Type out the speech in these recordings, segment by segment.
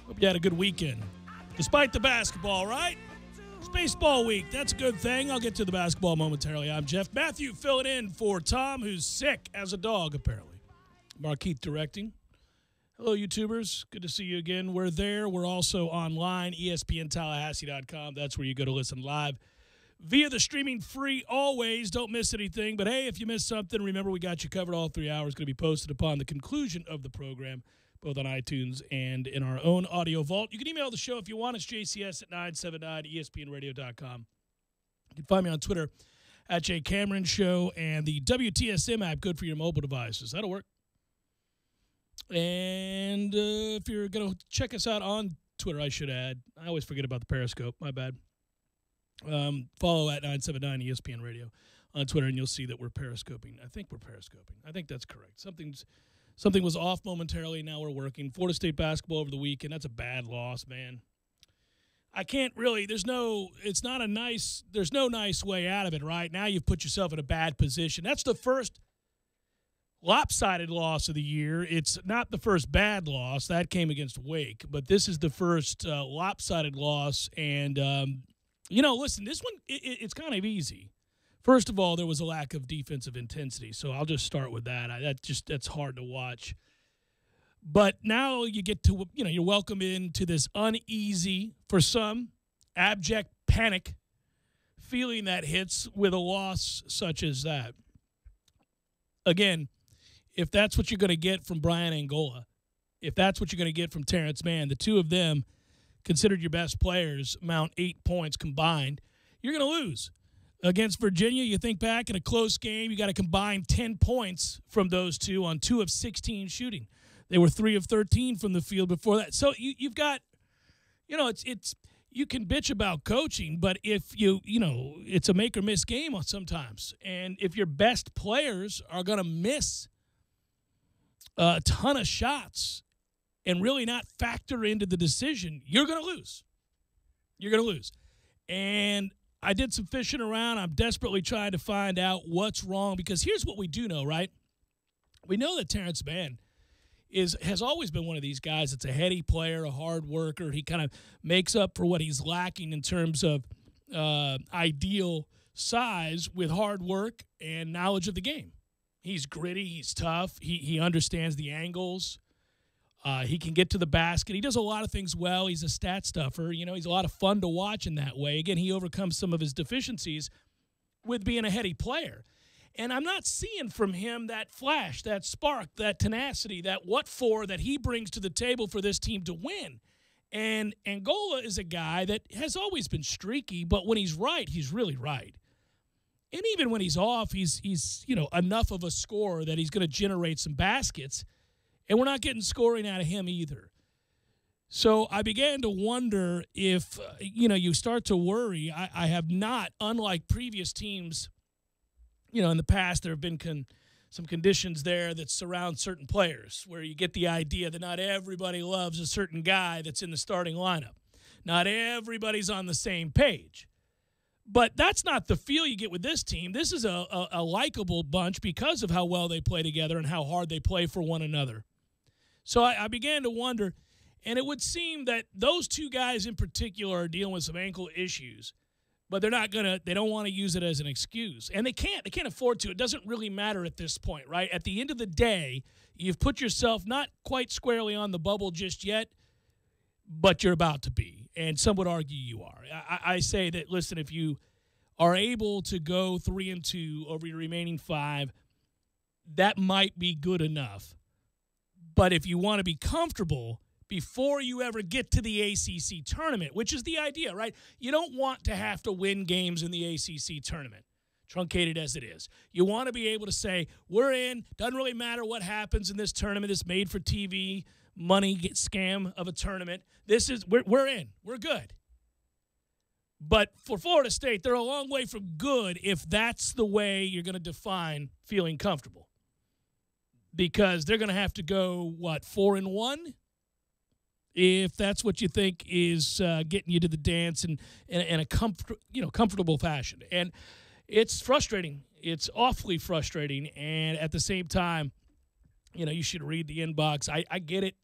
Hope you had a good weekend. Despite the basketball, right? It's baseball week. That's a good thing. I'll get to the basketball momentarily. I'm Jeff Matthew filling in for Tom, who's sick as a dog, apparently. Markeith directing. Hello, YouTubers. Good to see you again. We're there. We're also online, ESPNTallahassee.com. That's where you go to listen live via the streaming free always. Don't miss anything. But, hey, if you missed something, remember we got you covered all 3 hours. Going to be posted upon the conclusion of the program, both on iTunes and in our own audio vault. You can email the show if you want. It's jcs at 979espnradio.com. You can find me on Twitter at jcameronshow, and the WTSM app, good for your mobile devices. That'll work. And if you're going to check us out on Twitter, I should add, I always forget about the Periscope. My bad. Follow at 979 ESPN Radio on Twitter, and you'll see that we're periscoping. I think we're periscoping. I think that's correct. Something was off momentarily. Now we're working. Florida State basketball over the weekend. That's a bad loss, man. I can't really. There's no nice way out of it, right? Now you've put yourself in a bad position. That's the first lopsided loss of the year. It's not the first bad loss. That came against Wake. But this is the first lopsided loss. And, listen, this one, it's kind of easy. First of all, there was a lack of defensive intensity. So I'll just start with that. That's hard to watch. But now you get to, you're welcome into this uneasy, for some, abject panic feeling that hits with a loss such as that. Again, if that's what you're going to get from Brian Angola, if that's what you're going to get from Terrence Mann, the two of them, considered your best players, mount 8 points combined, you're going to lose. Against Virginia, you think back in a close game, you got to combine 10 points from those two on 2 of 16 shooting. They were 3 of 13 from the field before that. So you've got, it's you can bitch about coaching, but if it's a make or miss game sometimes. And if your best players are going to miss a ton of shots and really not factor into the decision, you're going to lose. You're going to lose. And I did some fishing around. I'm desperately trying to find out what's wrong, because here's what we do know, right? We know that Terrence Mann has always been one of these guys that's a heady player, a hard worker. He kind of makes up for what he's lacking in terms of ideal size with hard work and knowledge of the game. He's gritty. He's tough. He understands the angles. He can get to the basket. He does a lot of things well. He's a stat stuffer. He's a lot of fun to watch in that way. Again, he overcomes some of his deficiencies with being a heady player. And I'm not seeing from him that flash, that spark, that tenacity, that what for that he brings to the table for this team to win. And Angola is a guy that has always been streaky, but when he's right, he's really right. And even when he's off, he's enough of a scorer that he's going to generate some baskets. And we're not getting scoring out of him either. So I began to wonder if, you start to worry. I have not, unlike previous teams, in the past, there have been some conditions there that surround certain players where you get the idea that not everybody loves a certain guy that's in the starting lineup. Not everybody's on the same page. But that's not the feel you get with this team. This is a likable bunch because of how well they play together and how hard they play for one another. So I began to wonder, and it would seem that those two guys in particular are dealing with some ankle issues, but they don't want to use it as an excuse. And they can't afford to. It doesn't really matter at this point, right? At the end of the day, you've put yourself not quite squarely on the bubble just yet, but you're about to be. And some would argue you are. I say that, listen, if you are able to go 3-2 over your remaining 5, that might be good enough. But if you want to be comfortable before you ever get to the ACC tournament, which is the idea, right? You don't want to have to win games in the ACC tournament, truncated as it is. You want to be able to say, we're in, doesn't really matter what happens in this tournament, this made-for-TV money scam of a tournament. We're in, we're good. But for Florida State, they're a long way from good if that's the way you're going to define feeling comfortable. Because they're going to have to go, 4-1? If that's what you think is getting you to the dance in a comfortable fashion. And it's frustrating. It's awfully frustrating. And at the same time, you should read the inbox. I get it.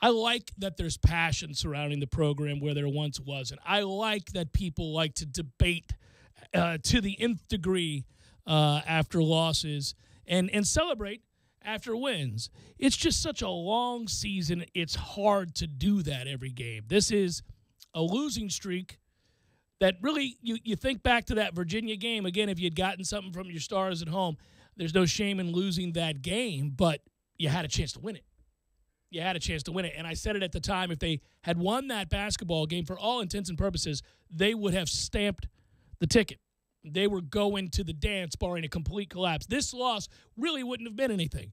I like that there's passion surrounding the program where there once wasn't. I like that people like to debate to the nth degree after losses and celebrate after wins. It's just such a long season. It's hard to do that every game. This is a losing streak that really, you think back to that Virginia game. Again, if you had gotten something from your Stars at home, there's no shame in losing that game, but you had a chance to win it. You had a chance to win it. And I said it at the time, if they had won that basketball game, for all intents and purposes, they would have stamped the ticket. They were going to the dance, barring a complete collapse. This loss really wouldn't have been anything.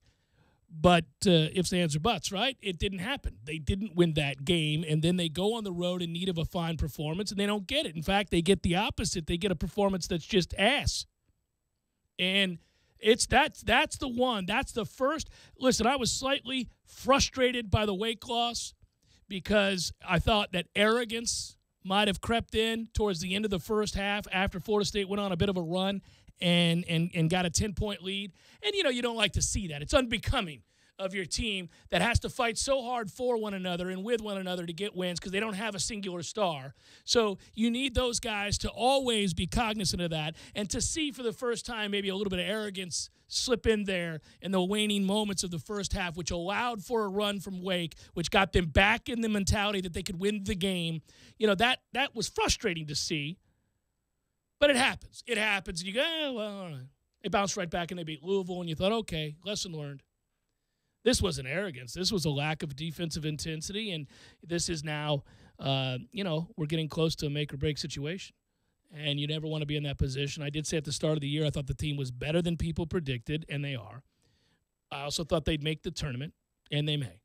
But ifs, ands, or buts, right? It didn't happen. They didn't win that game, and then they go on the road in need of a fine performance, and they don't get it. In fact, they get the opposite. They get a performance that's just ass. And that's the one. That's the first. Listen, I was slightly frustrated by the Wake loss because I thought that arrogance might have crept in towards the end of the first half after Florida State went on a bit of a run and got a 10-point lead. And, you don't like to see that. It's unbecoming of your team that has to fight so hard for one another and with one another to get wins because they don't have a singular star. So you need those guys to always be cognizant of that and to see for the first time maybe a little bit of arrogance slip in there in the waning moments of the first half, which allowed for a run from Wake, which got them back in the mentality that they could win the game. That was frustrating to see. But it happens. It happens. And you go, well, all right. They bounced right back and they beat Louisville, and you thought, okay, lesson learned. This wasn't arrogance. This was a lack of defensive intensity, and this is now, we're getting close to a make-or-break situation, and you never want to be in that position. I did say at the start of the year I thought the team was better than people predicted, and they are. I also thought they'd make the tournament, and they may.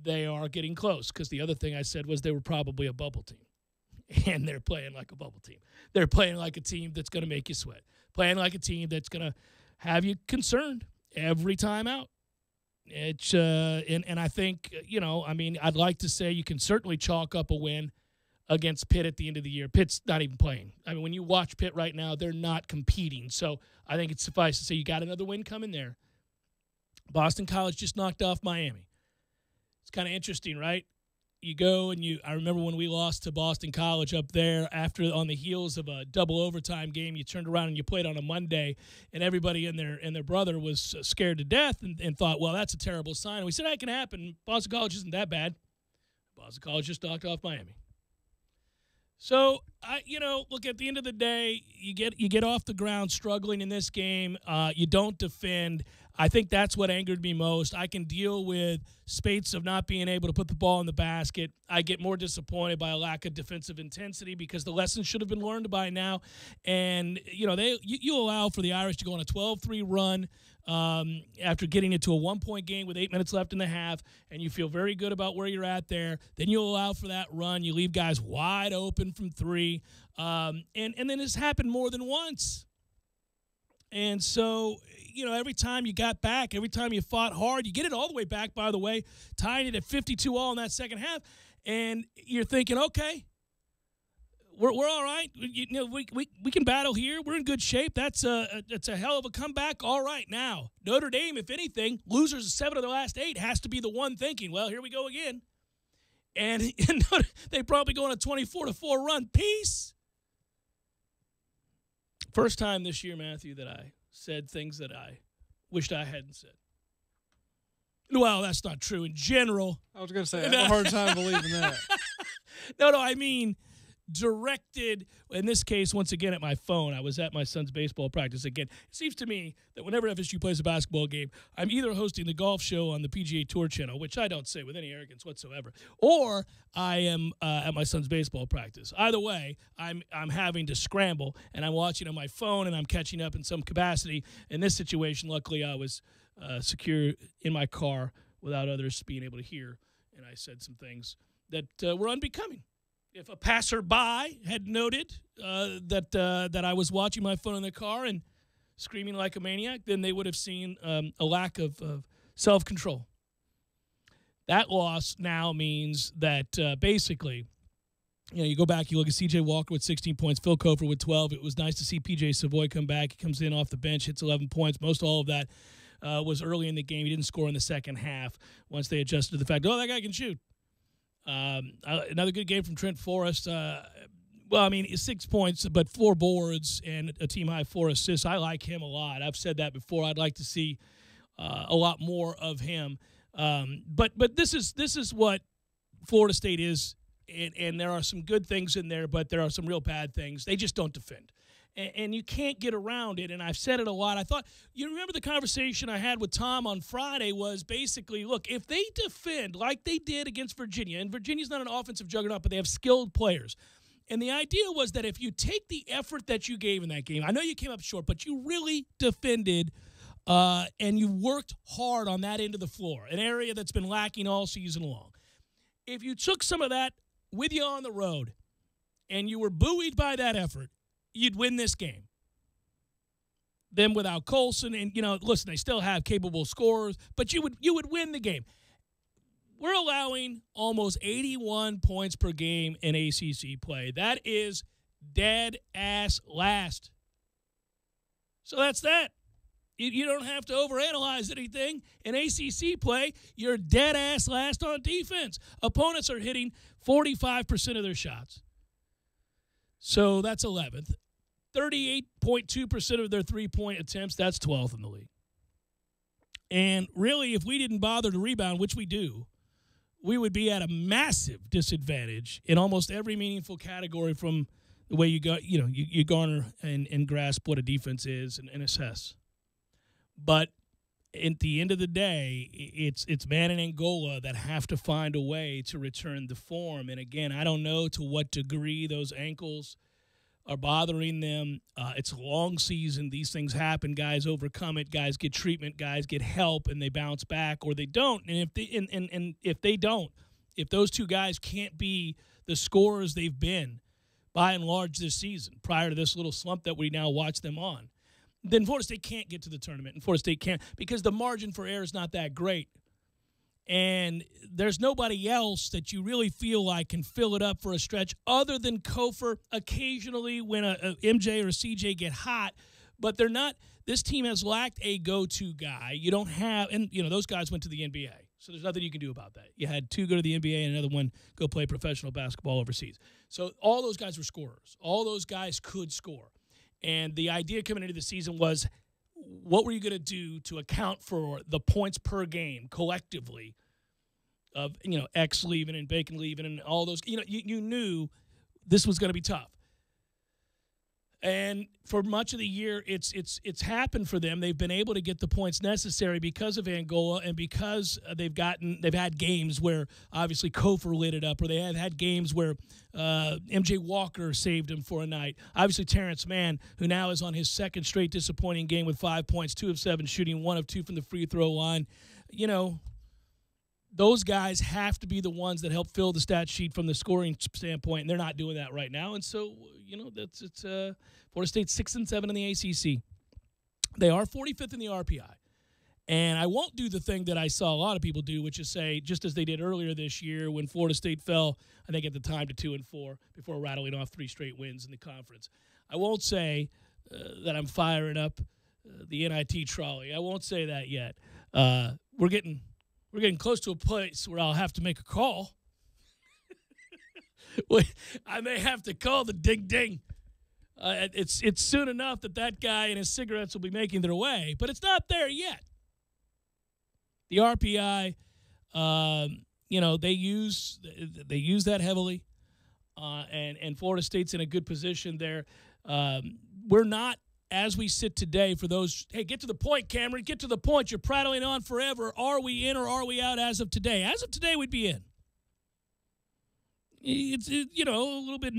They are getting close because the other thing I said was they were probably a bubble team. And they're playing like a bubble team. They're playing like a team that's going to make you sweat. Playing like a team that's going to have you concerned every time out. It's and I think, I'd like to say you can certainly chalk up a win against Pitt at the end of the year. Pitt's not even playing. When you watch Pitt right now, they're not competing. So I think it's suffice to say you got another win coming there. Boston College just knocked off Miami. It's kind of interesting, right? You go and I remember when we lost to Boston College up there on the heels of a double overtime game, you turned around and you played on a Monday, and everybody and their brother was scared to death and thought, well, that's a terrible sign. And we said, that can happen. Boston College isn't that bad. Boston College just knocked off Miami. So, look, at the end of the day, you get off the ground struggling in this game. You don't defend. I think that's what angered me most. I can deal with spates of not being able to put the ball in the basket. I get more disappointed by a lack of defensive intensity because the lessons should have been learned by now. And, you allow for the Irish to go on a 12-3 run after getting into a one-point game with 8 minutes left in the half, and you feel very good about where you're at there. Then you allow for that run. You leave guys wide open from three. And then it's happened more than once. And so, every time you got back, every time you fought hard, you get it all the way back, by the way, tying it at 52-all in that second half, and you're thinking, okay, we're all right. We can battle here. We're in good shape. That's a hell of a comeback. All right, now, Notre Dame, if anything, losers of 7 of their last 8 has to be the one thinking, well, here we go again. And they probably go on a 24-4 run. Peace. First time this year, Matthew, that I said things that I wished I hadn't said. Well, that's not true in general. I was going to say, I have a hard time believing that. No, I mean directed, in this case, once again at my phone. I was at my son's baseball practice again. It seems to me that whenever FSU plays a basketball game, I'm either hosting the golf show on the PGA Tour channel, which I don't say with any arrogance whatsoever, or I am at my son's baseball practice. Either way, I'm having to scramble, and I'm watching on my phone, and I'm catching up in some capacity. In this situation, luckily, I was secure in my car without others being able to hear, and I said some things that were unbecoming. If a passerby had noted that I was watching my phone in the car and screaming like a maniac, then they would have seen a lack of self-control. That loss now means that basically, you go back, you look at C.J. Walker with 16 points, Phil Kofer with 12. It was nice to see P.J. Savoy come back. He comes in off the bench, hits 11 points. Most all of that was early in the game. He didn't score in the second half once they adjusted to the fact, that guy can shoot. Another good game from Trent Forrest. 6 points, but 4 boards and a team-high 4 assists. I like him a lot. I've said that before. I'd like to see a lot more of him. But this is what Florida State is, and there are some good things in there, but there are some real bad things. They just don't defend. And you can't get around it, and I've said it a lot. I thought, you remember the conversation I had with Tom on Friday was basically, look, if they defend like they did against Virginia, and Virginia's not an offensive juggernaut, but they have skilled players. And the idea was that if you take the effort that you gave in that game, I know you came up short, but you really defended and you worked hard on that end of the floor, an area that's been lacking all season long. If you took some of that with you on the road and you were buoyed by that effort, you'd win this game. Then without Colson, and, listen, they still have capable scorers, but you would win the game. We're allowing almost 81 points per game in ACC play. That is dead-ass last. So that's that. You don't have to overanalyze anything. In ACC play, you're dead-ass last on defense. Opponents are hitting 45% of their shots. So that's 11th. 38.2% of their three-point attempts, that's 12th in the league. And really, if we didn't bother to rebound, which we do, we would be at a massive disadvantage in almost every meaningful category from the way you garner and grasp what a defense is and assess. But at the end of the day, it's Man and Angola that have to find a way to return the form. And again, I don't know to what degree those ankles are bothering them. It's a long season. These things happen. Guys overcome it. Guys get treatment. Guys get help, and they bounce back, or they don't. And if they don't, if those two guys can't be the scorers they've been by and large this season, prior to this little slump that we now watch them on, then Florida State can't get to the tournament, and Florida State can't, because the margin for error is not that great. And there's nobody else that you really feel like can fill it up for a stretch other than Kofor occasionally when a MJ or a CJ get hot. But they're not – this team has lacked a go-to guy. You don't have – and, those guys went to the NBA. So there's nothing you can do about that. You had 2 go to the NBA and another one go play professional basketball overseas. So all those guys were scorers. All those guys could score. And the idea coming into the season was – what were you going to do to account for the points per game collectively of, X leaving and Bacon leaving and all those, you knew this was going to be tough. And for much of the year, it's happened for them. They've been able to get the points necessary because of Angola and because they've had games where obviously Kofor lit it up, or they have had games where MJ Walker saved him for a night. Obviously Terrence Mann, who now is on his second straight disappointing game with 5 points, 2 of 7 shooting, 1 of 2 from the free throw line. Those guys have to be the ones that help fill the stat sheet from the scoring standpoint, and they're not doing that right now. And so, it's Florida State 6-7 in the ACC. They are 45th in the RPI. And I won't do the thing that I saw a lot of people do, which is say, just as they did earlier this year when Florida State fell, I think at the time, to 2-4 before rattling off 3 straight wins in the conference. I won't say that I'm firing up the NIT trolley. I won't say that yet. We're getting close to a place where I'll have to make a call. I may have to call the ding-ding. It's soon enough that guy and his cigarettes will be making their way, but it's not there yet. The RPI, they use that heavily, and Florida State's in a good position there. We're not, as we sit today, for those, hey, get to the point, Cameron, get to the point. You're prattling on forever. Are we in or are we out as of today? As of today, we'd be in. It's a little bit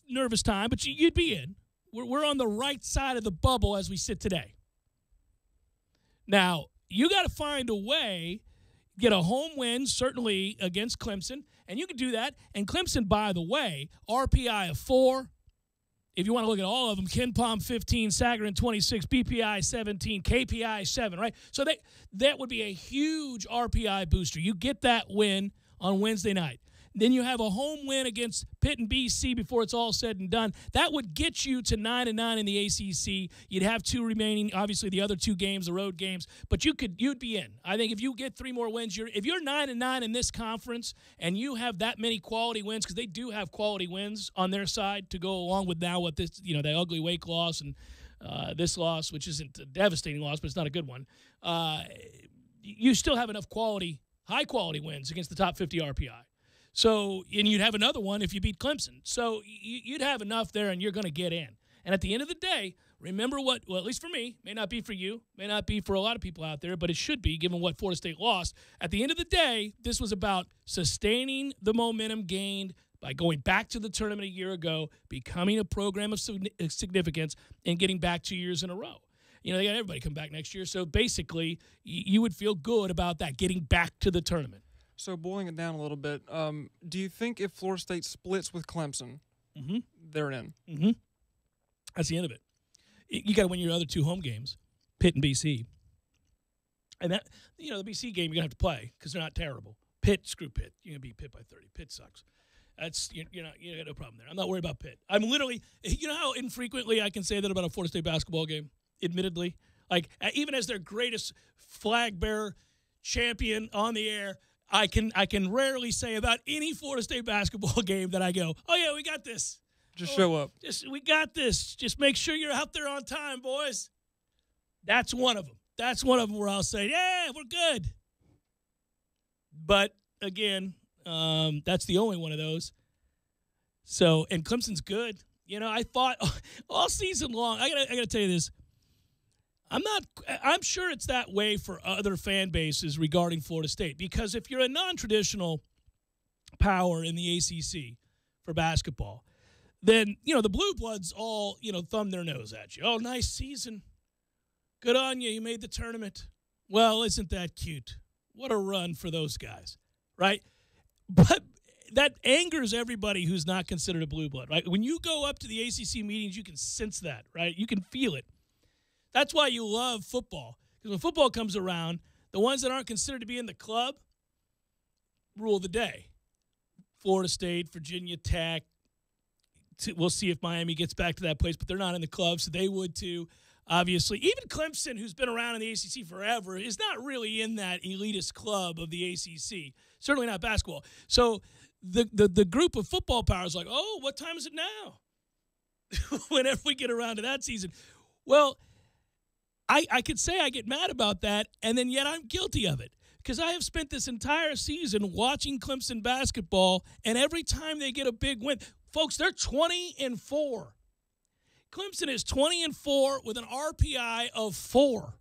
nervous time, but you'd be in. We're on the right side of the bubble as we sit today. Now, you got to find a way, get a home win, certainly against Clemson, and you can do that. And Clemson, by the way, RPI of 4. If you want to look at all of them, Ken Palm 15, Sagarin 26, BPI 17, KPI 7, right? So that would be a huge RPI booster. You get that win on Wednesday night. Then you have a home win against Pitt and BC before it's all said and done. That would get you to 9-9 in the ACC. You'd have 2 remaining, obviously the other 2 games, the road games, but you'd be in. I think if you get 3 more wins, if you're 9-9 in this conference and you have that many quality wins, because they do have quality wins on their side to go along with now what this, the ugly Wake loss and this loss, which isn't a devastating loss, but it's not a good one. You still have enough high-quality wins against the top 50 RPI. So, and you'd have another one if you beat Clemson. So you'd have enough there, and you're going to get in. And at the end of the day, remember at least for me, may not be for you, may not be for a lot of people out there, but it should be given what Florida State lost. At the end of the day, this was about sustaining the momentum gained by going back to the tournament a year ago, becoming a program of significance, and getting back 2 years in a row. They got everybody come back next year. So basically, you would feel good about that, getting back to the tournament. So boiling it down a little bit, do you think if Florida State splits with Clemson, they're in? Mm-hmm. That's the end of it. You got to win your other 2 home games, Pitt and BC. And that, the BC game you're going to have to play because they're not terrible. Screw Pitt. You're going to beat Pitt by 30. Pitt sucks. You got no problem there. I'm not worried about Pitt. I'm literally, how infrequently I can say that about a Florida State basketball game, admittedly? Like, even as their greatest flag bearer champion on the air, I can rarely say about any Florida State basketball game that I go, oh, yeah, we got this. Just show up. We got this. Just make sure you're out there on time, boys. That's one of them. That's one of them where I'll say, yeah, we're good. But, again, that's the only one of those. So, and Clemson's good. I thought all season long, I gotta tell you this. I'm sure it's that way for other fan bases regarding Florida State, because if you're a non-traditional power in the ACC for basketball, then, the Blue Bloods all, thumb their nose at you. Oh, nice season. Good on you. You made the tournament. Well, isn't that cute? What a run for those guys, right? But that angers everybody who's not considered a blue blood, right? When you go up to the ACC meetings, you can sense that, right? You can feel it. That's why you love football, because when football comes around, the ones that aren't considered to be in the club rule the day. Florida State, Virginia Tech. We'll see if Miami gets back to that place, but they're not in the club, so they would too. Obviously, even Clemson, who's been around in the ACC forever, is not really in that elitist club of the ACC. Certainly not basketball. So the group of football powers like, oh, what time is it now? Whenever we get around to that season. Well, I could say I get mad about that, and then yet I'm guilty of it, because I have spent this entire season watching Clemson basketball, and every time they get a big win, folks, they're 20-4. Clemson is 20-4 with an RPI of 4.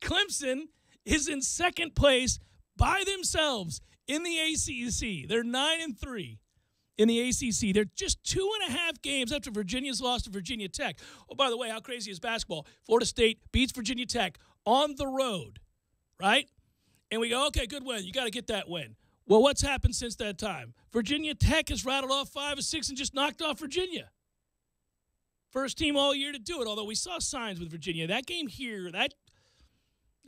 Clemson is in second place by themselves in the ACC. They're 9-3 in the ACC. They're just 2.5 games after Virginia's loss to Virginia Tech. Oh, by the way, how crazy is basketball? Florida State beats Virginia Tech on the road, right? And we go, okay, good win. You got to get that win. Well, what's happened since that time? Virginia Tech has rattled off 5 or 6 and just knocked off Virginia. First team all year to do it, although we saw signs with Virginia. That game here, that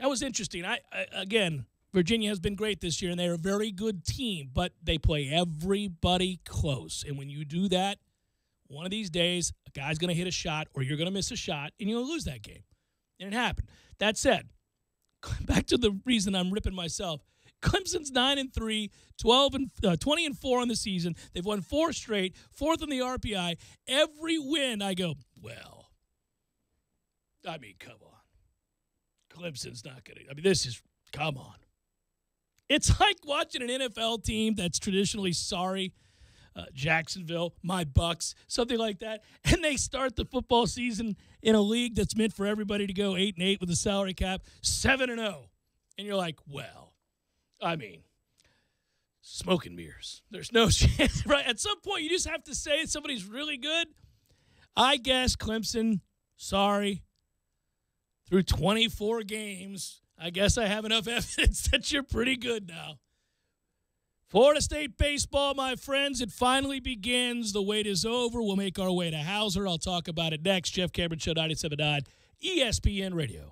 was interesting. Again, Virginia has been great this year, and they're a very good team, but they play everybody close. And when you do that, one of these days, a guy's going to hit a shot or you're going to miss a shot, and you'll lose that game. And it happened. That said, back to the reason I'm ripping myself, Clemson's 9-3, 20-4 on the season. They've won 4 straight, 4th in the RPI. Every win, I go, well, I mean, come on. Clemson's not going to. I mean, this is, come on. It's like watching an NFL team that's traditionally sorry, Jacksonville, my Bucks, something like that, and they start the football season in a league that's meant for everybody to go 8-8 with a salary cap, 7-0, and you're like, well. I mean, smoke and mirrors. There's no chance, right? At some point, you just have to say somebody's really good. I guess Clemson, sorry, through 24 games, I guess I have enough evidence that you're pretty good now. Florida State baseball, my friends, it finally begins. The wait is over. We'll make our way to Hauser. I'll talk about it next. Jeff Cameron Show, 97.9 ESPN Radio.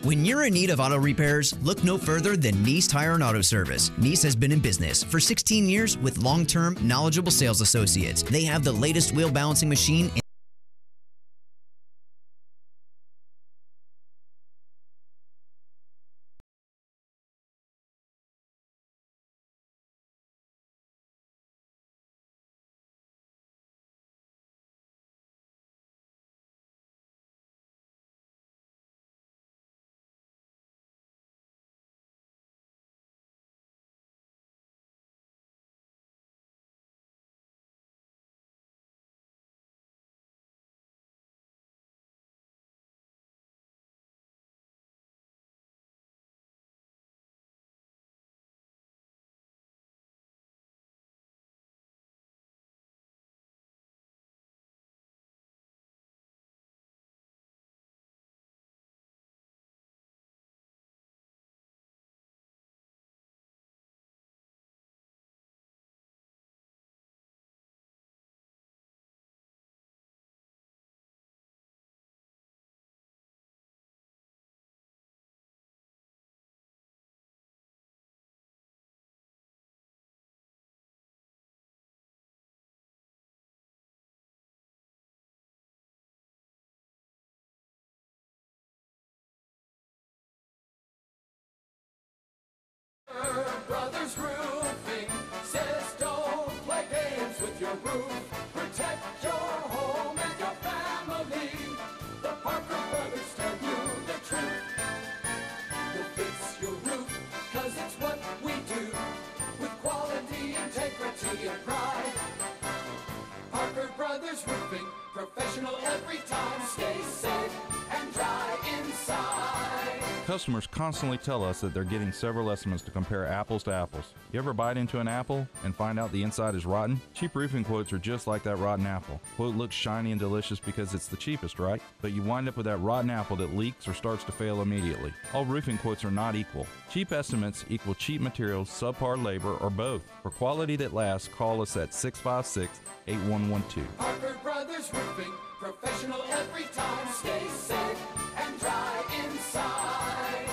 When you're in need of auto repairs, look no further than Nice Tire and Auto Service. Nice has been in business for 16 years with long-term, knowledgeable sales associates. They have the latest wheel balancing machine. Brothers Roofing says don't play games with your roof. Protect your home and your family. The Parker Brothers tell you the truth. We'll fix your roof, 'cause it's what we do. With quality, integrity, and pride. Parker Brothers Roofing, professional every time. Stay safe and dry inside. Customers constantly tell us that they're getting several estimates to compare apples to apples. You ever bite into an apple and find out the inside is rotten? Cheap roofing quotes are just like that rotten apple. Quote looks shiny and delicious because it's the cheapest, right? But you wind up with that rotten apple that leaks or starts to fail immediately. All roofing quotes are not equal. Cheap estimates equal cheap materials, subpar labor, or both. For quality that lasts, call us at 656-8112. Parker Brothers Roofing, professional every time. Stay safe and dry inside.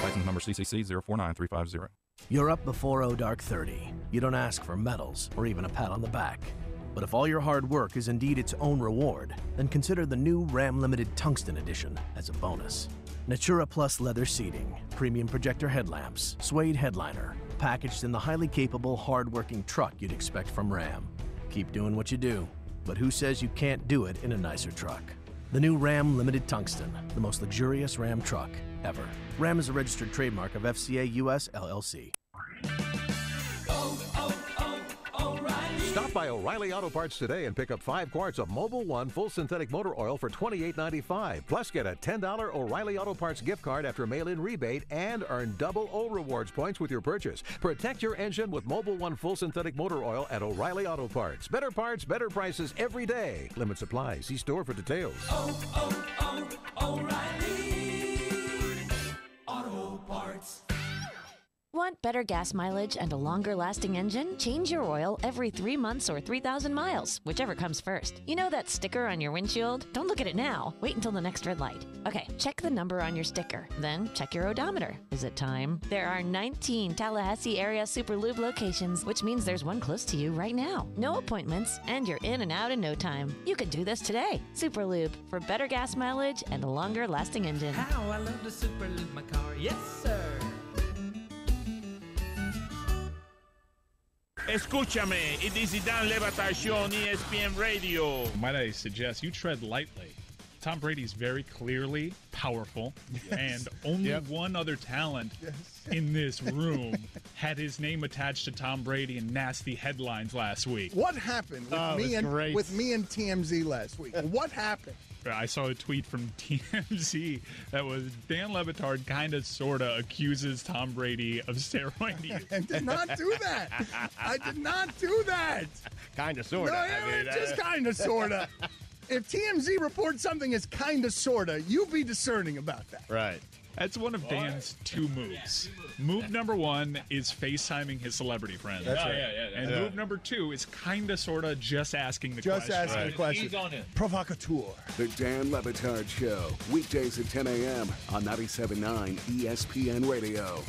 License number CCC 049350. You're up before dark 30. You don't ask for medals or even a pat on the back. But if all your hard work is indeed its own reward, then consider the new Ram Limited Tungsten Edition as a bonus. Natura Plus leather seating, premium projector headlamps, suede headliner, packaged in the highly capable, hard-working truck you'd expect from Ram. Keep doing what you do, but who says you can't do it in a nicer truck? The new Ram Limited Tungsten, the most luxurious Ram truck ever. Ram is a registered trademark of FCA US LLC. Stop by O'Reilly Auto Parts today and pick up 5 quarts of Mobil 1 full synthetic motor oil for $28.95. Plus, get a $10 O'Reilly Auto Parts gift card after mail-in rebate and earn double O Rewards points with your purchase. Protect your engine with Mobil 1 full synthetic motor oil at O'Reilly Auto Parts. Better parts, better prices every day. Limit supply. See store for details. O'Reilly Auto Parts. Want better gas mileage and a longer-lasting engine? Change your oil every 3 months or 3,000 miles, whichever comes first. You know that sticker on your windshield? Don't look at it now. Wait until the next red light. Okay, check the number on your sticker. Then check your odometer. Is it time? There are 19 Tallahassee area Super Lube locations, which means there's one close to you right now. No appointments, and you're in and out in no time. You could do this today. Super Lube, for better gas mileage and a longer-lasting engine. How I love to Super Lube my car. Yes, sir. Escúchame, y Dan Levitation, ESPN Radio. Might I suggest you tread lightly. Tom Brady's very clearly powerful, and only one other talent in this room had his name attached to Tom Brady in nasty headlines last week. What happened with me and TMZ last week? What happened? I saw a tweet from TMZ that was Dan Levitard kind of sort of accuses Tom Brady of steroid use. I did not do that. I did not do that. Kind of, sort of. No, just kind of, sort of. If TMZ reports something as kind of, sort of, you be discerning about that. Right. That's one of Dan's two moves. Move number one is FaceTiming his celebrity friends. That's right. And move number two is kind of, sort of just asking the Just question. asking the question. He's on it. Provocateur. The Dan Levitard Show, weekdays at 10 a.m. on 97.9 ESPN Radio.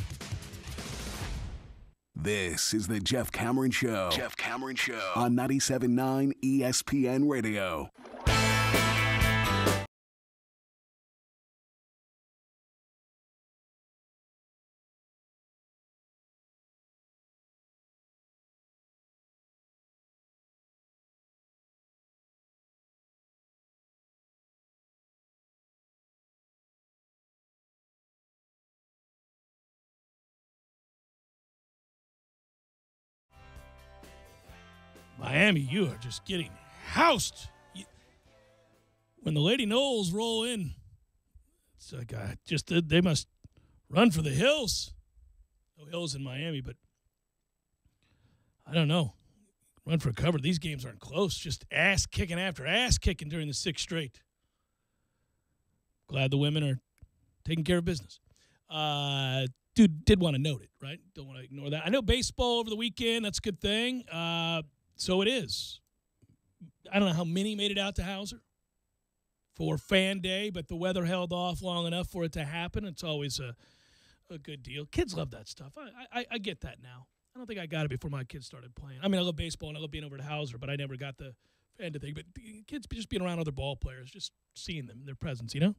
This is the Jeff Cameron Show. Jeff Cameron Show on 97.9 ESPN Radio. Miami, you are just getting housed. When the Lady Knowles roll in, it's like they must run for the hills. No hills in Miami, but I don't know. Run for cover. These games aren't close. Just ass kicking after ass kicking during the sixth straight. Glad the women are taking care of business. Dude did want to note it, right? Don't want to ignore that. I know baseball over the weekend. That's a good thing. So it is. I don't know how many made it out to Hauser for fan day, but the weather held off long enough for it to happen. It's always a good deal. Kids love that stuff. I get that now. I don't think I got it before my kids started playing. I mean, I love baseball and I love being over at Hauser, but I never got the fan thing. But kids just being around other ball players, just seeing them, their presence, you know?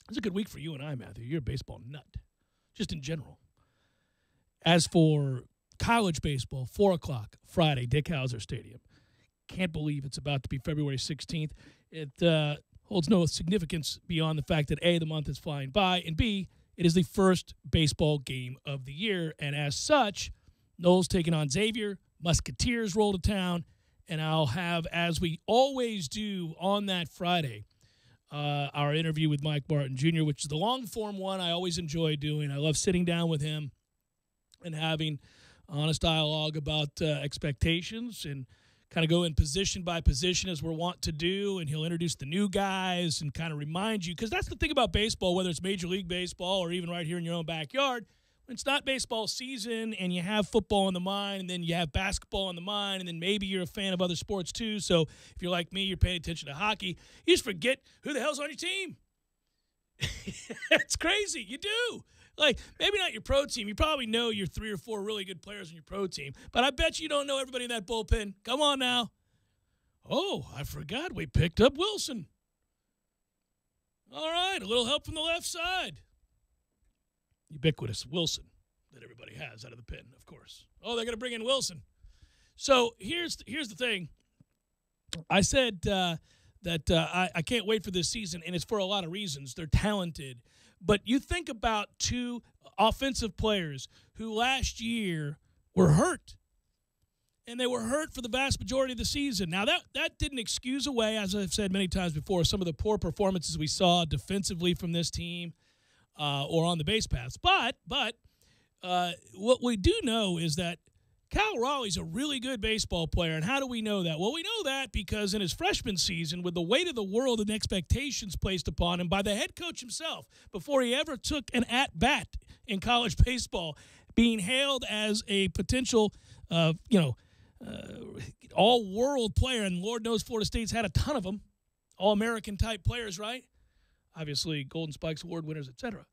It's a good week for you and I, Matthew. You're a baseball nut, just in general. As for college baseball, 4 o'clock, Friday, Dick Hauser Stadium. Can't believe it's about to be February 16th. It holds no significance beyond the fact that, A, the month is flying by, and B, it is the first baseball game of the year. And as such, Noles taking on Xavier, Musketeers roll to town, and I'll have, as we always do on that Friday, our interview with Mike Martin Jr., which is the long-form one I always enjoy doing. I love sitting down with him and having honest dialogue about expectations and kind of go in position by position as we're wont to do, and he'll introduce the new guys and kind of remind you, because that's the thing about baseball, whether it's Major League Baseball or even right here in your own backyard, when it's not baseball season and you have football in the mind and then you have basketball in the mind and then maybe you're a fan of other sports too, so if you're like me, you're paying attention to hockey, you just forget who the hell's on your team. It's crazy. You do. Like, maybe not your pro team. You probably know your 3 or 4 really good players on your pro team. But I bet you don't know everybody in that bullpen. Come on now. Oh, I forgot we picked up Wilson. All right, a little help from the left side. Ubiquitous Wilson that everybody has out of the pen, of course. Oh, they're going to bring in Wilson. So here's the thing. I said that I can't wait for this season, and it's for a lot of reasons. They're talented. But you think about 2 offensive players who last year were hurt, and they were hurt for the vast majority of the season. Now, that didn't excuse away, as I've said many times before, some of the poor performances we saw defensively from this team or on the base paths. But what we do know is that Cal Raleigh's a really good baseball player, and how do we know that? Well, we know that because in his freshman season, with the weight of the world and expectations placed upon him by the head coach himself, before he ever took an at-bat in college baseball, being hailed as a potential, all-world player, and Lord knows Florida State's had a ton of them, all-American-type players, right? Obviously, Golden Spikes Award winners, etc.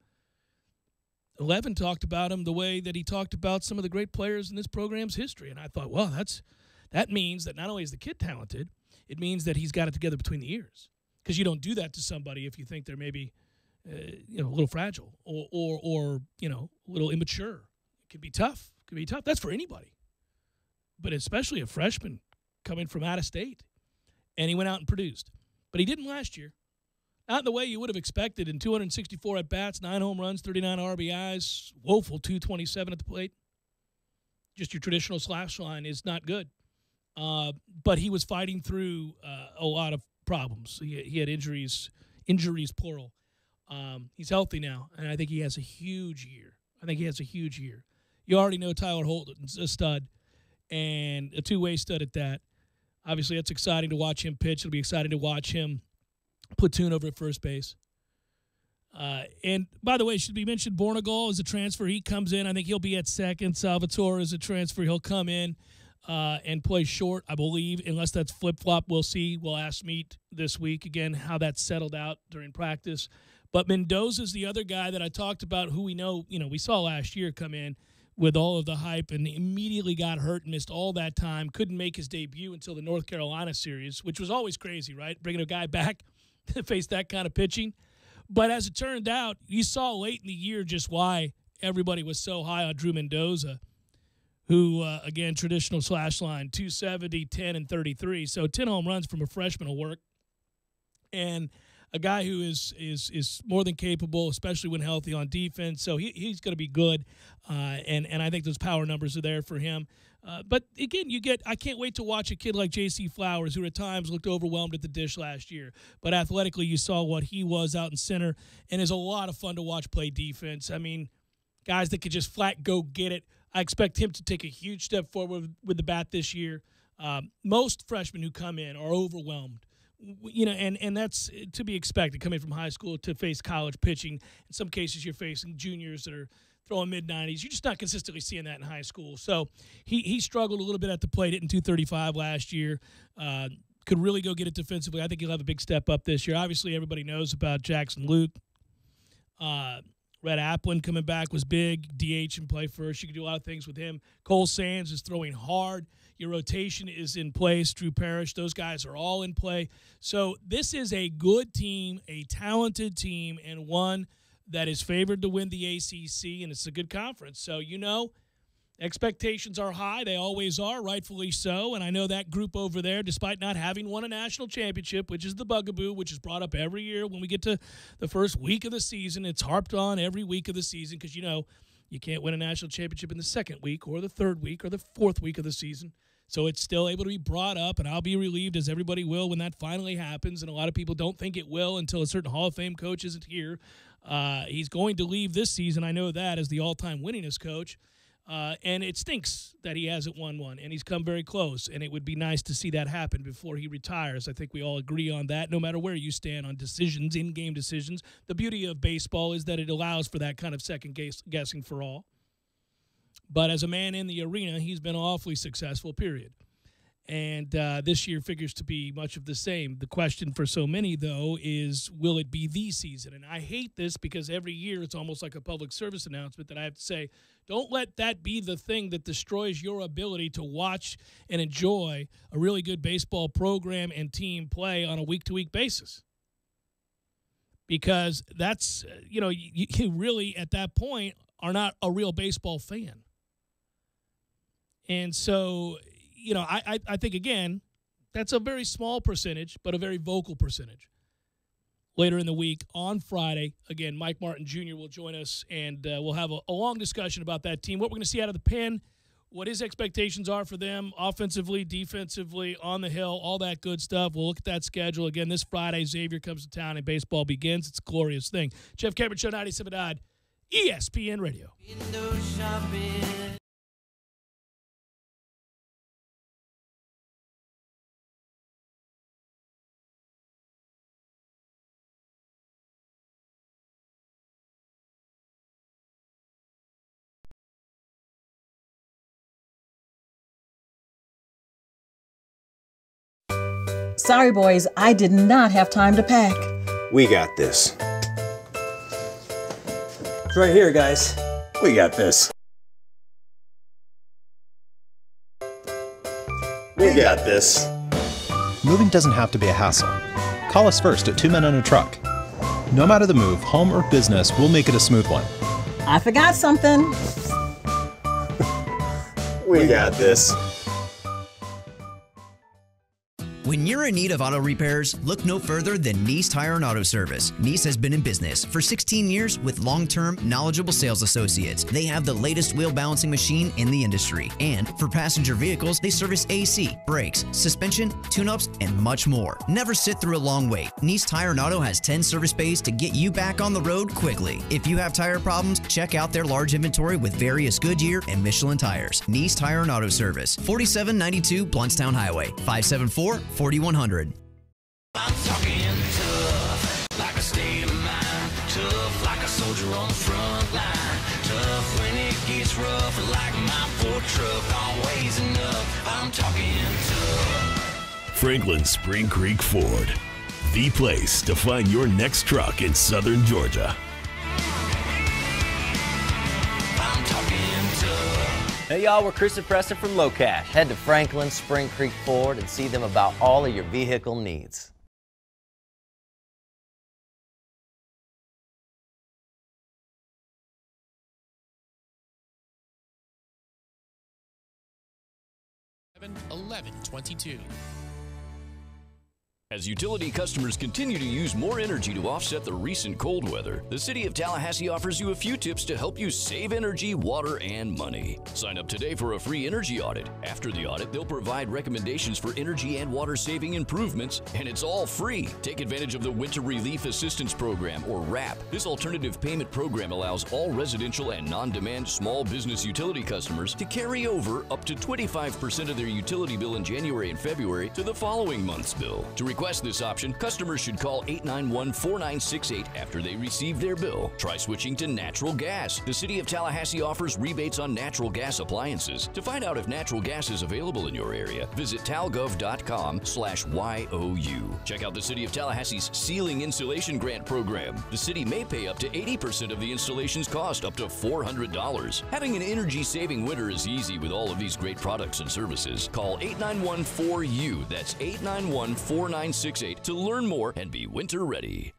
11 talked about him the way that he talked about some of the great players in this program's history. And I thought, well, that means that not only is the kid talented, it means that he's got it together between the ears. Because you don't do that to somebody if you think they're maybe a little fragile or a little immature. It could be tough. That's for anybody. But especially a freshman coming from out of state. And he went out and produced. But he didn't last year. Not in the way you would have expected in 264 at-bats, 9 home runs, 39 RBIs, woeful 227 at the plate. Just your traditional slash line is not good. But he was fighting through a lot of problems. He had injuries plural. He's healthy now, and I think he has a huge year. You already know Tyler Holton's a stud, and a two-way stud at that. Obviously, that's exciting to watch him pitch. It'll be exciting to watch him platoon over at first base. And by the way, should be mentioned, Bornegal is a transfer. He comes in. I think he'll be at second. Salvatore is a transfer. He'll come in and play short, I believe, unless that's flip-flop. We'll see. We'll ask Meat this week again how that's settled out during practice. But Mendoza's the other guy that I talked about who we know, we saw last year come in with all of the hype and immediately got hurt and missed all that time. Couldn't make his debut until the North Carolina series, which was always crazy, right? Bringing a guy back to face that kind of pitching. But as it turned out, you saw late in the year just why everybody was so high on Drew Mendoza, who, again, traditional slash line, 270, 10, and 33. So 10 home runs from a freshman will work. And a guy who is more than capable, especially when healthy on defense. So he's going to be good, and I think those power numbers are there for him. But, again, I can't wait to watch a kid like J.C. Flowers, who at times looked overwhelmed at the dish last year. But athletically, you saw what he was out in center, and is a lot of fun to watch play defense. I mean, guys that could just flat go get it. I expect him to take a huge step forward with the bat this year. Most freshmen who come in are overwhelmed. And that's to be expected, coming from high school to face college pitching. In some cases, you're facing juniors that are throwing mid-90s. You're just not consistently seeing that in high school. So he struggled a little bit at the plate, hitting 235 last year. Could really go get it defensively. I think he'll have a big step up this year. Obviously, everybody knows about Jackson Luke. Red Applin coming back was big. DH and play first. You can do a lot of things with him. Cole Sands is throwing hard. Your rotation is in place. Drew Parrish, those guys are all in play. So this is a good team, a talented team, and one that is favored to win the ACC, and it's a good conference. So, expectations are high. They always are, rightfully so. And I know that group over there, despite not having won a national championship, which is the bugaboo, which is brought up every year when we get to the first week of the season. It's harped on every week of the season because, you can't win a national championship in the second week or the third week or the fourth week of the season. So it's still able to be brought up, and I'll be relieved, as everybody will, when that finally happens. And a lot of people don't think it will until a certain Hall of Fame coach isn't here. He's going to leave this season, I know that, as the all-time winningest coach. And it stinks that he hasn't won one, and he's come very close. And it would be nice to see that happen before he retires. I think we all agree on that, no matter where you stand on decisions, in-game decisions. The beauty of baseball is that it allows for that kind of second-guessing for all. But as a man in the arena, he's been awfully successful, period. And this year figures to be much of the same. The question for so many, though, is will it be the season? And I hate this because every year it's almost like a public service announcement that I have to say, don't let that be the thing that destroys your ability to watch and enjoy a really good baseball program and team play on a week-to-week basis. Because that's, you really, at that point, are not a real baseball fan. And so, I think, again, that's a very small percentage, but a very vocal percentage. Later in the week, on Friday, again, Mike Martin Jr. will join us, and we'll have a long discussion about that team, what we're going to see out of the pen, what his expectations are for them, offensively, defensively, on the hill, all that good stuff. We'll look at that schedule. Again, this Friday, Xavier comes to town and baseball begins. It's a glorious thing. Jeff Cameron Show, 97.9 ESPN Radio. Window shopping. Sorry, boys, I did not have time to pack. We got this. It's right here, guys. We got this. We got this. Moving doesn't have to be a hassle. Call us first at 2 Men on a Truck. No matter the move, home or business, we'll make it a smooth one. I forgot something. We got this. When you're in need of auto repairs, look no further than Nice Tire and Auto Service. Nice has been in business for 16 years with long-term, knowledgeable sales associates. They have the latest wheel balancing machine in the industry. And for passenger vehicles, they service AC, brakes, suspension, tune-ups, and much more. Never sit through a long wait. Nice Tire and Auto has 10 service bays to get you back on the road quickly. If you have tire problems, check out their large inventory with various Goodyear and Michelin tires. Nice Tire and Auto Service, 4792 Bluntstown Highway, 574-4100. I'm talking tough, like a state of mind, tough soldier on the front line. Tough when it gets rough, like my Ford truck, always enough. I'm talking tough. Franklin Spring Creek Ford, the place to find your next truck in southern Georgia. I'm talking tough. Hey y'all, we're Chris and Preston from Low Cash. Head to Franklin Spring Creek Ford and see them about all of your vehicle needs. $11.22. As utility customers continue to use more energy to offset the recent cold weather, the City of Tallahassee offers you a few tips to help you save energy, water, and money. Sign up today for a free energy audit. After the audit, they'll provide recommendations for energy and water-saving improvements, and it's all free. Take advantage of the Winter Relief Assistance Program, or WRAP. This alternative payment program allows all residential and non-demand small business utility customers to carry over up to 25% of their utility bill in January and February to the following month's bill. To request this option, customers should call 891-4968 after they receive their bill. Try switching to natural gas. The City of Tallahassee offers rebates on natural gas appliances. To find out if natural gas is available in your area, visit talgov.com/YOU. Check out the City of Tallahassee's Ceiling Insulation Grant Program. The city may pay up to 80% of the installation's cost, up to $400. Having an energy-saving winter is easy with all of these great products and services. Call 891-4U. That's 891-4968 to learn more and be winter ready.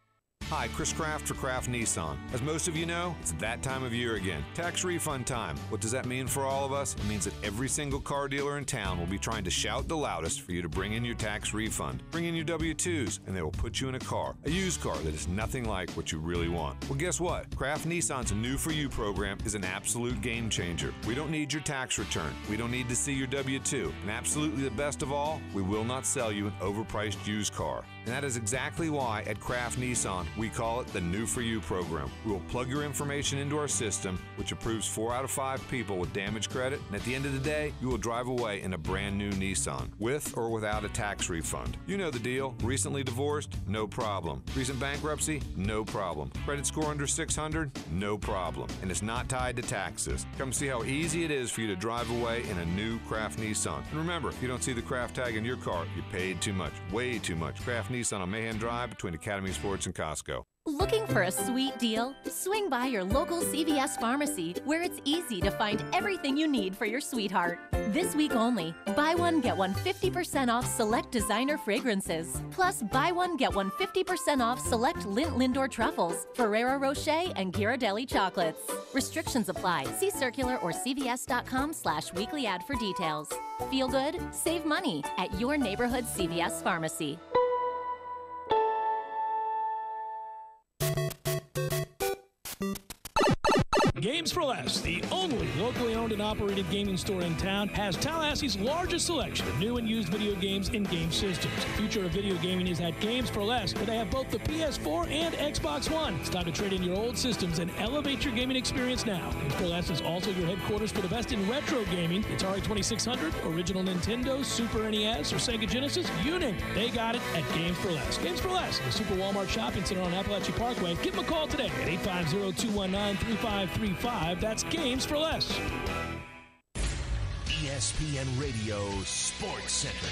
Hi, Chris Kraft for Kraft Nissan. As most of you know, it's that time of year again. Tax refund time. What does that mean for all of us? It means that every single car dealer in town will be trying to shout the loudest for you to bring in your tax refund. Bring in your W-2s, and they will put you in a car, a used car that is nothing like what you really want. Well, guess what? Kraft Nissan's New For You program is an absolute game changer. We don't need your tax return. We don't need to see your W-2. And absolutely the best of all, we will not sell you an overpriced used car. And that is exactly why at Kraft Nissan, we call it the New For You program. We will plug your information into our system, which approves 4 out of 5 people with damage credit, and at the end of the day, you will drive away in a brand new Nissan, with or without a tax refund. You know the deal. Recently divorced? No problem. Recent bankruptcy? No problem. Credit score under 600? No problem. And it's not tied to taxes. Come see how easy it is for you to drive away in a new Kraft Nissan. And remember, if you don't see the Kraft tag in your car, you paid too much. Way too much. Kraft Nissan on Mahan Drive between Academy Sports and Costco. Looking for a sweet deal? Swing by your local CVS pharmacy, where it's easy to find everything you need for your sweetheart. This week only, buy one, get one 50% off select designer fragrances. Plus, buy one, get one 50% off select Lindt Lindor truffles, Ferrero Rocher, and Ghirardelli chocolates. Restrictions apply. See circular or cvs.com/weekly ad for details. Feel good? Save money at your neighborhood CVS pharmacy. Games for Less, the only locally owned and operated gaming store in town, has Tallahassee's largest selection of new and used video games and game systems. The future of video gaming is at Games for Less, where they have both the PS4 and Xbox One. It's time to trade in your old systems and elevate your gaming experience now. Games for Less is also your headquarters for the best in retro gaming. Atari 2600, original Nintendo, Super NES, or Sega Genesis, you name it. They got it at Games for Less. Games for Less, the Super Walmart Shopping Center on Appalachia Parkway. Give them a call today at 850-219-3535. That's Games for Less. ESPN Radio Sports Center.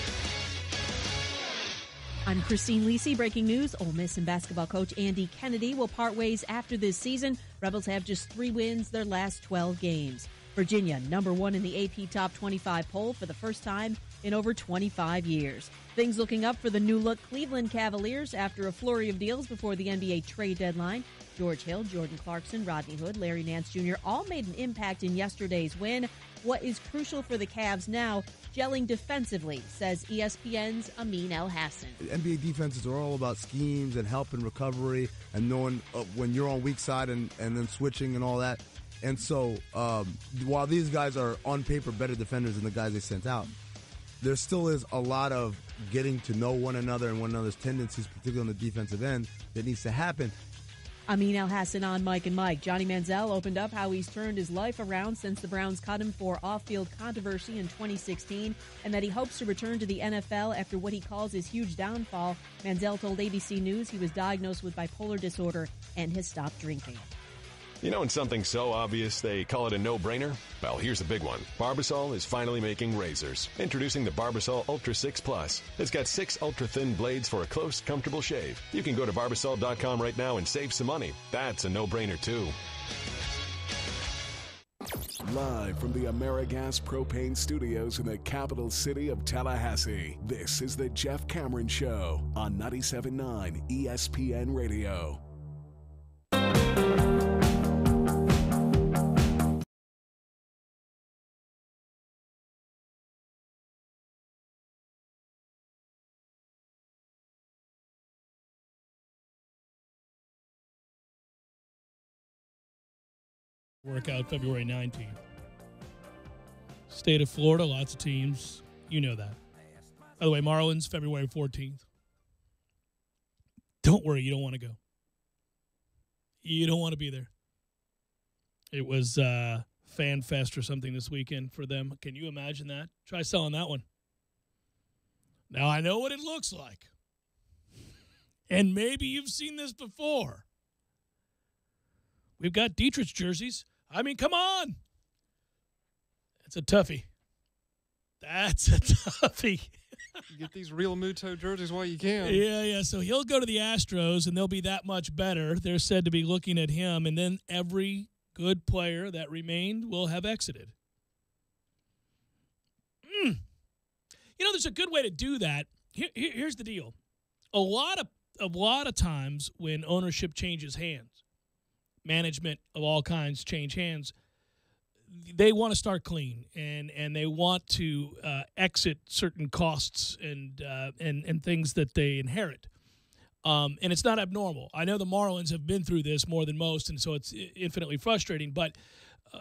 I'm Christine Lisi. Breaking news, Ole Miss and basketball coach Andy Kennedy will part ways after this season. Rebels have just 3 wins their last 12 games. Virginia, number 1 in the AP Top 25 poll for the first time in over 25 years. Things looking up for the new-look Cleveland Cavaliers after a flurry of deals before the NBA trade deadline. George Hill, Jordan Clarkson, Rodney Hood, Larry Nance Jr. all made an impact in yesterday's win. What is crucial for the Cavs now? Gelling defensively, says ESPN's Amin El-Hassan. NBA defenses are all about schemes and help and recovery and knowing when you're on weak side and then switching and all that. And so while these guys are on paper better defenders than the guys they sent out, there still is a lot of getting to know one another and one another's tendencies, particularly on the defensive end, that needs to happen. Amin El-Hassan on Mike and Mike. Johnny Manziel opened up how he's turned his life around since the Browns cut him for off-field controversy in 2016, and that he hopes to return to the NFL after what he calls his huge downfall. Manziel told ABC News he was diagnosed with bipolar disorder and has stopped drinking. You know when something's so obvious they call it a no-brainer? Well, here's a big one. Barbasol is finally making razors. Introducing the Barbasol Ultra 6 Plus. It's got 6 ultra-thin blades for a close, comfortable shave. You can go to Barbasol.com right now and save some money. That's a no-brainer, too. Live from the AmeriGas Propane Studios in the capital city of Tallahassee, this is the Jeff Cameron Show on 97.9 ESPN Radio. Workout February 19th. State of Florida, lots of teams. You know that. By the way, Marlins, February 14th. Don't worry, you don't want to go. You don't want to be there. It was Fan Fest or something this weekend for them. Can you imagine that? Try selling that one. Now, I know what it looks like. And maybe you've seen this before. We've got Dietrich's jerseys. I mean, come on. That's a toughie. That's a toughie. You get these real Muto jerseys while you can. Yeah. So he'll go to the Astros, and they'll be that much better. They're said to be looking at him, and then every good player that remained will have exited. You know, there's a good way to do that. Here's the deal. A lot of times when ownership changes hands, management of all kinds change hands, they want to start clean and they want to exit certain costs and things that they inherit. And it's not abnormal. I know the Marlins have been through this more than most, and so it's infinitely frustrating. But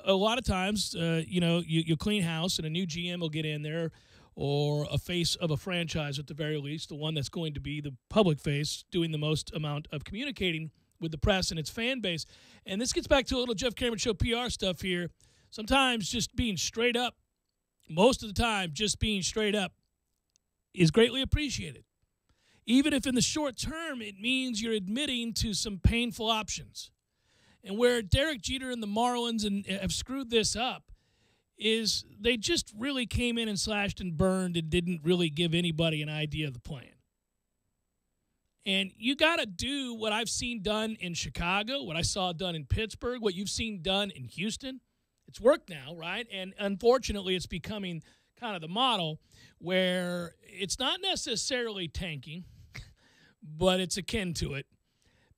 a lot of times, you clean house and a new GM will get in there, or a face of a franchise at the very least, the one that's going to be the public face doing the most amount of communicating with the press and its fan base. And this gets back to a little Jeff Cameron Show PR stuff here. Sometimes just being straight up, most of the time just being straight up, is greatly appreciated. Even if in the short term it means you're admitting to some painful options. And where Derek Jeter and the Marlins have screwed this up is they just really came in and slashed and burned and didn't really give anybody an idea of the plan. And you got to do what I've seen done in Chicago, what I saw done in Pittsburgh, what you've seen done in Houston. It's worked now, right? And unfortunately, it's becoming kind of the model where it's not necessarily tanking, but it's akin to it,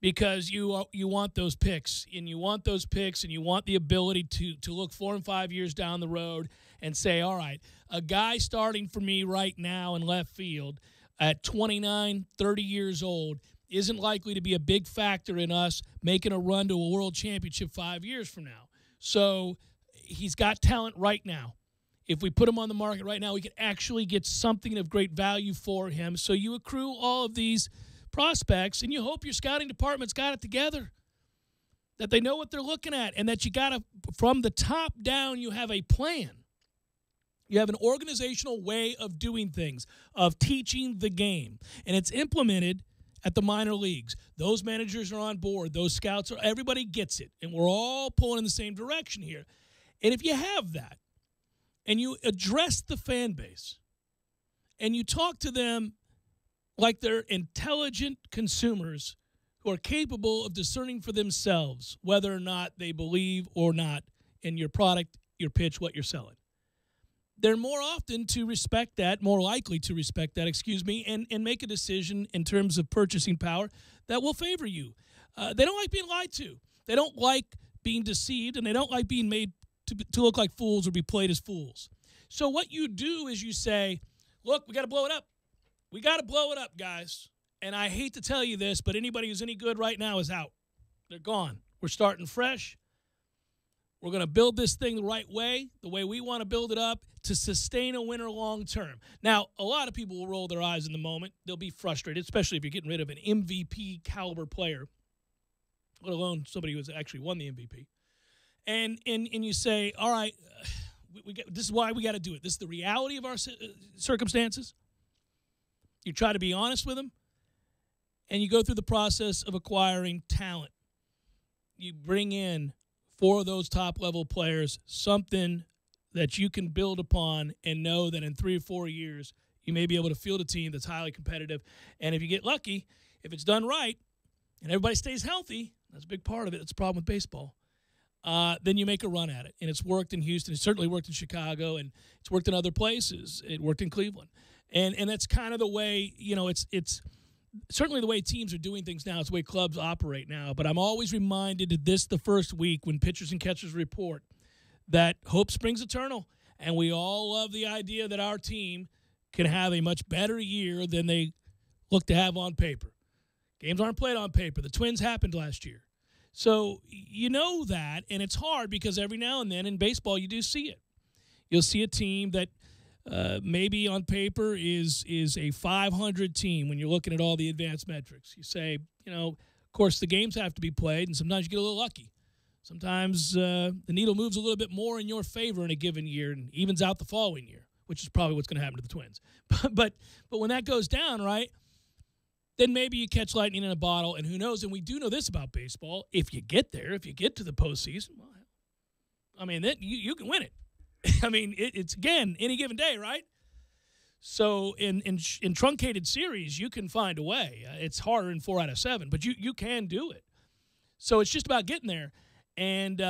because you want those picks, and you want those picks, and you want the ability to look 4 and 5 years down the road and say, all right, a guy starting for me right now in left field at 29, 30 years old isn't likely to be a big factor in us making a run to a world championship 5 years from now. So he's got talent right now. If we put him on the market right now, we could actually get something of great value for him. So you accrue all of these prospects, and you hope your scouting department's got it together, that they know what they're looking at, and that you got to, from the top down, you have a plan. You have an organizational way of doing things, of teaching the game, and it's implemented at the minor leagues. Those managers are on board. Those scouts are, everybody gets it, and we're all pulling in the same direction here. And if you have that, and you address the fan base, and you talk to them like they're intelligent consumers who are capable of discerning for themselves whether or not they believe or not in your product, your pitch, what you're selling, they're more often to respect that, more likely to respect that, and make a decision in terms of purchasing power that will favor you. They don't like being lied to. They don't like being deceived, and they don't like being made to look like fools or be played as fools. So what you do is you say, look, we got to blow it up. We got to blow it up, guys. And I hate to tell you this, but anybody who's any good right now is out. They're gone. We're starting fresh. We're going to build this thing the right way, the way we want to build it up to sustain a winner long term. Now, a lot of people will roll their eyes in the moment. They'll be frustrated, especially if you're getting rid of an MVP caliber player, let alone somebody who has actually won the MVP. And you say, all right, this is why we got to do it. This is the reality of our circumstances. You try to be honest with them, and you go through the process of acquiring talent. You bring in for those top-level players, something that you can build upon and know that in 3 or 4 years you may be able to field a team that's highly competitive. And if you get lucky, if it's done right and everybody stays healthy, that's a big part of it. It's a problem with baseball. Then you make a run at it. And it's worked in Houston. It certainly worked in Chicago, and it's worked in other places. It worked in Cleveland. And that's kind of the way, it's certainly the way teams are doing things now. It's the way clubs operate now. But I'm always reminded of this the first week when pitchers and catchers report that hope springs eternal. And we all love the idea that our team can have a much better year than they look to have on paper. Games aren't played on paper. The Twins happened last year. So you know that, and it's hard because every now and then in baseball you do see it. You'll see a team that maybe on paper is a 500 team when you're looking at all the advanced metrics. You say, of course the games have to be played, and sometimes you get a little lucky. Sometimes the needle moves a little bit more in your favor in a given year and evens out the following year, which is probably what's going to happen to the Twins. But when that goes down, right, then maybe you catch lightning in a bottle, and who knows? And we do know this about baseball. If you get there, if you get to the postseason, well, I mean, then you can win it. I mean, it's, again, any given day, right? So in truncated series, you can find a way. It's harder in 4 out of 7, but you can do it. So it's just about getting there. And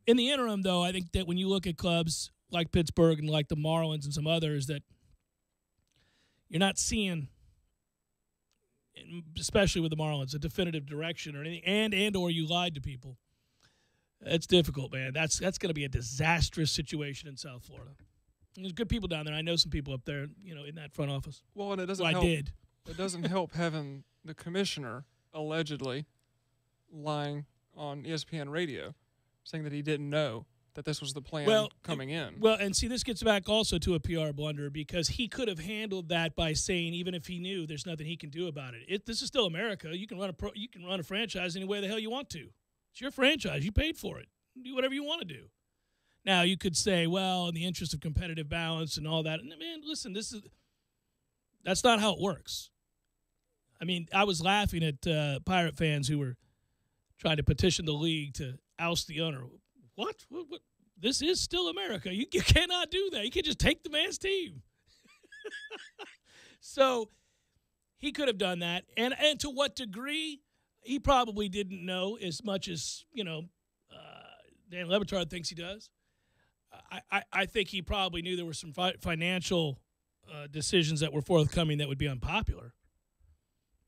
in the interim, though, I think that when you look at clubs like Pittsburgh and like the Marlins and some others, that you're not seeing, especially with the Marlins, a definitive direction or anything, and or you lied to people. It's difficult, man. That's going to be a disastrous situation in South Florida. There's good people down there. I know some people up there, in that front office. Well, and it doesn't help. It doesn't help having the commissioner allegedly lying on ESPN radio, saying that he didn't know that this was the plan coming in. Well, and see, this gets back also to a PR blunder because he could have handled that by saying, even if he knew, there's nothing he can do about it. This is still America. You can run a franchise any way the hell you want to. It's your franchise. You paid for it. Do whatever you want to do. Now, you could say, well, in the interest of competitive balance and all that. And, man, listen, that's not how it works. I mean, I was laughing at Pirate fans who were trying to petition the league to oust the owner. What? This is still America. You cannot do that. You can't just take the man's team. So he could have done that. And to what degree? He probably didn't know as much as, Dan Le Batard thinks he does. I think he probably knew there were some financial decisions that were forthcoming that would be unpopular.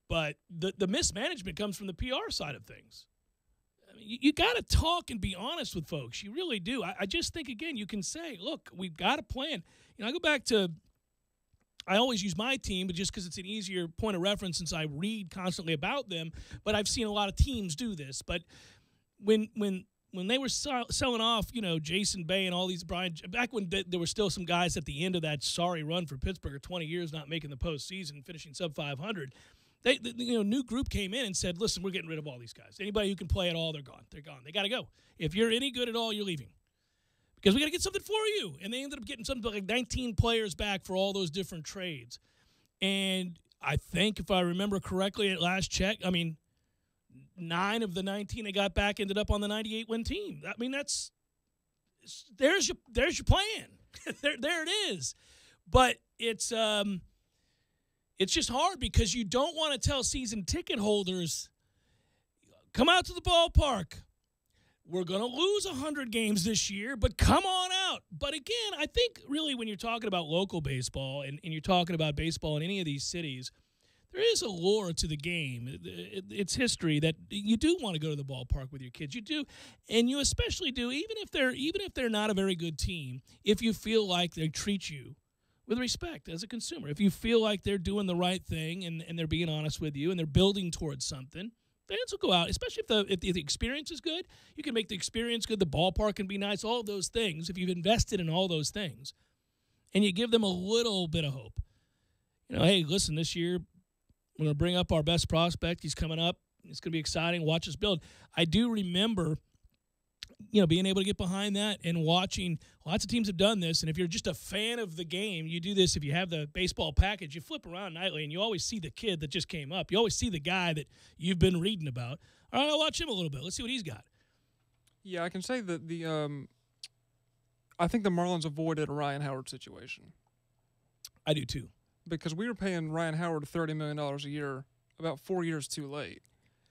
But the mismanagement comes from the PR side of things. I mean, you got to talk and be honest with folks. You really do. I just think, again, you can say, look, we've got a plan. I go back to – I always use my team, but just because it's an easier point of reference since I read constantly about them. But I've seen a lot of teams do this. But when they were selling off, Jason Bay and all these back when there were still some guys at the end of that sorry run for Pittsburgh for 20 years not making the postseason, finishing sub 500. New group came in and said, listen, we're getting rid of all these guys. Anybody who can play at all, they're gone. They're gone. They got to go. If you're any good at all, you're leaving. Because we got to get something for you. And they ended up getting something like 19 players back for all those different trades. And I think, if I remember correctly at last check, 9 of the 19 they got back ended up on the 98-win team. I mean, there's your plan. there it is. But it's just hard because you don't want to tell season ticket holders, come out to the ballpark. We're going to lose 100 games this year, but come on out. But again, I think really when you're talking about local baseball and you're talking about baseball in any of these cities, there is a lore to the game. It's history that you do want to go to the ballpark with your kids. You do, and you especially do, even if they're not a very good team, if you feel like they treat you with respect as a consumer. If you feel like they're doing the right thing and they're being honest with you and they're building towards something, fans will go out, especially if the experience is good. You can make the experience good. The ballpark can be nice, all those things. If you've invested in all those things and you give them a little bit of hope. Hey, listen, this year we're going to bring up our best prospect. He's coming up. It's going to be exciting. Watch us build. I do remember, being able to get behind that and watching. Lots of teams have done this, and if you're just a fan of the game, you do this. If you have the baseball package, you flip around nightly, and you always see the kid that just came up. You always see the guy that you've been reading about. All right, I'll watch him a little bit. Let's see what he's got. Yeah, I can say that I think the Marlins avoided a Ryan Howard situation. I do too. Because we were paying Ryan Howard $30 million a year about 4 years too late.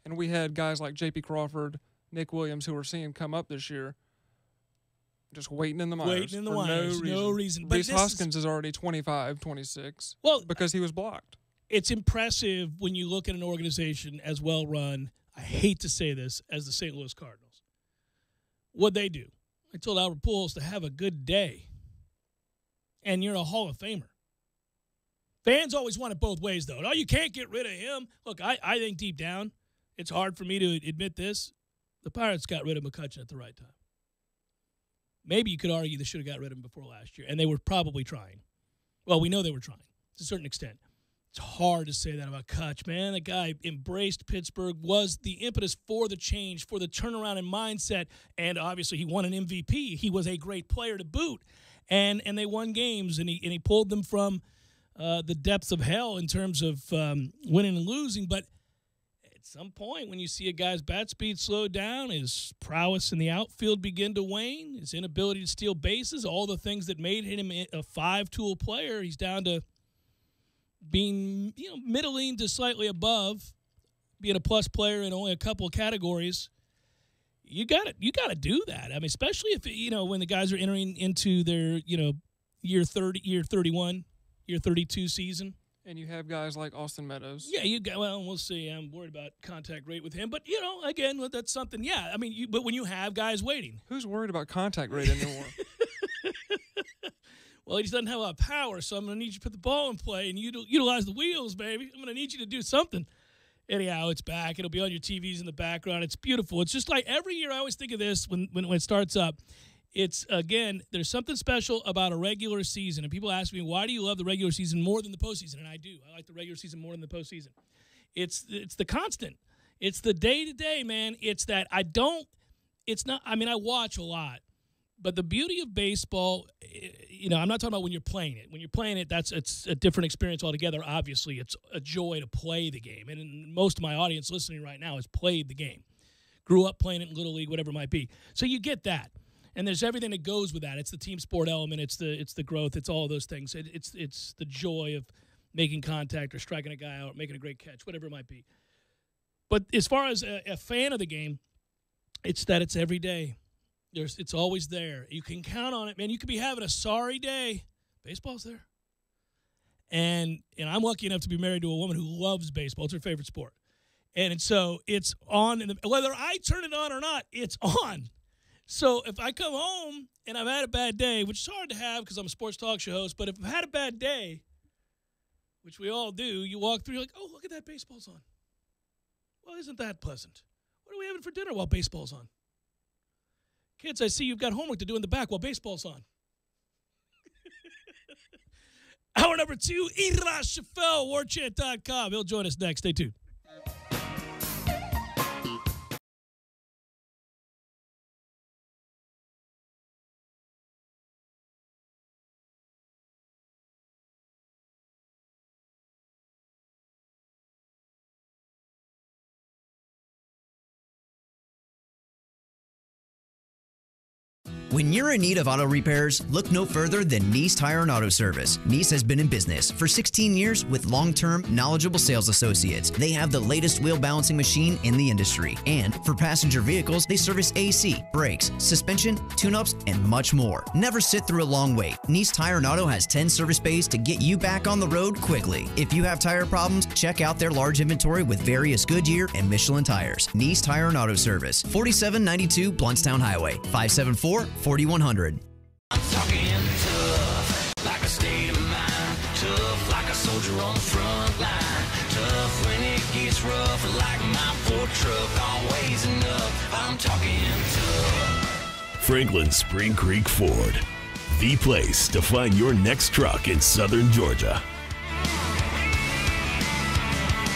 And we had guys like J.P. Crawford, Nick Williams, who we're seeing come up this year, just waiting in the minors. Waiting in the minors, no reason. Rhys Hoskins is already 25, 26, because he was blocked. It's impressive when you look at an organization as well run, I hate to say this, as the St. Louis Cardinals. What'd they do? I told Albert Pujols to have a good day. And you're a Hall of Famer. Fans always want it both ways, though. No, you can't get rid of him. Look, I think deep down, it's hard for me to admit this. The Pirates got rid of McCutchen at the right time. Maybe you could argue they should have got rid of him before last year, and they were probably trying. Well, we know they were trying to a certain extent. It's hard to say that about Kutch, man. The guy embraced Pittsburgh, was the impetus for the change, for the turnaround in mindset, and obviously he won an MVP. He was a great player to boot, and they won games, and he pulled them from the depths of hell in terms of winning and losing. But at some point, when you see a guy's bat speed slow down, his prowess in the outfield begin to wane, his inability to steal bases, all the things that made him a five-tool player, he's down to being, middling to slightly above, being a plus player in only a couple of categories. You got to do that. I mean, especially if when the guys are entering into their year 30, year 31, year 32 season. And you have guys like Austin Meadows. Yeah, we'll see. I'm worried about contact rate with him, but again, that's something. Yeah, I mean, but when you have guys waiting, who's worried about contact rate anymore? Well, he just doesn't have a lot of power, so I'm going to need you to put the ball in play and utilize the wheels, baby. I'm going to need you to do something. Anyhow, it's back. It'll be on your TVs in the background. It's beautiful. It's just like every year I always think of this when it starts up. It's, again, there's something special about a regular season. And people ask me, why do you love the regular season more than the postseason? And I do. I like the regular season more than the postseason. It's the constant. It's the day-to-day, man. It's that I watch a lot. But the beauty of baseball, I'm not talking about when you're playing it. When you're playing it, it's a different experience altogether. Obviously, it's a joy to play the game. And most of my audience listening right now has played the game. Grew up playing it in Little League, whatever it might be. So you get that. And there's everything that goes with that. It's the team sport element. It's the growth. It's all of those things. It's the joy of making contact or striking a guy out, making a great catch, whatever it might be. But as far as a fan of the game, it's that it's every day. It's always there. You can count on it, man. You could be having a sorry day. Baseball's there. And I'm lucky enough to be married to a woman who loves baseball. It's her favorite sport. And so it's on. Whether I turn it on or not, it's on. So if I come home and I've had a bad day, which is hard to have because I'm a sports talk show host, but if I've had a bad day, which we all do, you walk through, you're like, oh, look at that, baseball's on. Well, isn't that pleasant? What are we having for dinner while baseball's on? Kids, I see you've got homework to do in the back while baseball's on. Hour number 2, Ira Shafel, warchant.com. He'll join us next. Stay tuned. When you're in need of auto repairs, look no further than Nice Tire and Auto Service. Nice has been in business for 16 years with long-term, knowledgeable sales associates. They have the latest wheel balancing machine in the industry. And for passenger vehicles, they service AC, brakes, suspension, tune-ups, and much more. Never sit through a long wait. Nice Tire and Auto has 10 service bays to get you back on the road quickly. If you have tire problems, check out their large inventory with various Goodyear and Michelin tires. Nice Tire and Auto Service, 4792 Bluntstown Highway, 574-4100. I'm talking tough, like a state of mind. Tough, like a soldier on the front line. Tough when it gets rough, like my Ford truck. Always enough, I'm talking tough. Franklin Spring Creek Ford, the place to find your next truck in southern Georgia.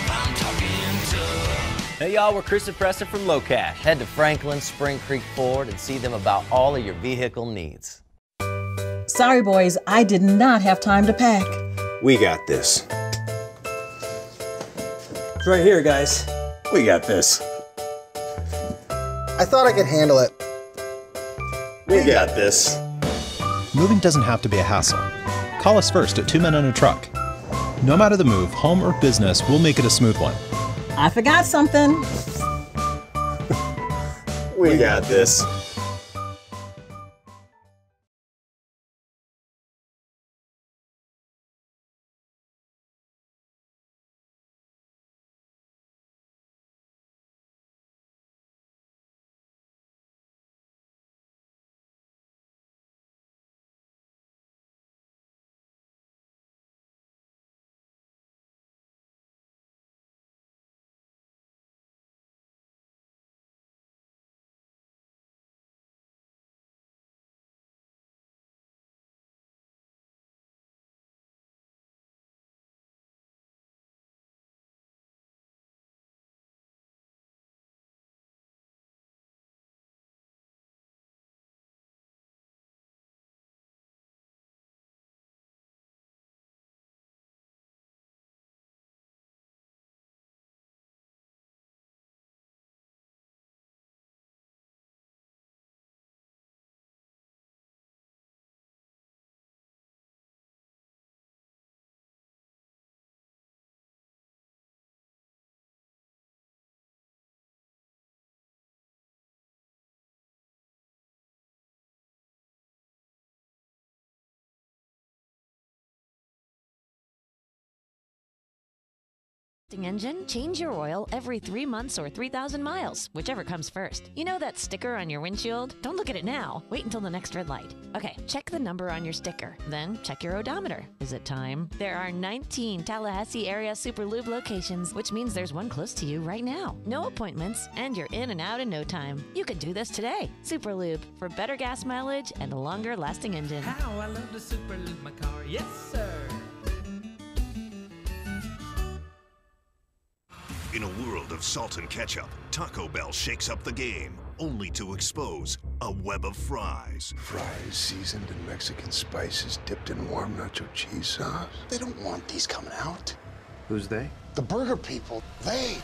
I'm talking tough. Hey y'all, we're Chris and Preston from Low Cash. Head to Franklin Spring Creek Ford and see them about all of your vehicle needs. Sorry, boys, I did not have time to pack. We got this. It's right here, guys. We got this. I thought I could handle it. We got this. Moving doesn't have to be a hassle. Call us first at 2 Men and a Truck. No matter the move, home or business, we'll make it a smooth one. I forgot something. We got this. Engine, change your oil every 3 months or 3,000 miles, whichever comes first. You know that sticker on your windshield? Don't look at it now. Wait until the next red light. Okay, check the number on your sticker. Then check your odometer. Is it time? There are 19 Tallahassee area Super Lube locations, which means there's one close to you right now. No appointments, and you're in and out in no time. You can do this today. Super Lube, for better gas mileage and a longer lasting engine. How I love to Super Lube my car, yes sir. In a world of salt and ketchup, Taco Bell shakes up the game, only to expose a web of fries. Fries seasoned in Mexican spices, dipped in warm nacho cheese sauce. They don't want these coming out. Who's they? The burger people. They!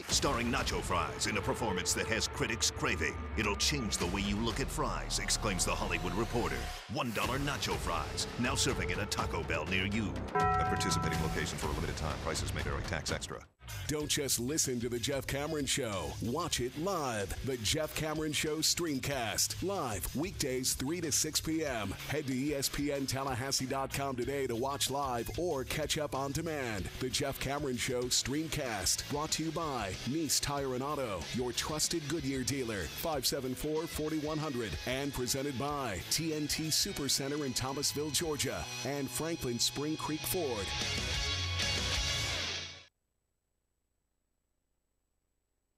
Starring nacho fries in a performance that has critics craving. It'll change the way you look at fries, exclaims The Hollywood Reporter. $1 nacho fries, now serving at a Taco Bell near you. At participating locations for a limited time. Prices may vary. Tax extra. Don't just listen to The Jeff Cameron Show. Watch it live. The Jeff Cameron Show Streamcast. Live weekdays 3 to 6 p.m. Head to ESPNTallahassee.com today to watch live or catch up on demand. The Jeff Cameron Show Streamcast. Brought to you by Nice Tire and Auto, your trusted Goodyear dealer. 574-4100. And presented by TNT Supercenter in Thomasville, Georgia. And Franklin Spring Creek Ford.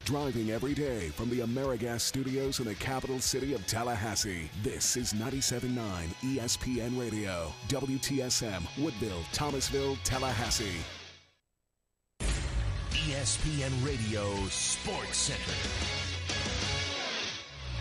Driving every day from the AmeriGas studios in the capital city of Tallahassee. This is 97.9 ESPN Radio. WTSM, Woodville, Thomasville, Tallahassee. ESPN Radio Sports Center.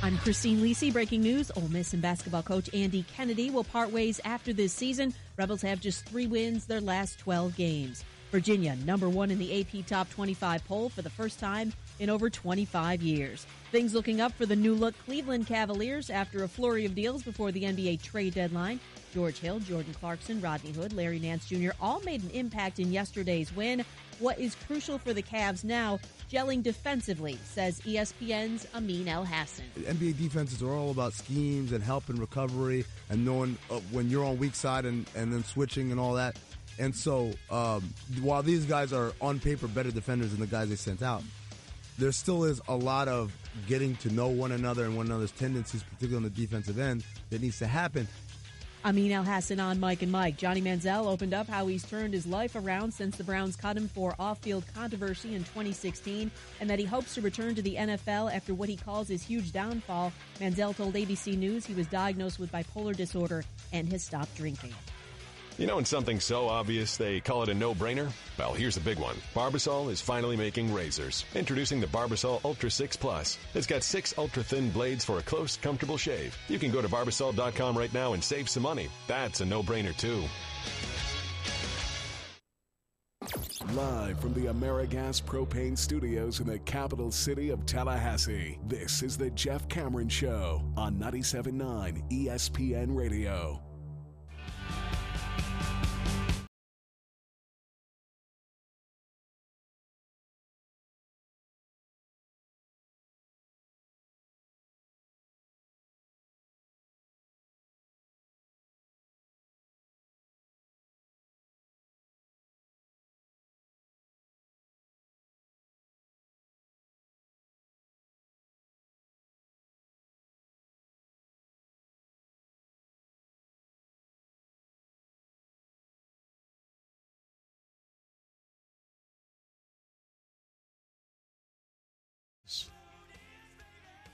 I'm Christine Lisi. Breaking news. Ole Miss and basketball coach Andy Kennedy will part ways after this season. Rebels have just 3 wins their last 12 games. Virginia, number 1 in the AP Top 25 poll for the first time in over 25 years. Things looking up for the new-look Cleveland Cavaliers after a flurry of deals before the NBA trade deadline. George Hill, Jordan Clarkson, Rodney Hood, Larry Nance Jr. all made an impact in yesterday's win. What is crucial for the Cavs now? Gelling defensively, says ESPN's Amin El-Hassan. NBA defenses are all about schemes and help and recovery and knowing when you're on weak side and then switching and all that. And so while these guys are on paper better defenders than the guys they sent out, there still is a lot of getting to know one another and one another's tendencies, particularly on the defensive end, that needs to happen. Amin El-Hassan on Mike and Mike. Johnny Manziel opened up how he's turned his life around since the Browns cut him for off-field controversy in 2016, and that he hopes to return to the NFL after what he calls his huge downfall. Manziel told ABC News he was diagnosed with bipolar disorder and has stopped drinking. You know, when something's so obvious they call it a no-brainer? Well, here's the big one. Barbasol is finally making razors. Introducing the Barbasol Ultra 6 Plus. It's got 6 ultra-thin blades for a close, comfortable shave. You can go to Barbasol.com right now and save some money. That's a no-brainer, too. Live from the AmeriGas Propane Studios in the capital city of Tallahassee, this is the Jeff Cameron Show on 97.9 ESPN Radio.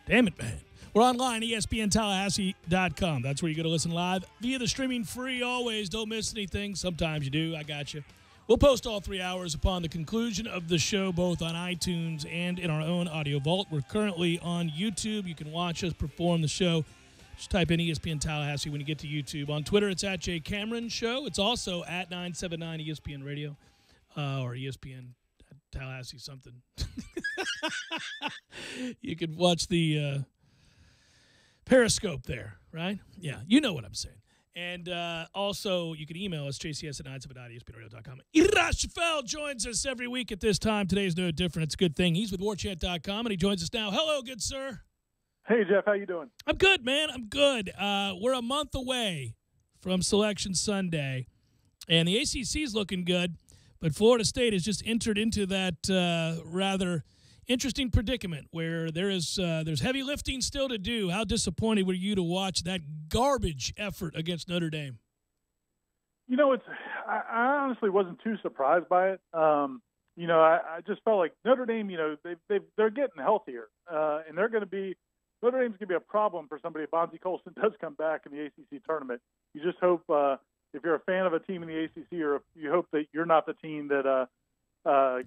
Damn it, man. We're online, ESPNTallahassee.com. That's where you go to listen live via the streaming free always. Don't miss anything. Sometimes you do. I got you. We'll post all 3 hours upon the conclusion of the show, both on iTunes and in our own audio vault. We're currently on YouTube. You can watch us perform the show. Just type in ESPN Tallahassee when you get to YouTube. On Twitter, it's at J Cameron Show. It's also at 979 ESPN Radio or ESPN Tallahassee something. You can watch the Periscope there, right? Yeah, you know what I'm saying. And also, you can email us, jcs at 979espnradio.com. Irashfel joins us every week at this time. Today's no different. It's a good thing. He's with warchant.com, and he joins us now. Hello, good sir. Hey, Jeff. How you doing? I'm good, man. I'm good. We're a month away from Selection Sunday, and the ACC's looking good. But Florida State has just entered into that rather interesting predicament where there's heavy lifting still to do. How disappointed were you to watch that garbage effort against Notre Dame? You know, I honestly wasn't too surprised by it. You know, I just felt like Notre Dame, you know, they're getting healthier, and Notre Dame's going to be a problem for somebody if Bonzie Colson does come back in the ACC tournament. You just hope if you're a fan of a team in the ACC, or if you hope that you're not the team that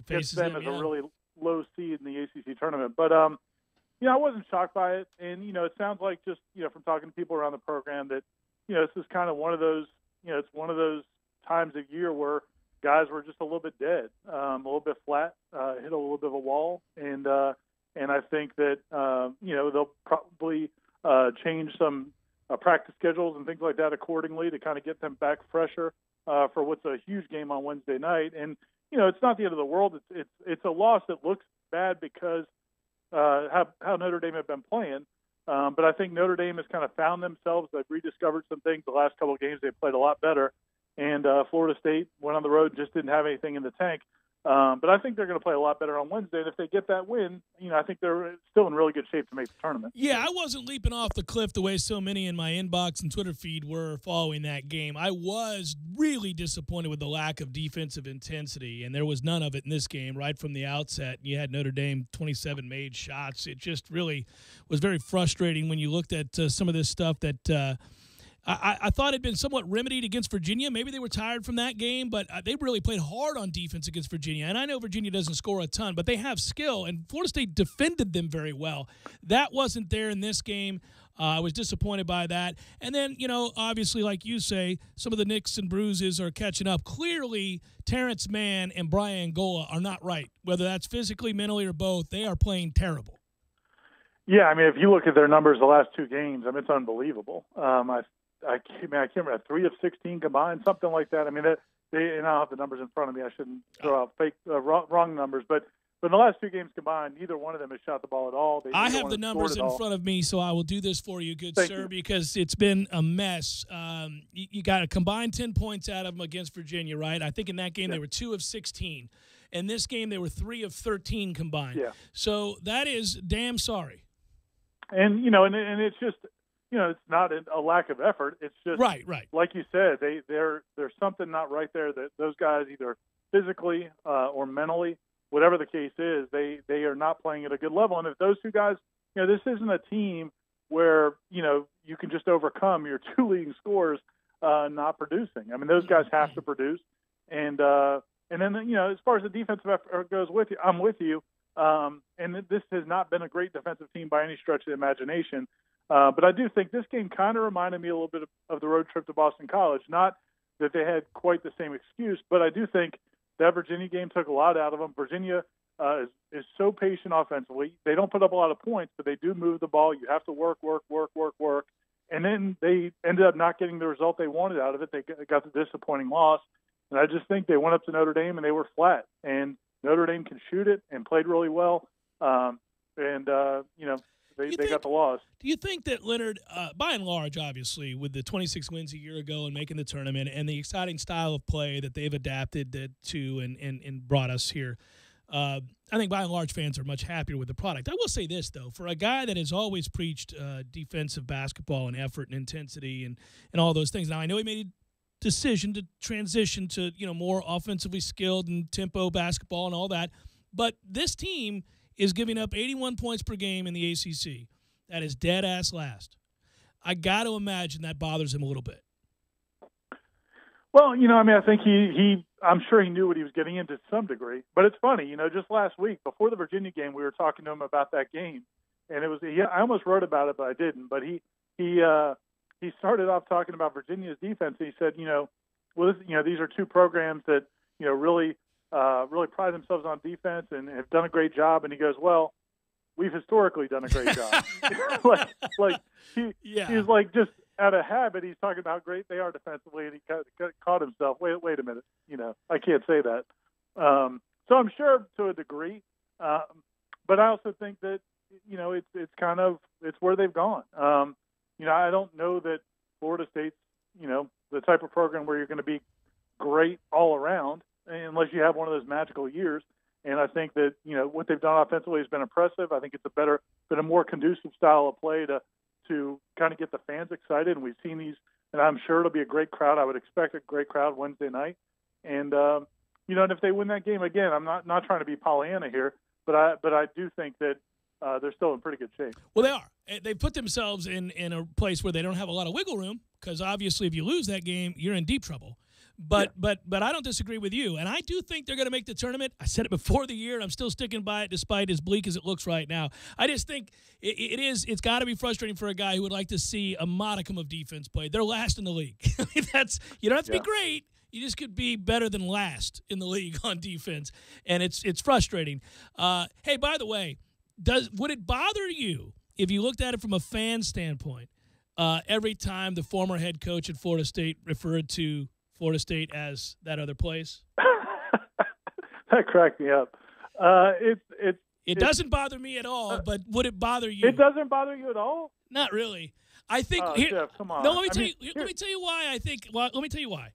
gets them as a really low seed in the ACC tournament. But, you know, I wasn't shocked by it. And, you know, it sounds like just, you know, from talking to people around the program that, you know, this is kind of one of those, you know, it's one of those times of year where guys were just a little bit dead, a little bit flat, hit a little bit of a wall. And I think that, you know, they'll probably change some practice schedules and things like that accordingly to kind of get them back fresher for what's a huge game on Wednesday night. And, you know, it's not the end of the world. It's a loss that looks bad because how Notre Dame have been playing. But I think Notre Dame has kind of found themselves. They've rediscovered some things. The last couple of games they've played a lot better. And Florida State went on the road and just didn't have anything in the tank. But I think they're going to play a lot better on Wednesday. And if they get that win, you know, I think they're still in really good shape to make the tournament. Yeah, I wasn't leaping off the cliff the way so many in my inbox and Twitter feed were following that game. I was really disappointed with the lack of defensive intensity, and there was none of it in this game right from the outset. You had Notre Dame 27 made shots. It just really was very frustrating when you looked at some of this stuff that I thought had been somewhat remedied against Virginia. Maybe they were tired from that game, but they really played hard on defense against Virginia. And I know Virginia doesn't score a ton, but they have skill, and Florida State defended them very well. That wasn't there in this game. I was disappointed by that. And then, you know, obviously, like you say, some of the nicks and bruises are catching up. Clearly, Terrence Mann and Brian Angola are not right. Whether that's physically, mentally, or both, they are playing terrible. Yeah, I mean, if you look at their numbers the last two games, I mean, it's unbelievable. I can't remember, 3 of 16 combined, something like that. I mean, and I don't have the numbers in front of me. I shouldn't throw out wrong numbers. But in the last two games combined, neither one of them has shot the ball at all. I have the numbers in front of me, so I will do this for you, good sir, because it's been a mess. You got a combined 10 points out of them against Virginia, right? I think in that game they were 2 of 16. In this game, they were 3 of 13 combined. Yeah. So that is damn sorry. And, you know, and it's just – you know, it's not a lack of effort. It's just right. Like you said, there's something not right there that those guys either physically or mentally, whatever the case is, they are not playing at a good level. And if those two guys, you know, this isn't a team where, you know, you can just overcome your two leading scorers not producing. I mean, those guys have to produce. And then, you know, as far as the defensive effort goes, I'm with you. And this has not been a great defensive team by any stretch of the imagination. But I do think this game kind of reminded me a little bit of the road trip to Boston College. Not that they had quite the same excuse, but I do think that Virginia game took a lot out of them. Virginia is so patient offensively. They don't put up a lot of points, but they do move the ball. You have to work. And then they ended up not getting the result they wanted out of it. They got the disappointing loss. And I just think they went up to Notre Dame and they were flat. And Notre Dame can shoot it and played really well. They got the loss. Do you think that Leonard, by and large, obviously, with the 26 wins a year ago and making the tournament and the exciting style of play that they've adapted to and brought us here, I think by and large fans are much happier with the product. I will say this, though. For a guy that has always preached defensive basketball and effort and intensity and all those things, now I know he made a decision to transition to more offensively skilled and tempo basketball and all that, but this team is giving up 81 points per game in the ACC. That is dead-ass last. I got to imagine that bothers him a little bit. Well, I think I'm sure he knew what he was getting into to some degree. But it's funny, just last week, before the Virginia game, we were talking to him about that game. And I almost wrote about it, but I didn't. But he started off talking about Virginia's defense. And he said, these are two programs that, really pride themselves on defense and have done a great job. And he goes, well, we've historically done a great job. He's like, just out of habit, he's talking about how great they are defensively, and he caught himself. Wait a minute. I can't say that. So I'm sure to a degree, but I also think that, it's where they've gone. I don't know that Florida State's, the type of program where you're going to be great all around, unless you have one of those magical years. And I think that, what they've done offensively has been impressive. I think it's been a more conducive style of play to kind of get the fans excited. And we've seen these, and I'm sure it'll be a great crowd. I would expect a great crowd Wednesday night. And, and if they win that game again, I'm not trying to be Pollyanna here, but I do think that they're still in pretty good shape. Well, they are. They put themselves in a place where they don't have a lot of wiggle room, because obviously if you lose that game, you're in deep trouble. But I don't disagree with you, and I do think they're going to make the tournament. I said it before the year, and I'm still sticking by it despite as bleak as it looks right now. I just think it's got to be frustrating for a guy who would like to see a modicum of defense played. They're last in the league. You don't have to be great. You just could be better than last in the league on defense, and it's frustrating. Hey, by the way, would it bother you if you looked at it from a fan standpoint every time the former head coach at Florida State referred to Florida State as that other place? That cracked me up. It doesn't bother me at all, but would it bother you? It doesn't bother you at all? Not really. I think Jeff, come on. No, let me tell you why I think. Well, let me tell you why.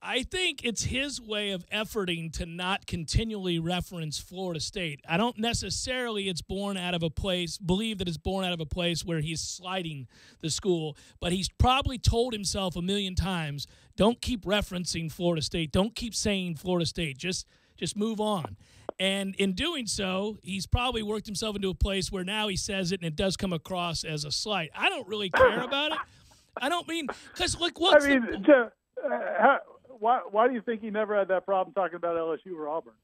I think it's his way of efforting to not continually reference Florida State. I don't necessarily believe that it's born out of a place where he's slighting the school, but he's probably told himself a million times, don't keep referencing Florida State. Don't keep saying Florida State. Just move on. And in doing so, he's probably worked himself into a place where now he says it and it does come across as a slight. I don't really care about it. I don't mean – because, why do you think he never had that problem talking about LSU or Auburn?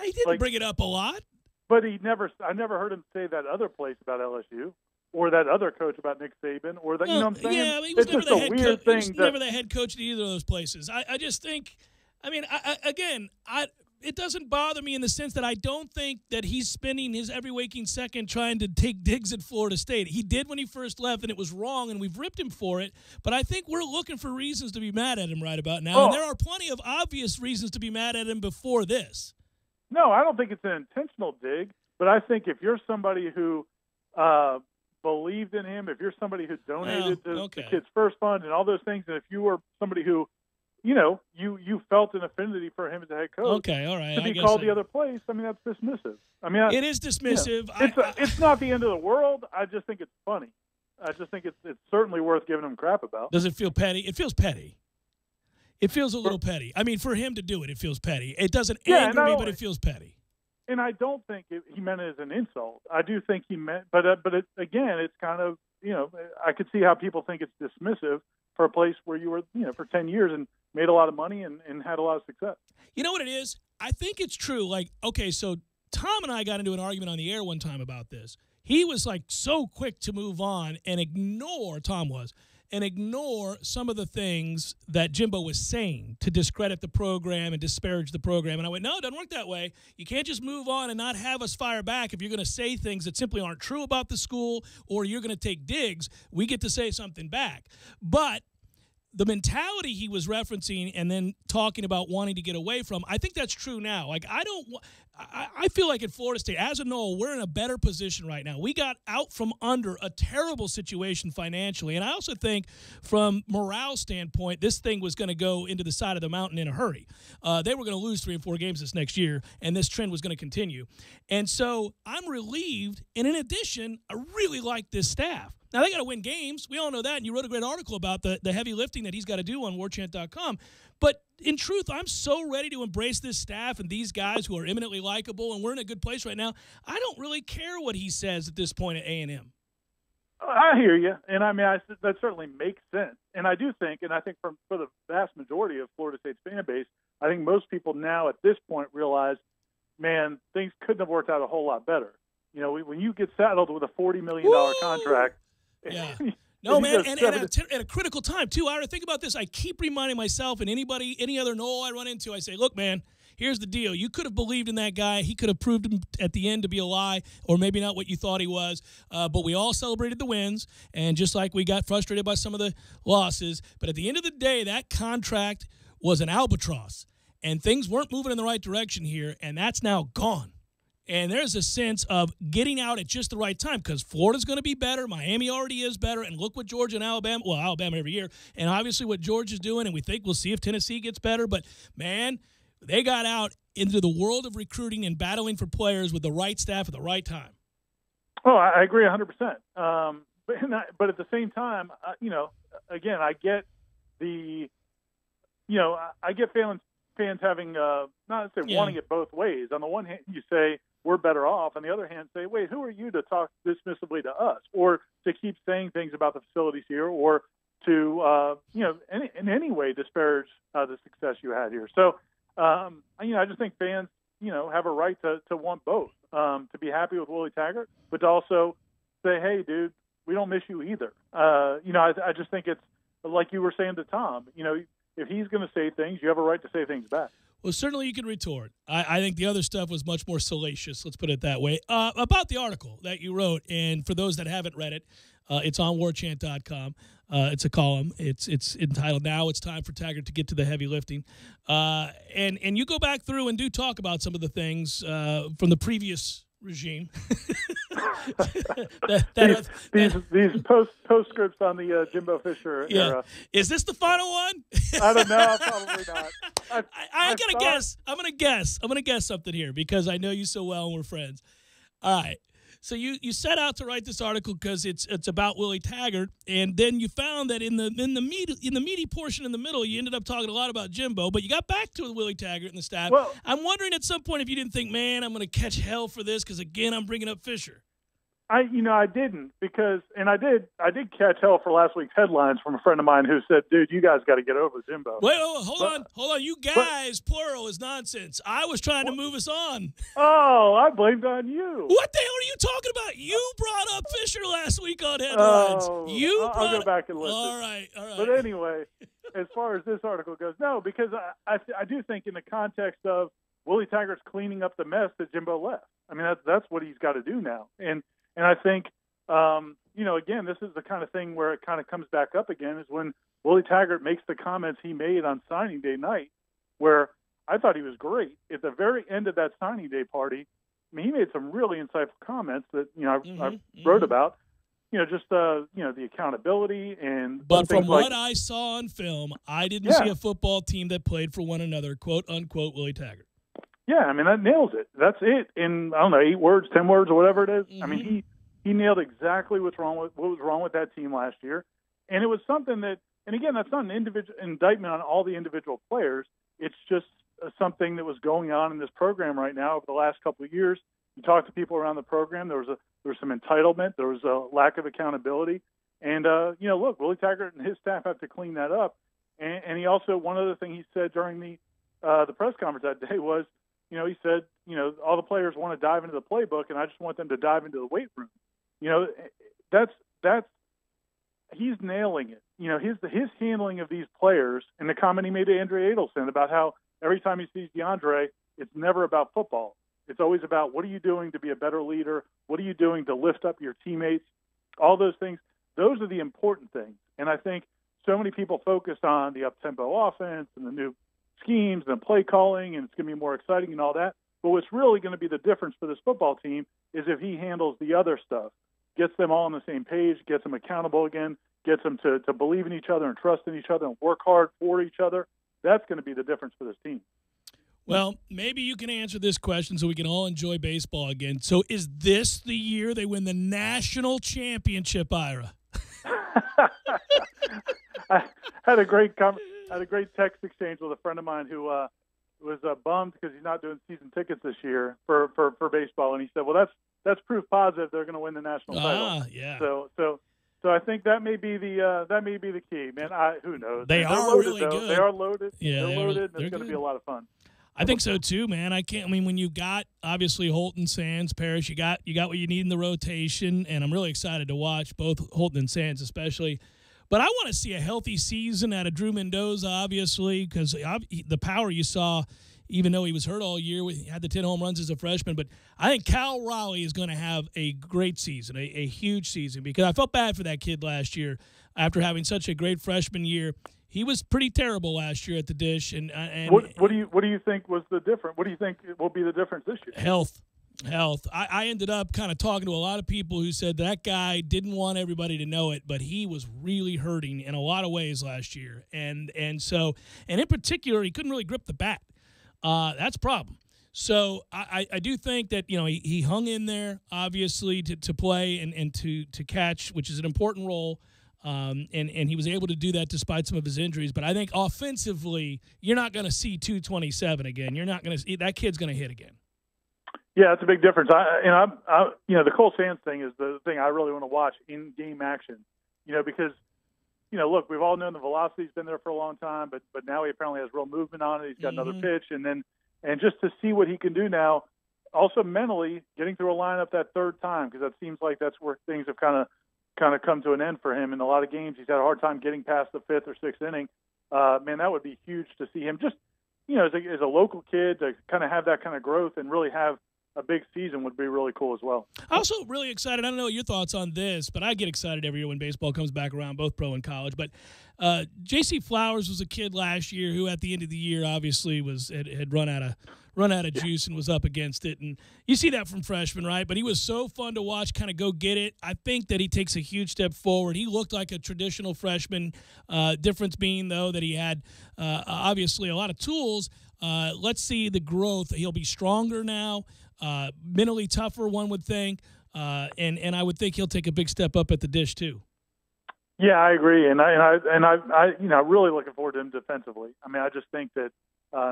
He didn't bring it up a lot. But I never heard him say that other place about LSU or that other coach about Nick Saban or that, you know what I'm saying? Yeah, he was never the head coach. He was never the head coach at either of those places. I just think, it doesn't bother me in the sense that I don't think that he's spending his every waking second trying to take digs at Florida State. He did when he first left, and it was wrong, and we've ripped him for it. But I think we're looking for reasons to be mad at him right about now, and there are plenty of obvious reasons to be mad at him before this. No, I don't think it's an intentional dig, but I think if you're somebody who believed in him, if you're somebody who donated to the Kids First Fund and all those things, and if you were somebody who you felt an affinity for him as a head coach. Okay, all right. To be called the other place, that's dismissive. It is dismissive. It's not the end of the world. I just think it's funny. I just think it's certainly worth giving him crap about. Does it feel petty? It feels petty. It feels a little petty. For him to do it, it feels petty. It doesn't anger me, but it feels petty. And I don't think he meant it as an insult. I do think he meant, but again, it's kind of, I could see how people think it's dismissive for a place where you were, for 10 years and made a lot of money and had a lot of success. You know what it is? I think it's true. So Tom and I got into an argument on the air one time about this. He was so quick to move on and ignore and ignore some of the things that Jimbo was saying to discredit the program and disparage the program. And I went, no, it doesn't work that way. You can't just move on and not have us fire back if you're going to say things that simply aren't true about the school or you're going to take digs. We get to say something back. But the mentality he was referencing and then talking about wanting to get away from, I think that's true now. Like, I feel like at Florida State, as a Nole, we're in a better position right now. We got out from under a terrible situation financially. And I also think from morale standpoint, this thing was going to go into the side of the mountain in a hurry. They were going to lose 3 and 4 games this next year, and this trend was going to continue. And so I'm relieved. And in addition, I really like this staff. Now, they got to win games. We all know that, and you wrote a great article about the heavy lifting that he's got to do on warchant.com. But in truth, I'm so ready to embrace this staff and these guys who are eminently likable, and we're in a good place right now. I don't really care what he says at this point at A&M. I hear you, and I mean that certainly makes sense. And I do think, and I think for the vast majority of Florida State's fan base, I think most people now at this point realize, man, things couldn't have worked out a whole lot better. You know, when you get saddled with a $40 million contract. Yeah. No, man, and at a critical time, too. Ira, think about this. I keep reminding myself and any other Nole I run into, I say, look, man, here's the deal. You could have believed in that guy. He could have proved him at the end to be a lie or maybe not what you thought he was. But we all celebrated the wins, and just like we got frustrated by some of the losses. But at the end of the day, that contract was an albatross, and things weren't moving in the right direction here, and that's now gone. And there's a sense of getting out at just the right time because Florida's going to be better. Miami already is better. And look what Georgia and Alabama, well, Alabama every year, and obviously what Georgia's doing. And we think we'll see if Tennessee gets better. But, man, they got out into the world of recruiting and battling for players with the right staff at the right time. Oh, I agree 100%. But at the same time, again, I get I get fans having, not necessarily wanting it both ways. On the one hand, you say, we're better off. On the other hand, say, wait, who are you to talk dismissively to us or to keep saying things about the facilities here or to, in any way disparage the success you had here. So, I just think fans, have a right to want both, to be happy with Willie Taggart, but to also say, hey, dude, we don't miss you either. I just think it's like you were saying to Tom, if he's going to say things, you have a right to say things back. Well, certainly you can retort. I think the other stuff was much more salacious, let's put it that way. About the article that you wrote, and for those that haven't read it, it's on warchant.com. It's a column. It's entitled, Now It's Time for Taggart to Get to the Heavy Lifting. And you go back through and do talk about some of the things from the previous regime. these postscripts on the Jimbo Fisher era. Is this the final one? I don't know. Probably not. I gotta guess. I'm gonna guess something here because I know you so well and we're friends. All right. So you set out to write this article because it's about Willie Taggart, and then you found that in the meaty portion in the middle, you ended up talking a lot about Jimbo, but you got back to Willie Taggart and the staff. Well, I'm wondering at some point if you didn't think, man, I'm going to catch hell for this because again I'm bringing up Fisher. I didn't because, and I did catch hell for last week's headlines from a friend of mine who said, dude, you guys got to get over Jimbo. Wait, hold on. You guys, plural, is nonsense. I was trying to move us on. Oh, I blamed on you. What the hell are you talking about? You brought up Fisher last week on headlines. I'll go back and listen. All right. But anyway, as far as this article goes, no, because I do think in the context of Willie Taggart's cleaning up the mess that Jimbo left. I mean, that's what he's got to do now. And I think, again, this is the kind of thing where it kind of comes back up again is when Willie Taggart makes the comments he made on signing day night, where I thought he was great. At the very end of that signing day party, I mean, he made some really insightful comments that, I wrote about, the accountability and. But from what I saw on film, I didn't see a football team that played for one another, quote unquote, Willie Taggart. Yeah, I mean, that nails it. That's it. In, I don't know, 8 words, 10 words, or whatever it is. Mm-hmm. I mean, he nailed exactly what was wrong with that team last year. And it was something that, and again, that's not an individual indictment on all the individual players. It's just something that was going on in this program right now over the last couple of years. You talk to people around the program, there was some entitlement, there was a lack of accountability. And, look, Willie Taggart and his staff have to clean that up. And he also, one other thing he said during the press conference that day was, he said, all the players want to dive into the playbook, and I just want them to dive into the weight room. That's he's nailing it. You know, his handling of these players, and the comment he made to Andre Adelson about how every time he sees DeAndre, it's never about football. It's always about what are you doing to be a better leader? What are you doing to lift up your teammates? All those things. Those are the important things. And I think so many people focus on the up-tempo offense and the new schemes and play calling, and it's going to be more exciting and all that. But what's really going to be the difference for this football team is if he handles the other stuff, gets them all on the same page, gets them accountable again, gets them to believe in each other and trust in each other and work hard for each other. That's going to be the difference for this team. Well, maybe you can answer this question so we can all enjoy baseball again. So is this the year they win the national championship, Ira? I had a great text exchange with a friend of mine who was bummed because he's not doing season tickets this year for baseball, and he said, "Well, that's proof positive they're going to win the national title." Yeah. So I think that may be the key, man. Who knows? They're are loaded, really though. Good. They are loaded. Yeah, they're loaded. They're it's going to be a lot of fun. I think so too, man. When you've got obviously Holton, Sands, Parrish, you got what you need in the rotation, and I'm really excited to watch both Holton and Sands especially. But I want to see a healthy season out of Drew Mendoza, obviously, because the power you saw, even though he was hurt all year, he had the 10 home runs as a freshman. But I think Cal Raleigh is going to have a great season, a huge season, because I felt bad for that kid last year after having such a great freshman year. He was pretty terrible last year at the Dish. And what do you think was the difference? What do you think will be the difference this year? Health. I ended up kind of talking to a lot of people who said that guy didn't want everybody to know it, but he was really hurting in a lot of ways last year. And in particular, he couldn't really grip the bat. That's a problem. So I do think that, he hung in there, obviously, to play and to catch, which is an important role. And he was able to do that despite some of his injuries. But I think offensively, you're not going to see 227 again. You're not going to see – that kid's going to hit again. Yeah, it's a big difference. The Cole Sands thing is the thing I really want to watch in game action. Because look, we've all known the velocity's been there for a long time, but now he apparently has real movement on it. He's got another pitch, and just to see what he can do now, also mentally getting through a lineup that third time, because that seems like that's where things have kind of come to an end for him in a lot of games. He's had a hard time getting past the fifth or sixth inning. Man, that would be huge to see him just as a local kid to kind of have that kind of growth and really have a big season would be really cool as well. I'm also really excited. I don't know your thoughts on this, but I get excited every year when baseball comes back around, both pro and college. But J.C. Flowers was a kid last year who, at the end of the year, obviously had run out of juice and was up against it. And you see that from freshmen, right? But he was so fun to watch, kind of go get it. I think that he takes a huge step forward. He looked like a traditional freshman. Difference being, though, that he had obviously a lot of tools. Let's see the growth. He'll be stronger now. Mentally tougher, one would think, and I would think he'll take a big step up at the Dish too. Yeah, I agree, and I really looking forward to him defensively. I mean, I just think that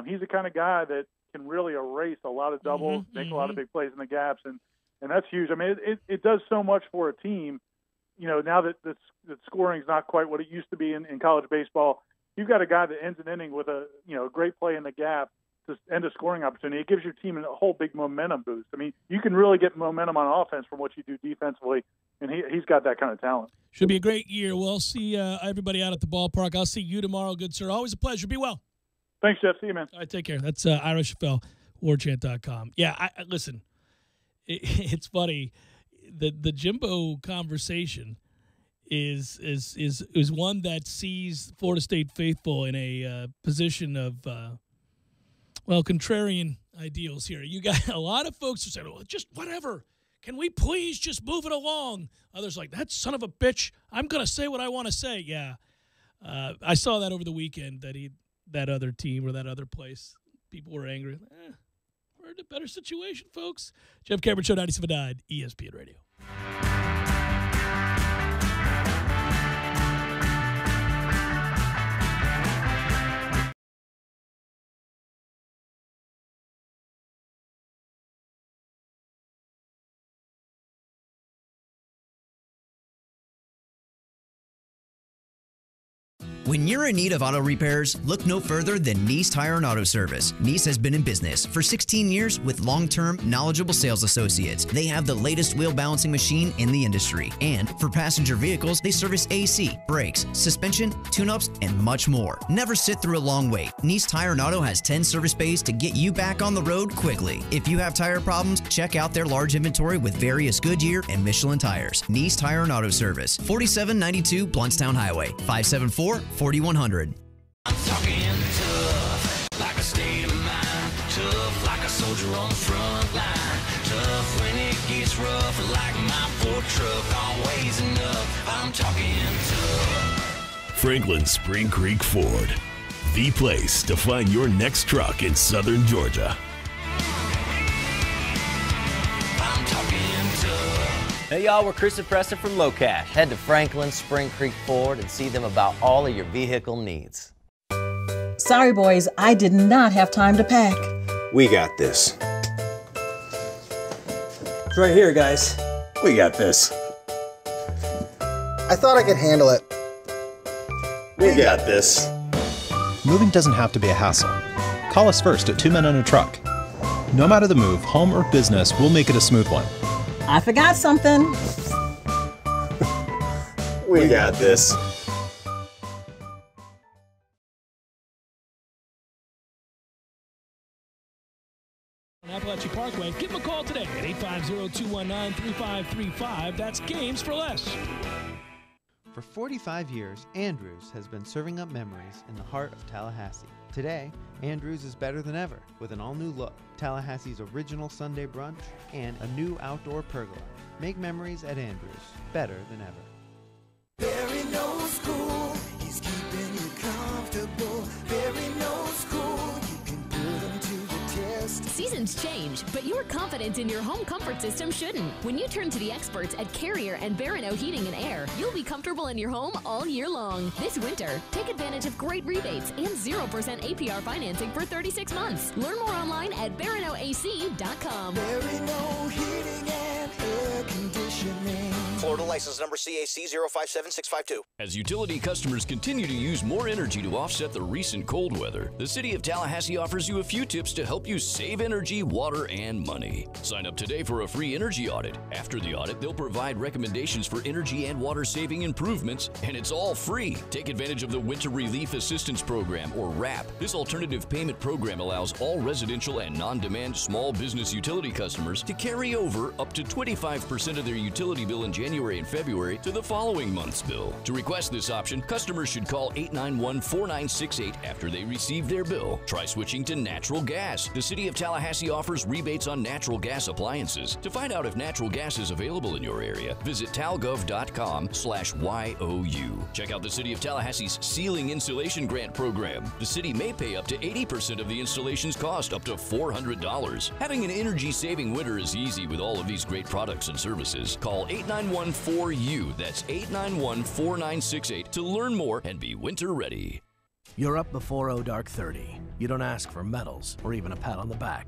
he's the kind of guy that can really erase a lot of doubles, make a lot of big plays in the gaps, and that's huge. I mean, it does so much for a team. Now that scoring is not quite what it used to be in college baseball, you've got a guy that ends an inning with a great play in the gap to end a scoring opportunity. It gives your team a whole big momentum boost. I mean, you can really get momentum on offense from what you do defensively, and he's got that kind of talent. Should be a great year. We'll see everybody out at the ballpark. I'll see you tomorrow, good sir. Always a pleasure. Be well. Thanks, Jeff. See you, man. All right, take care. That's Ira Chaffel, warchant.com. Yeah, listen, it's funny. The Jimbo conversation is one that sees Florida State faithful in a position of contrarian ideals here. You got a lot of folks who say, well, just whatever. Can we please just move it along? Others like, that son of a bitch, I'm going to say what I want to say. Yeah. I saw that over the weekend, that other team or that other place, people were angry. We're in a better situation, folks. Jeff Cameron Show, 97.9 ESPN Radio. When you're in need of auto repairs, look no further than Nice Tire and Auto Service. Nice has been in business for 16 years with long-term, knowledgeable sales associates. They have the latest wheel balancing machine in the industry. And for passenger vehicles, they service AC, brakes, suspension, tune-ups, and much more. Never sit through a long wait. Nice Tire and Auto has 10 service bays to get you back on the road quickly. If you have tire problems, check out their large inventory with various Goodyear and Michelin tires. Nice Tire and Auto Service, 4792 Bluntstown Highway, 574-4100. I'm talking tough, like a state of mind. Tough, like a soldier on the front line. Tough when it gets rough, like my Ford truck, always enough. I'm talking tough. Franklin Spring Creek Ford, the place to find your next truck in southern Georgia. I'm talking tough. Hey y'all, we're Chris and Preston from Low Cash. Head to Franklin Spring Creek Ford and see them about all of your vehicle needs. Sorry, boys, I did not have time to pack. We got this. It's right here, guys. We got this. I thought I could handle it. We got this. Moving doesn't have to be a hassle. Call us first at 2 Men on a Truck. No matter the move, home or business, we'll make it a smooth one. I forgot something. We got this. On Appalachia Parkway, give them a call today at 850-219-3535. That's Games for Less. For 45 years, Andrews has been serving up memories in the heart of Tallahassee. Today, Andrews is better than ever with an all-new look, Tallahassee's original Sunday brunch, and a new outdoor pergola. Make memories at Andrews, better than ever. Barry knows cool, he's keeping you comfortable. Barry knows cool, you can put him to the test. Seasons change, but your confidence in your home comfort system shouldn't. When you turn to the experts at Carrier and Barano Heating and Air, you'll be comfortable in your home all year long. This winter, take advantage of great rebates and 0% APR financing for 36 months. Learn more online at baranoac.com. Barano Heating and Air Conditioning. Florida license number CAC 057652. As utility customers continue to use more energy to offset the recent cold weather, the City of Tallahassee offers you a few tips to help you save energy, water, and money. Sign up today for a free energy audit. After the audit, they'll provide recommendations for energy and water-saving improvements, and it's all free. Take advantage of the Winter Relief Assistance Program, or WRAP. This alternative payment program allows all residential and non-demand small business utility customers to carry over up to 25% of their utility bill in January and February to the following month's bill. To request this option, customers should call 891-4968 after they receive their bill. Try switching to natural gas. The City of Tallahassee offers rebates on natural gas appliances. To find out if natural gas is available in your area, visit talgov.com/YOU. Check out the City of Tallahassee's Ceiling Insulation Grant Program. The city may pay up to 80% of the installation's cost, up to $400. Having an energy-saving winter is easy with all of these great products and services. Call 891-4U. That's 891-4968 to learn more and be winter ready. You're up before dark 30. You don't ask for medals or even a pat on the back.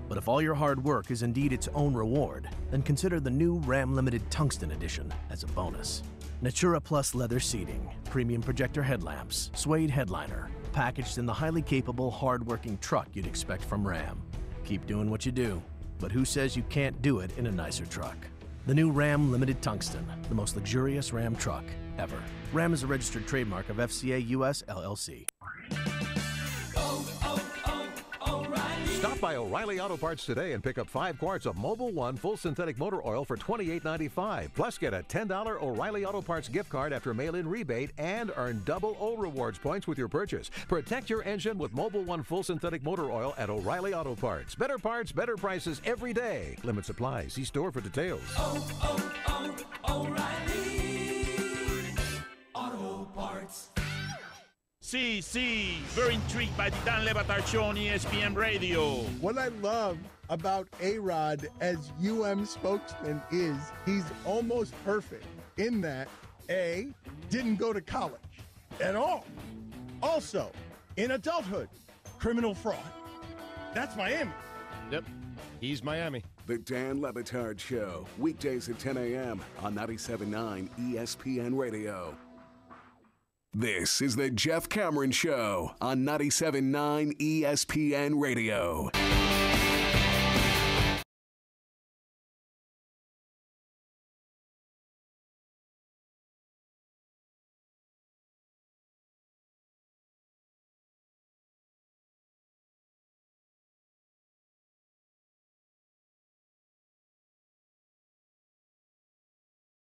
But if all your hard work is indeed its own reward, then consider the new Ram Limited Tungsten Edition as a bonus. Natura Plus leather seating, premium projector headlamps, suede headliner, packaged in the highly capable, hard-working truck you'd expect from Ram. Keep doing what you do, but who says you can't do it in a nicer truck? The new Ram Limited Tungsten, the most luxurious Ram truck ever. Ram is a registered trademark of FCA US LLC. Stop by O'Reilly Auto Parts today and pick up 5 quarts of Mobil 1 full synthetic motor oil for $28.95. Plus, get a $10 O'Reilly Auto Parts gift card after mail-in rebate and earn double O Rewards points with your purchase. Protect your engine with Mobil 1 full synthetic motor oil at O'Reilly Auto Parts. Better parts, better prices every day. Limit supply. See store for details. O'Reilly Auto Parts. See, very intrigued by the Dan Le Batard Show on ESPN Radio. What I love about A-Rod as UM spokesman is he's almost perfect in that, A, didn't go to college at all. Also, in adulthood, criminal fraud. That's Miami. Yep, he's Miami. The Dan Le Batard Show, weekdays at 10 a.m. on 97.9 ESPN Radio. This is the Jeff Cameron Show on 97.9 ESPN Radio.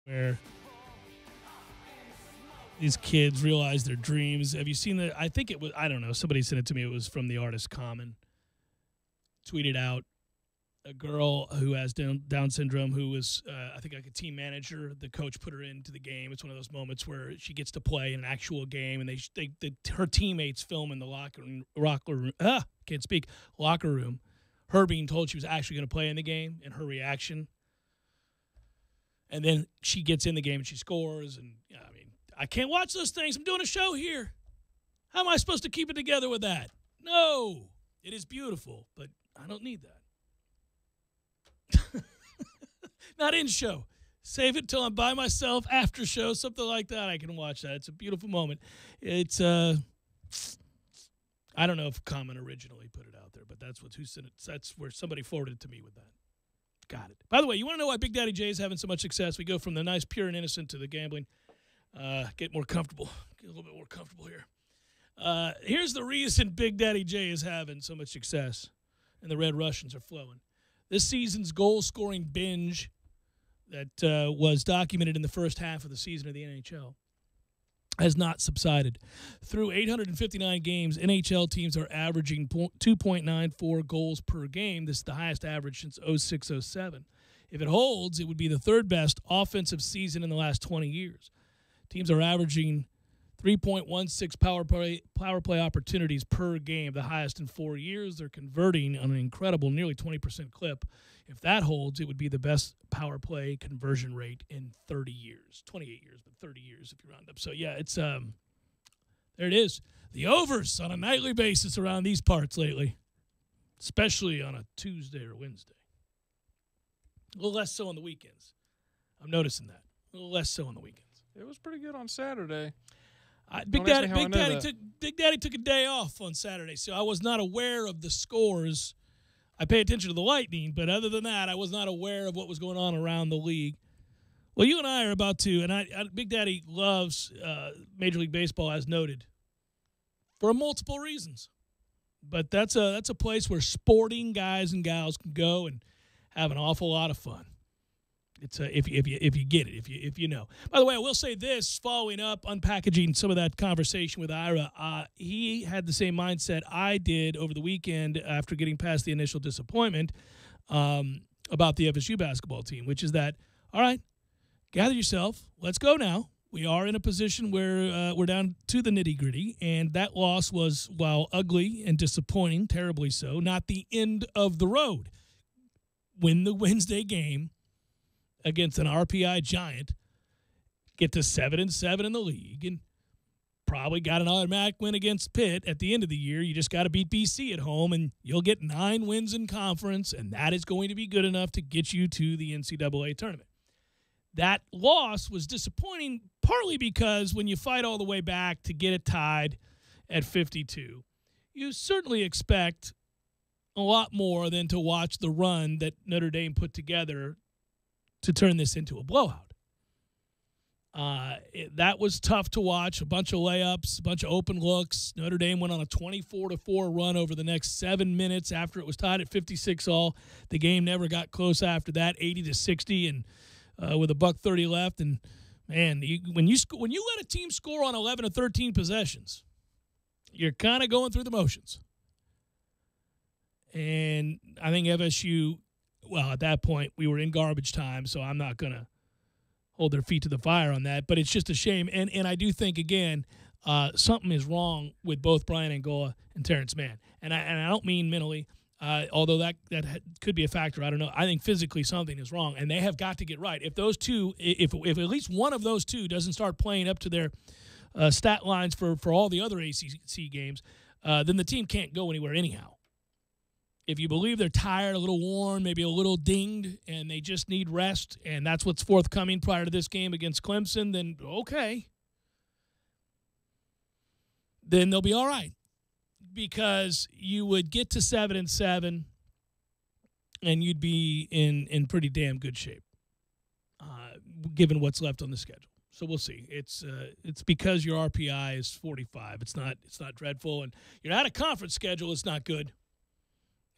Where these kids realize their dreams. Have you seen the? I think it was. I don't know. Somebody sent it to me. It was from the artist Common. Tweeted out a girl who has Down syndrome, who was, I think, like a team manager. The coach put her into the game. It's one of those moments where she gets to play in an actual game, and her teammates film in the locker room. Her being told she was actually going to play in the game, and her reaction. And then she gets in the game and she scores. And I mean, I can't watch those things. I'm doing a show here. How am I supposed to keep it together with that? No, it is beautiful, but I don't need that. Not in show. Save it till I'm by myself after show, something like that. I can watch that. It's a beautiful moment. It's I don't know if Common originally put it out there, but that's who sent it. That's where somebody forwarded it to me with that. Got it. By the way, you want to know why Big Daddy J is having so much success? We go from the nice, pure, and innocent to the gambling. Get more comfortable. Get a little bit more comfortable here. Here's the reason Big Daddy J is having so much success, and the Red Russians are flowing. This season's goal-scoring binge that was documented in the first half of the season of the NHL has not subsided. Through 859 games, NHL teams are averaging 2.94 goals per game. This is the highest average since 06-07. If it holds, it would be the third best offensive season in the last 20 years. Teams are averaging 3.16 power play opportunities per game, the highest in 4 years. They're converting on an incredible nearly 20% clip. If that holds, it would be the best power play conversion rate in 30 years. 28 years, but 30 years if you round up. So, yeah, it's there it is. The overs on a nightly basis around these parts lately, especially on a Tuesday or Wednesday. A little less so on the weekends. I'm noticing that. A little less so on the weekends. It was pretty good on Saturday. Big Daddy took a day off on Saturday, so I was not aware of the scores. I pay attention to the Lightning, but other than that, I was not aware of what was going on around the league. Well, you and I are about to, and Big Daddy loves Major League Baseball, as noted, for multiple reasons. But that's a place where sporting guys and gals can go and have an awful lot of fun. It's if you get it, if you know. By the way, I will say this, following up, unpackaging some of that conversation with Ira, he had the same mindset I did over the weekend after getting past the initial disappointment about the FSU basketball team, which is that, all right, gather yourself, let's go now. We are in a position where we're down to the nitty-gritty, and that loss was, while ugly and disappointing, terribly so, not the end of the road. Win the Wednesday game against an RPI giant, get to 7-7 in the league, and probably got an automatic win against Pitt at the end of the year. You just got to beat BC at home, and you'll get 9 wins in conference, and that is going to be good enough to get you to the NCAA tournament. That loss was disappointing partly because when you fight all the way back to get it tied at 52, you certainly expect a lot more than to watch the run that Notre Dame put together to turn this into a blowout. That was tough to watch. A bunch of layups, a bunch of open looks. Notre Dame went on a 24-4 run over the next 7 minutes after it was tied at 56-all. The game never got close after that, 80-60, and with $1:30 left. And man, when you let a team score on 11 or 13 possessions, you're kind of going through the motions. And I think FSU, well, at that point, we were in garbage time, so I'm not going to hold their feet to the fire on that. But it's just a shame. And I do think, again, something is wrong with both Brian Angola and Terrence Mann. And I don't mean mentally, although that could be a factor. I don't know. I think physically something is wrong, and they have got to get right. If those two, if at least one of those two doesn't start playing up to their stat lines for all the other ACC games, then the team can't go anywhere anyhow. If you believe they're tired, a little worn, maybe a little dinged, and they just need rest, and that's what's forthcoming prior to this game against Clemson, then okay. then they'll be all right, because you would get to 7-7 and you'd be in pretty damn good shape, given what's left on the schedule. So we'll see. It's because your RPI is 45. It's not dreadful, and your out of conference schedule is not good.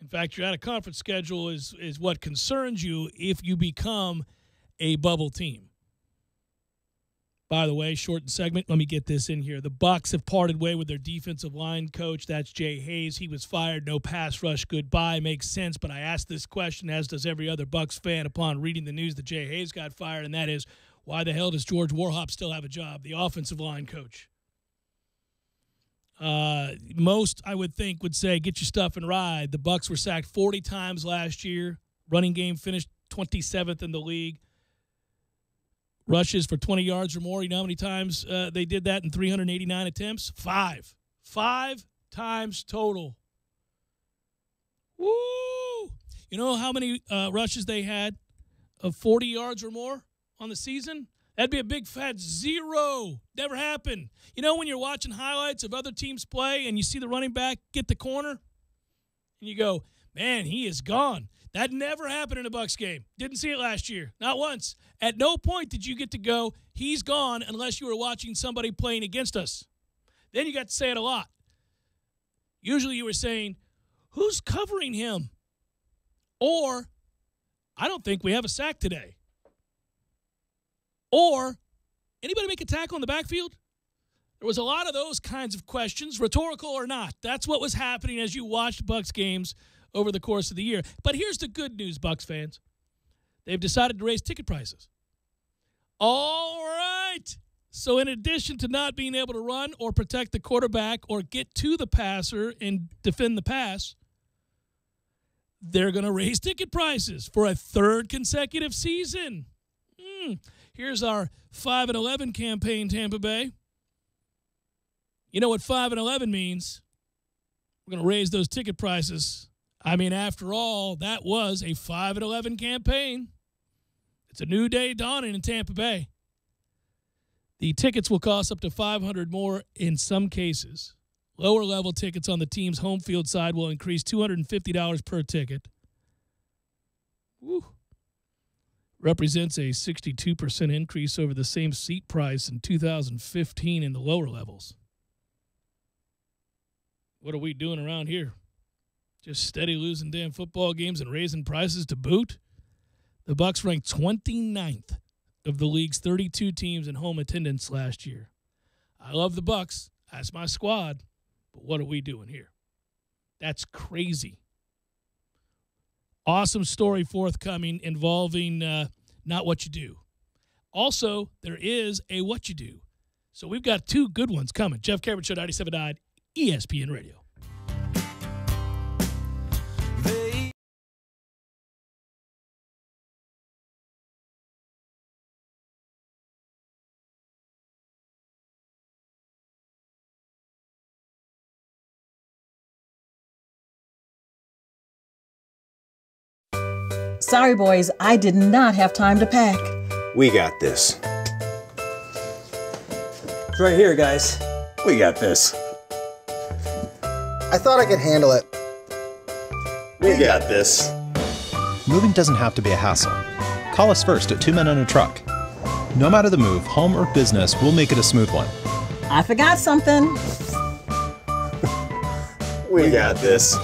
In fact, your out of conference schedule is what concerns you if you become a bubble team. By the way, shortened segment, let me get this in here. The Bucs have parted way with their defensive line coach. That's Jay Hayes. He was fired. No pass rush. Goodbye. Makes sense. But I asked this question, as does every other Bucs fan, upon reading the news that Jay Hayes got fired, and that is, why the hell does George Warhop still have a job, the offensive line coach? Most, I would think, would say, get your stuff and ride. The Bucs were sacked 40 times last year. Running game finished 27th in the league. Rushes for 20 yards or more. You know how many times they did that in 389 attempts? 5. 5 times total. Woo! You know how many rushes they had of 40 yards or more on the season? That'd be a big fat 0. Never happened. You know when you're watching highlights of other teams play and you see the running back get the corner and you go, man, he is gone. That never happened in a Bucs game. Didn't see it last year. Not once. At no point did you get to go, he's gone, unless you were watching somebody playing against us. Then you got to say it a lot. Usually you were saying, who's covering him? Or, I don't think we have a sack today. Or, anybody make a tackle in the backfield? There was a lot of those kinds of questions, rhetorical or not. That's what was happening as you watched Bucs games over the course of the year. But here's the good news, Bucs fans. They've decided to raise ticket prices. All right. So in addition to not being able to run or protect the quarterback or get to the passer and defend the pass, they're going to raise ticket prices for a third consecutive season. Here's our 5-11 campaign, Tampa Bay. You know what 5-11 means? We're going to raise those ticket prices. I mean, after all, that was a 5-11 campaign. It's a new day dawning in Tampa Bay. The tickets will cost up to $500 more in some cases. Lower-level tickets on the team's home field side will increase $250 per ticket. Woo. Represents a 62% increase over the same seat price in 2015 in the lower levels. What are we doing around here? Just steady losing damn football games and raising prices to boot? The Bucs ranked 29th of the league's 32 teams in home attendance last year. I love the Bucs. That's my squad. But what are we doing here? That's crazy. Awesome story forthcoming involving not what you do. Also, there is a what you do. So we've got 2 good ones coming. Jeff Cameron Show, 97.9 ESPN Radio. Sorry, boys, I did not have time to pack. We got this. It's right here, guys. We got this. I thought I could handle it. We got this. Moving doesn't have to be a hassle. Call us first at 2 Men and a Truck. No matter the move, home or business, we'll make it a smooth one. I forgot something. We got this.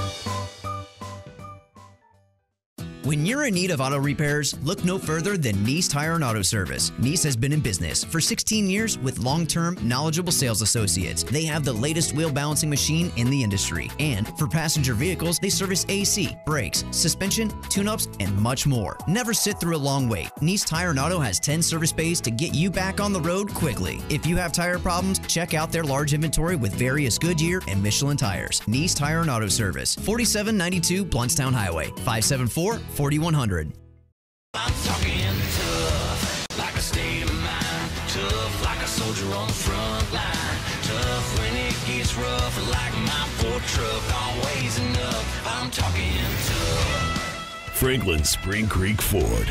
When you're in need of auto repairs, look no further than Nice Tire and Auto Service. Nice has been in business for 16 years with long-term, knowledgeable sales associates. They have the latest wheel balancing machine in the industry. And for passenger vehicles, they service AC, brakes, suspension, tune-ups, and much more. Never sit through a long wait. Nice Tire and Auto has 10 service bays to get you back on the road quickly. If you have tire problems, check out their large inventory with various Goodyear and Michelin tires. Nice Tire and Auto Service, 4792 Bluntstown Highway, 574-4100. I'm talking tough, like a state of mind. Tough, like a soldier on the front line. Tough when it gets rough, like my poor truck, always enough. I'm talking tough. Franklin Spring Creek Ford,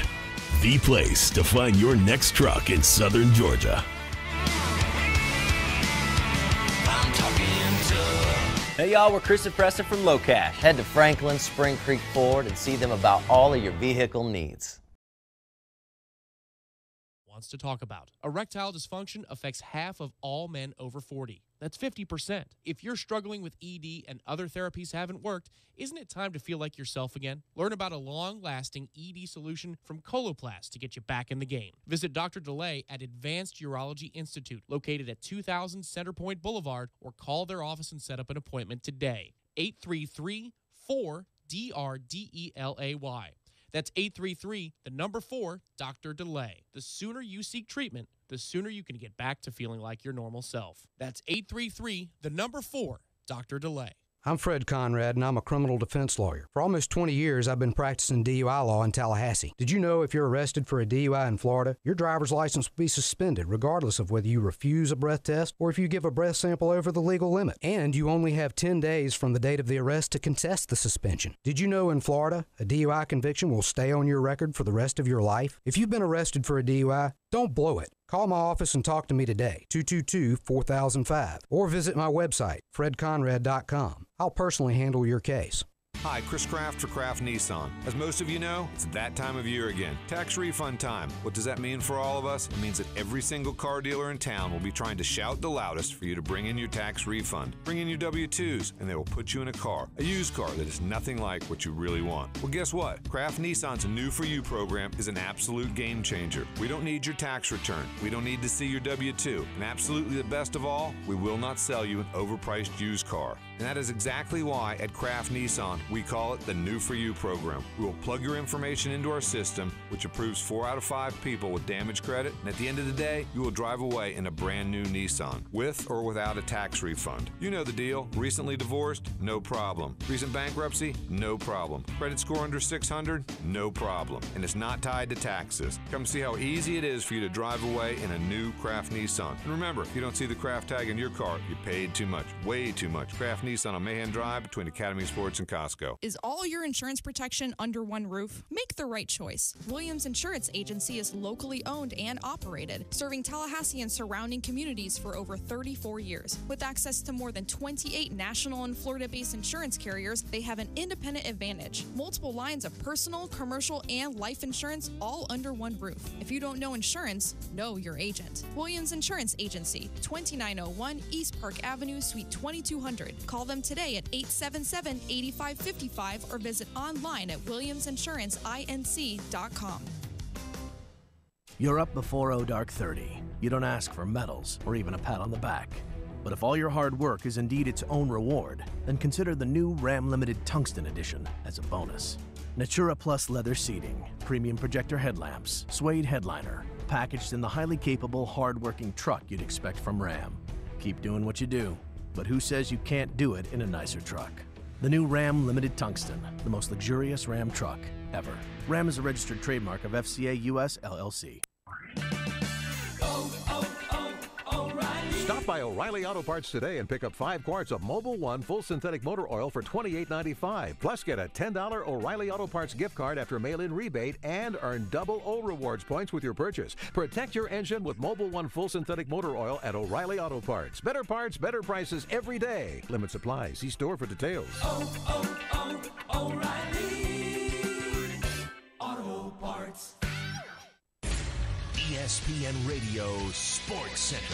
the place to find your next truck in southern Georgia. I'm talking Hey y'all, we're Chris and Preston from Low Cash. Head to Franklin, Spring Creek Ford and see them about all of your vehicle needs. Wants to talk about. Erectile dysfunction affects half of all men over 40. That's 50%. If you're struggling with ED and other therapies haven't worked, isn't it time to feel like yourself again? Learn about a long-lasting ED solution from Coloplast to get you back in the game. Visit Dr. DeLay at Advanced Urology Institute, located at 2000 Centerpoint Boulevard, or call their office and set up an appointment today. 833-4-DRDELAY. That's 833-4, Dr. DeLay. The sooner you seek treatment, the sooner you can get back to feeling like your normal self. That's 833-4, Dr. DeLay. I'm Fred Conrad, and I'm a criminal defense lawyer. For almost 20 years, I've been practicing DUI law in Tallahassee. Did you know if you're arrested for a DUI in Florida, your driver's license will be suspended regardless of whether you refuse a breath test or if you give a breath sample over the legal limit? And you only have 10 days from the date of the arrest to contest the suspension. Did you know in Florida, a DUI conviction will stay on your record for the rest of your life? If you've been arrested for a DUI, don't blow it. Call my office and talk to me today, 222-4005, or visit my website, fredconrad.com. I'll personally handle your case. Hi, Chris Kraft for Kraft Nissan. As most of you know, it's that time of year again. Tax refund time. What does that mean for all of us? It means that every single car dealer in town will be trying to shout the loudest for you to bring in your tax refund. Bring in your W-2s, and they will put you in a car, a used car that is nothing like what you really want. Well, guess what? Kraft Nissan's New For You program is an absolute game changer. We don't need your tax return. We don't need to see your W-2. And absolutely the best of all, we will not sell you an overpriced used car. And that is exactly why at Kraft Nissan, we call it the New For You program. We will plug your information into our system, which approves 4 out of 5 people with damage credit, and at the end of the day, you will drive away in a brand new Nissan, with or without a tax refund. You know the deal. Recently divorced? No problem. Recent bankruptcy? No problem. Credit score under 600? No problem. And it's not tied to taxes. Come see how easy it is for you to drive away in a new Kraft Nissan. And remember, if you don't see the Kraft tag in your car, you paid too much. Way too much. Kraft Nissan on Mahan Drive between Academy Sports and Costco. Is all your insurance protection under one roof? Make the right choice. Williams Insurance Agency is locally owned and operated, serving Tallahassee and surrounding communities for over 34 years. With access to more than 28 national and Florida-based insurance carriers, they have an independent advantage. Multiple lines of personal, commercial, and life insurance all under one roof. If you don't know insurance, know your agent. Williams Insurance Agency, 2901 East Park Avenue, Suite 2200. Call them today at 877-8555 or visit online at williamsinsurancinc.com. You're up before dark 30. You don't ask for medals or even a pat on the back. But if all your hard work is indeed its own reward, then consider the new Ram Limited Tungsten Edition as a bonus. Natura Plus leather seating, premium projector headlamps, suede headliner, packaged in the highly capable, hard-working truck you'd expect from Ram. Keep doing what you do, but who says you can't do it in a nicer truck? The new Ram Limited Tungsten, the most luxurious Ram truck ever. Ram is a registered trademark of FCA US LLC. Stop by O'Reilly Auto Parts today and pick up 5 quarts of Mobil 1 full synthetic motor oil for $28.95. Plus, get a $10 O'Reilly Auto Parts gift card after mail-in rebate and earn double O Rewards points with your purchase. Protect your engine with Mobil 1 full synthetic motor oil at O'Reilly Auto Parts. Better parts, better prices every day. Limit supply. See store for details. O'Reilly Auto Parts. ESPN Radio Sports Center.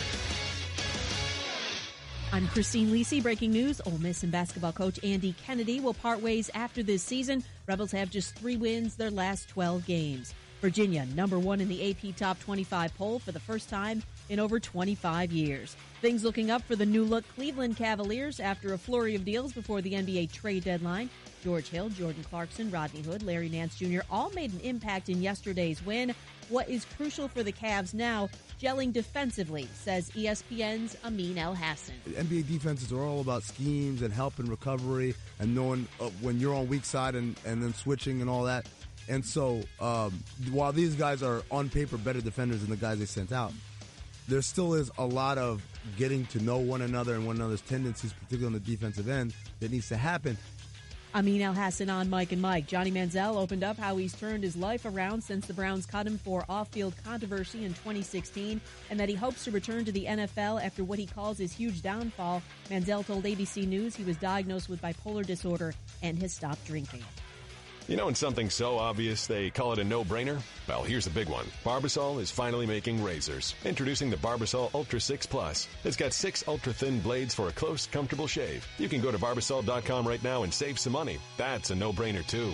I'm Christine Lisi. Breaking news, Ole Miss and basketball coach Andy Kennedy will part ways after this season. Rebels have just 3 wins their last 12 games. Virginia, number 1 in the AP Top 25 poll for the first time in over 25 years. Things looking up for the new-look Cleveland Cavaliers after a flurry of deals before the NBA trade deadline. George Hill, Jordan Clarkson, Rodney Hood, Larry Nance Jr. all made an impact in yesterday's win. What is crucial for the Cavs now? Gelling defensively, says ESPN's Amin El-Hassan. NBA defenses are all about schemes and help and recovery and knowing when you're on weak side and then switching and all that. And so while these guys are on paper better defenders than the guys they sent out, there still is a lot of getting to know one another and one another's tendencies, particularly on the defensive end, that needs to happen. Amin Al-Hassan on Mike and Mike. Johnny Manziel opened up how he's turned his life around since the Browns cut him for off-field controversy in 2016, and that he hopes to return to the NFL after what he calls his huge downfall. Manziel told ABC News he was diagnosed with bipolar disorder and has stopped drinking. You know, when something's so obvious they call it a no-brainer? Well, here's the big one. Barbasol is finally making razors. Introducing the Barbasol Ultra 6 Plus. It's got 6 ultra-thin blades for a close, comfortable shave. You can go to Barbasol.com right now and save some money. That's a no-brainer, too.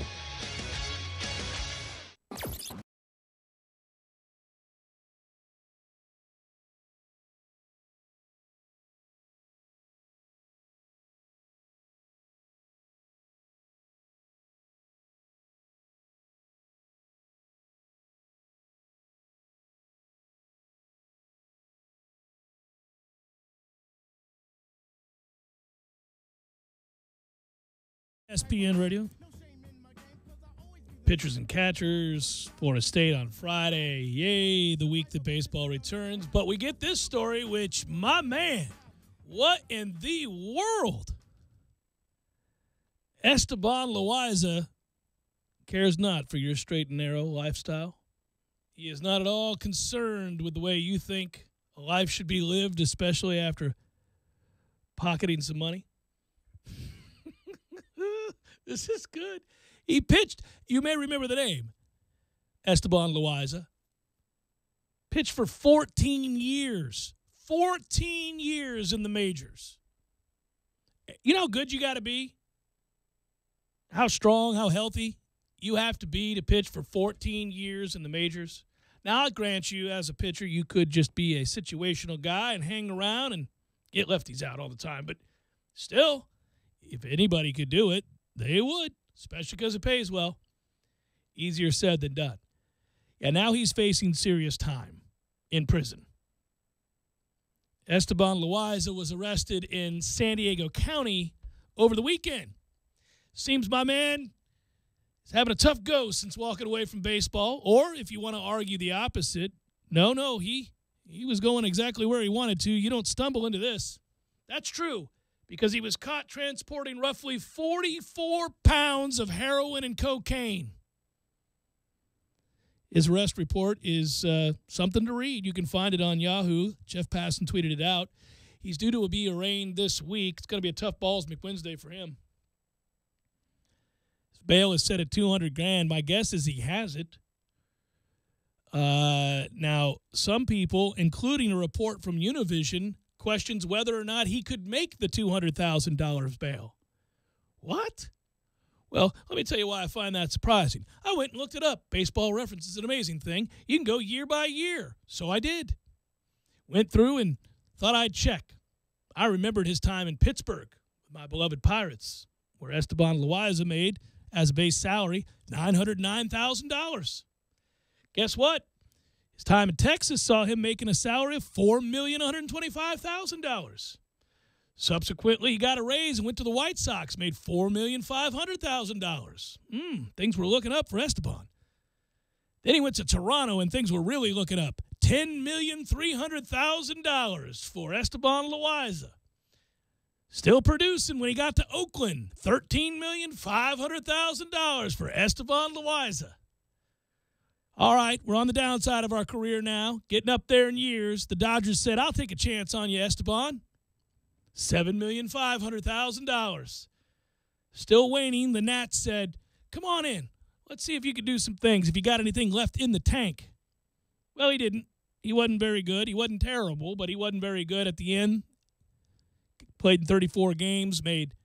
ESPN Radio. Pitchers and catchers, Florida State on Friday. Yay, the week that baseball returns. But we get this story, which, my man, what in the world? Esteban Loaiza cares not for your straight and narrow lifestyle. He is not at all concerned with the way you think a life should be lived, especially after pocketing some money. This is good. He pitched, you may remember the name, Esteban Loaiza. Pitched for 14 years. 14 years in the majors. You know how good you got to be? How strong, how healthy you have to be to pitch for 14 years in the majors? Now, I'll grant you, as a pitcher, you could just be a situational guy and hang around and get lefties out all the time. But still, if anybody could do it, they would, especially because it pays well. Easier said than done. And now he's facing serious time in prison. Esteban Loaiza was arrested in San Diego County over the weekend. Seems my man is having a tough go since walking away from baseball. Or if you want to argue the opposite, no, he was going exactly where he wanted to. You don't stumble into this. That's true. Because he was caught transporting roughly 44 pounds of heroin and cocaine. His arrest report is something to read. You can find it on Yahoo. Jeff Passan tweeted it out. He's due to be arraigned this week. It's going to be a tough balls McWednesday for him. His bail is set at $200,000. My guess is he has it. Now, some people, including a report from Univision, questions whether or not he could make the $200,000 bail. What? Well, let me tell you why I find that surprising. I went and looked it up. Baseball Reference is an amazing thing. You can go year by year. So I did. Went through and thought I'd check. I remembered his time in Pittsburgh with my beloved Pirates, where Esteban Loaiza made, as a base salary, $909,000. Guess what? His time in Texas saw him making a salary of $4,125,000. Subsequently, he got a raise and went to the White Sox, made $4,500,000. Things were looking up for Esteban. Then he went to Toronto, and things were really looking up. $10,300,000 for Esteban Loaiza. Still producing when he got to Oakland. $13,500,000 for Esteban Loaiza. All right, we're on the downside of our career now, getting up there in years. The Dodgers said, I'll take a chance on you, Esteban. $7,500,000. Still waning. The Nats said, come on in. Let's see if you can do some things, if you got anything left in the tank. Well, he didn't. He wasn't very good. He wasn't terrible, but he wasn't very good at the end. Played in 34 games, made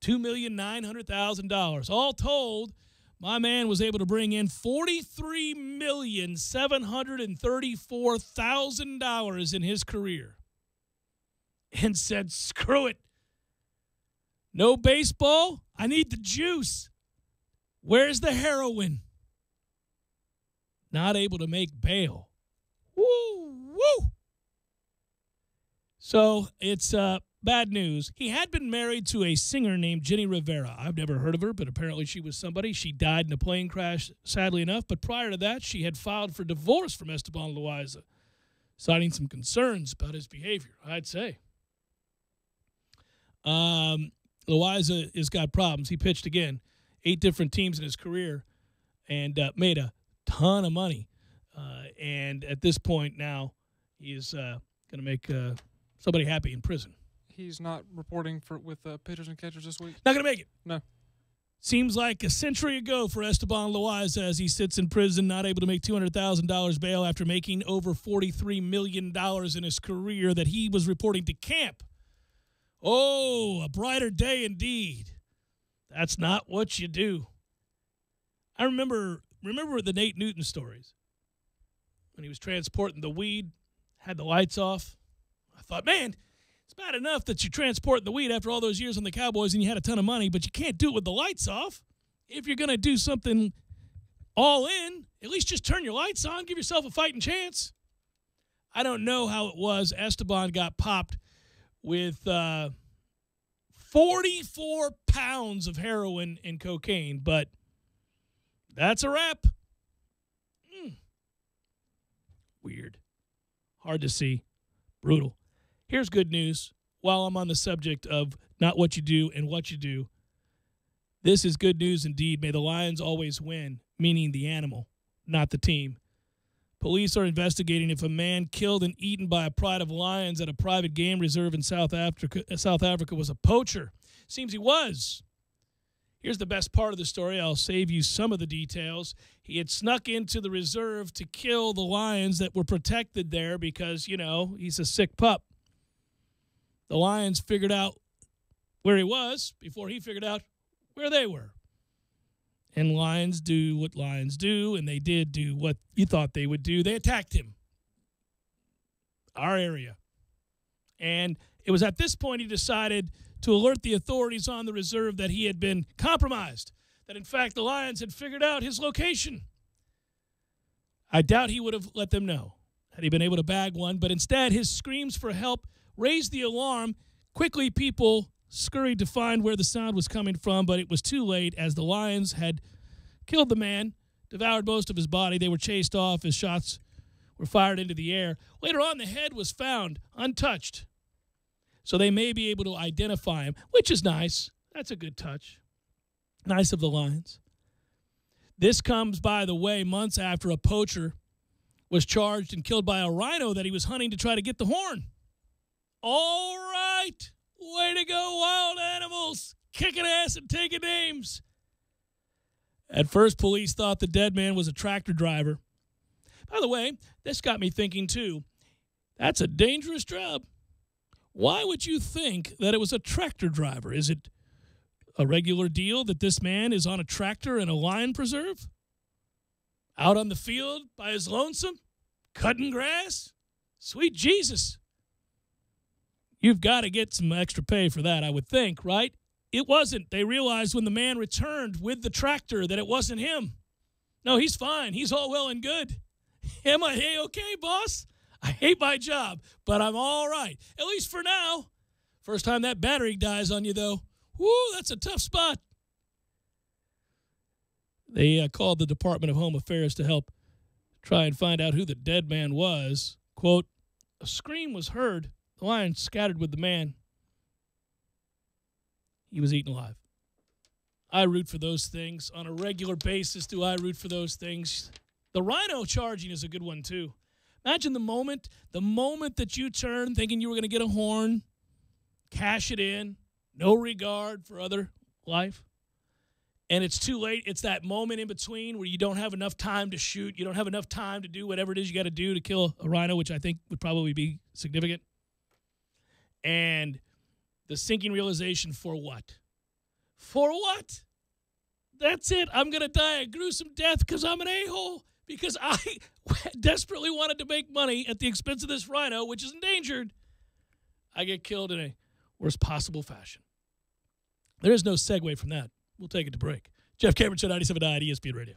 $2,900,000. All told, my man was able to bring in $43,734,000 in his career. And said, screw it. No baseball. I need the juice. Where's the heroin? Not able to make bail. Woo! So it's bad news. He had been married to a singer named Jenny Rivera. I've never heard of her, but apparently she was somebody. She died in a plane crash, sadly enough. But prior to that, she had filed for divorce from Esteban Loaiza, citing some concerns about his behavior, I'd say. Loaiza has got problems. He pitched again, 8 different teams in his career, and made a ton of money. And at this point now, he is going to make somebody happy in prison. He's not reporting with pitchers and catchers this week? Not going to make it. No. Seems like a century ago for Esteban Loaiza as he sits in prison, not able to make $200,000 bail after making over $43 million in his career that he was reporting to camp. Oh, a brighter day indeed. That's not what you do. I remember the Nate Newton stories. When he was transporting the weed, had the lights off. I thought, man, it's bad enough that you're transporting the weed after all those years on the Cowboys and you had a ton of money, but you can't do it with the lights off. If you're going to do something all in, at least just turn your lights on, give yourself a fighting chance. I don't know how it was. Esteban got popped with 44 pounds of heroin and cocaine, but that's a wrap. Weird. Hard to see. Brutal. Here's good news. While I'm on the subject of not what you do and what you do, this is good news indeed. May the Lions always win, meaning the animal, not the team. Police are investigating if a man killed and eaten by a pride of lions at a private game reserve in South Africa was a poacher. Seems he was. Here's the best part of the story. I'll save you some of the details. He had snuck into the reserve to kill the lions that were protected there because, he's a sick pup. The lions figured out where he was before he figured out where they were. And lions do what lions do, and they did do what you thought they would do. They attacked him. Our area. And it was at this point he decided to alert the authorities on the reserve that he had been compromised, that in fact the lions had figured out his location. I doubt he would have let them know had he been able to bag one, but instead his screams for help raised the alarm. Quickly people scurried to find where the sound was coming from, but it was too late as the lions had killed the man, devoured most of his body. They were chased off as shots were fired into the air. Later on, the head was found untouched, so they may be able to identify him, which is nice. That's a good touch. Nice of the Lions. This comes, by the way, months after a poacher was charged and killed by a rhino that he was hunting to try to get the horn. All right. Way to go, wild animals. Kicking ass and taking names. At first, police thought the dead man was a tractor driver. By the way, this got me thinking, too. That's a dangerous job. Why would you think that it was a tractor driver? Is it a regular deal that this man is on a tractor in a lion preserve? Out on the field by his lonesome? Cutting grass? Sweet Jesus. You've got to get some extra pay for that, I would think, right? It wasn't. They realized when the man returned with the tractor that it wasn't him. No, he's fine. He's all well and good. Am I A-okay, boss? I hate my job, but I'm all right. At least for now. First time that battery dies on you, though. Woo, that's a tough spot. They called the Department of Home Affairs to help try and find out who the dead man was. Quote, a scream was heard. The lion scattered with the man. He was eaten alive. I root for those things. On a regular basis, do I root for those things? The rhino charging is a good one, too. Imagine the moment that you turn thinking you were going to get a horn, cash it in, no regard for other life, and it's too late. It's that moment in between where you don't have enough time to shoot. You don't have enough time to do whatever it is you got to do to kill a rhino, which I think would probably be significant. And the sinking realization, for what? For what? That's it. I'm going to die a gruesome death because I'm an a-hole. Because I desperately wanted to make money at the expense of this rhino, which is endangered. I get killed in a worst possible fashion. There is no segue from that. We'll take it to break. Jeff Cameron Show, 97.9 ESPN Radio.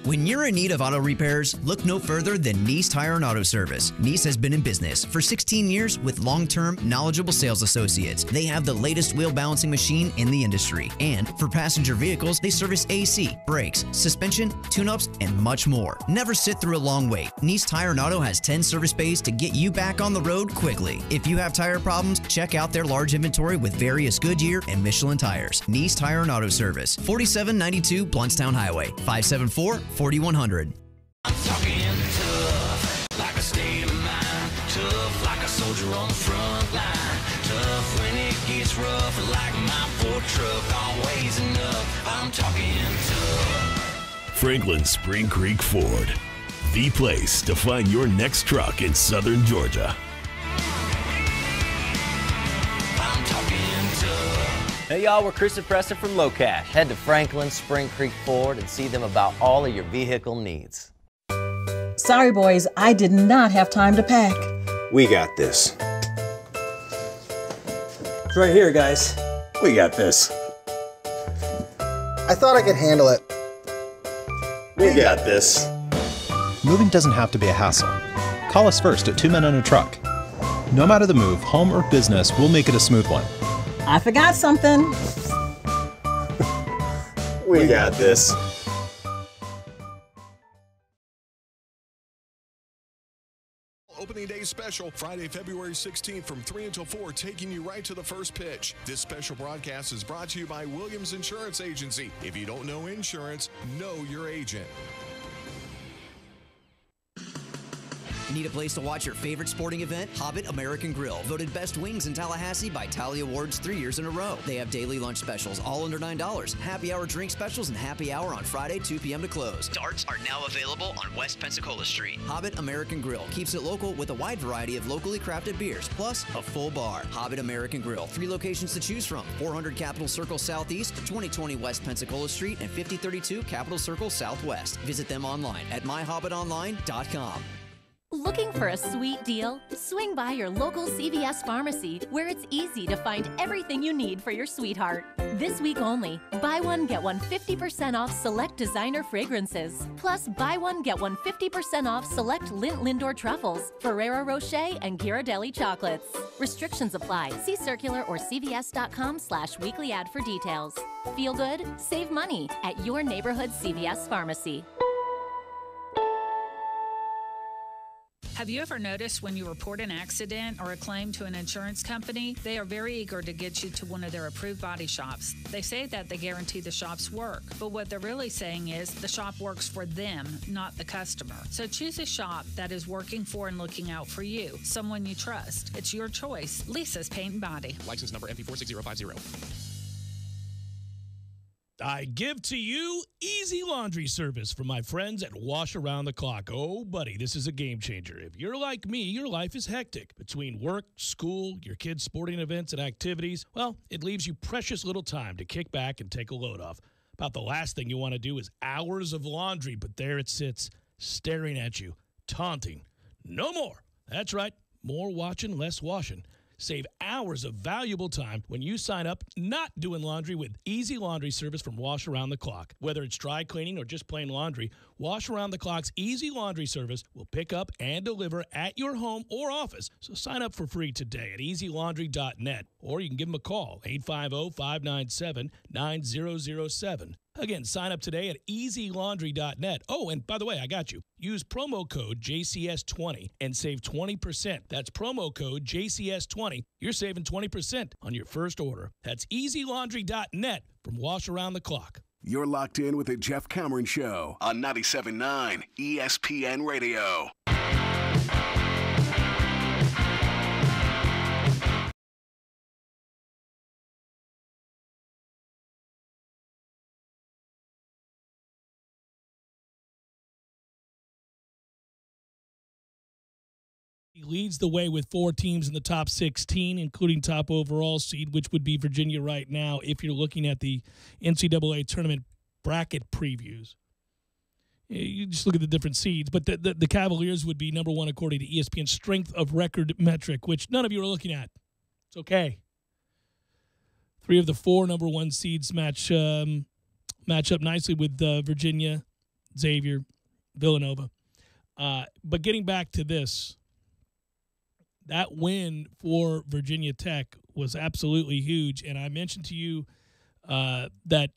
When you're in need of auto repairs, look no further than Nice Tire and Auto Service. Nice has been in business for 16 years with long-term, knowledgeable sales associates. They have the latest wheel balancing machine in the industry. And for passenger vehicles, they service AC, brakes, suspension, tune-ups, and much more. Never sit through a long wait. Nice Tire and Auto has 10 service bays to get you back on the road quickly. If you have tire problems, check out their large inventory with various Goodyear and Michelin tires. Nice Tire and Auto Service, 4792 Bluntstown Highway, 574-4100. I'm talking tough, like a state of mind. Tough, like a soldier on the front line. Tough when it gets rough, like my Ford truck, always enough. I'm talking tough. Franklin Spring Creek Ford, the place to find your next truck in southern Georgia. I'm talking tough. Hey y'all, we're Chris and Preston from Low Cash. Head to Franklin Spring Creek Ford and see them about all of your vehicle needs. Sorry, boys, I did not have time to pack. We got this. It's right here, guys. We got this. I thought I could handle it. We got this. Moving doesn't have to be a hassle. Call us first at 2 Men on a Truck. No matter the move, home or business, we'll make it a smooth one. I forgot something. We got this. Opening Day Special, Friday, February 16th from 3 until 4, taking you right to the first pitch. This special broadcast is brought to you by Williams Insurance Agency. If you don't know insurance, know your agent. Need a place to watch your favorite sporting event? Hobbit American Grill, voted best wings in Tallahassee by Tally Awards 3 years in a row. They have daily lunch specials, all under $9. Happy hour drink specials and happy hour on Friday, 2 p.m. to close. Darts are now available on West Pensacola Street. Hobbit American Grill keeps it local with a wide variety of locally crafted beers, plus a full bar. Hobbit American Grill, 3 locations to choose from: 400 Capitol Circle Southeast, 2020 West Pensacola Street, and 5032 Capitol Circle Southwest. Visit them online at myhobbitonline.com. Looking for a sweet deal? Swing by your local CVS pharmacy, where it's easy to find everything you need for your sweetheart. This week only, buy one, get one 50% off select designer fragrances. Plus, buy one, get one 50% off select Lindt Lindor truffles, Ferrero Rocher, and Ghirardelli chocolates. Restrictions apply. See circular or cvs.com/weekly ad for details. Feel good? Save money at your neighborhood CVS pharmacy. Have you ever noticed when you report an accident or a claim to an insurance company, they are very eager to get you to one of their approved body shops. They say that they guarantee the shops work, but what they're really saying is the shop works for them, not the customer. So choose a shop that is working for and looking out for you, someone you trust. It's your choice. Lisa's Paint and Body. License number MP46050. I give to you easy laundry service from my friends at Wash Around the Clock. Oh, buddy, this is a game changer. If you're like me, your life is hectic. Between work, school, your kids' sporting events and activities, well, it leaves you precious little time to kick back and take a load off. About the last thing you want to do is hours of laundry, but there it sits, staring at you, taunting. No more. That's right. More watching, less washing. Save hours of valuable time when you sign up not doing laundry with easy laundry service from Wash Around the Clock. Whether it's dry cleaning or just plain laundry, Wash Around the Clock's easy laundry service will pick up and deliver at your home or office. So sign up for free today at easylaundry.net, or you can give them a call, 850-597-9007. Again, sign up today at easylaundry.net. Oh, and by the way, I got you. Use promo code JCS20 and save 20%. That's promo code JCS20. You're saving 20% on your first order. That's easylaundry.net from Wash Around the Clock. You're locked in with the Jeff Cameron Show on 97.9 ESPN Radio. He leads the way with 4 teams in the top 16, including top overall seed, which would be Virginia right now if you're looking at the NCAA tournament bracket previews. You just look at the different seeds, but the Cavaliers would be number 1 according to ESPN's strength of record metric, which none of you are looking at. It's okay. 3 of the 4 number 1 seeds match up nicely with Virginia. Xavier, Villanova. But getting back to this, that win for Virginia Tech was absolutely huge. And I mentioned to you that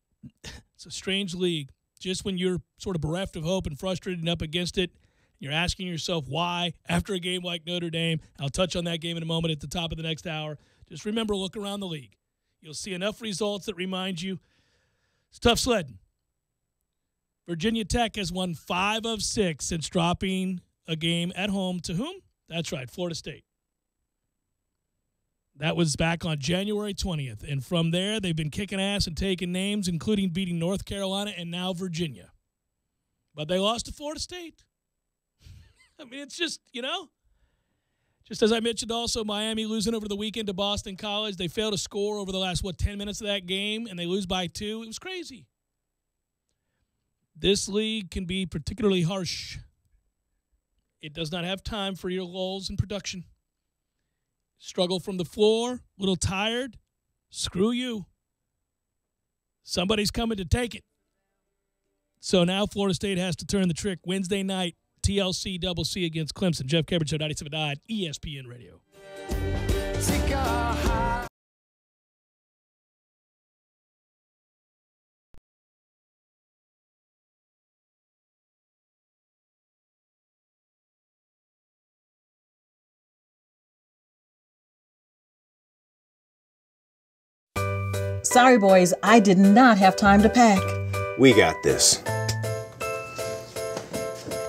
it's a strange league. Just when you're sort of bereft of hope and frustrated and up against it, you're asking yourself why after a game like Notre Dame. I'll touch on that game in a moment at the top of the next hour. Just remember, look around the league. You'll see enough results that remind you it's tough sledding. Virginia Tech has won 5 of 6 since dropping a game at home to whom? That's right, Florida State. That was back on January 20th. And from there, they've been kicking ass and taking names, including beating North Carolina and now Virginia. But they lost to Florida State. I mean, it's just, just as I mentioned also, Miami losing over the weekend to Boston College. They failed to score over the last, 10 minutes of that game, and they lose by 2. It was crazy. This league can be particularly harsh. It does not have time for your lulls in production. Struggle from the floor, a little tired, screw you. Somebody's coming to take it. So now Florida State has to turn the trick. Wednesday night, TLC Double C against Clemson. Jeff Cameron Show, 97.9 ESPN Radio. Sorry, boys, I did not have time to pack. We got this.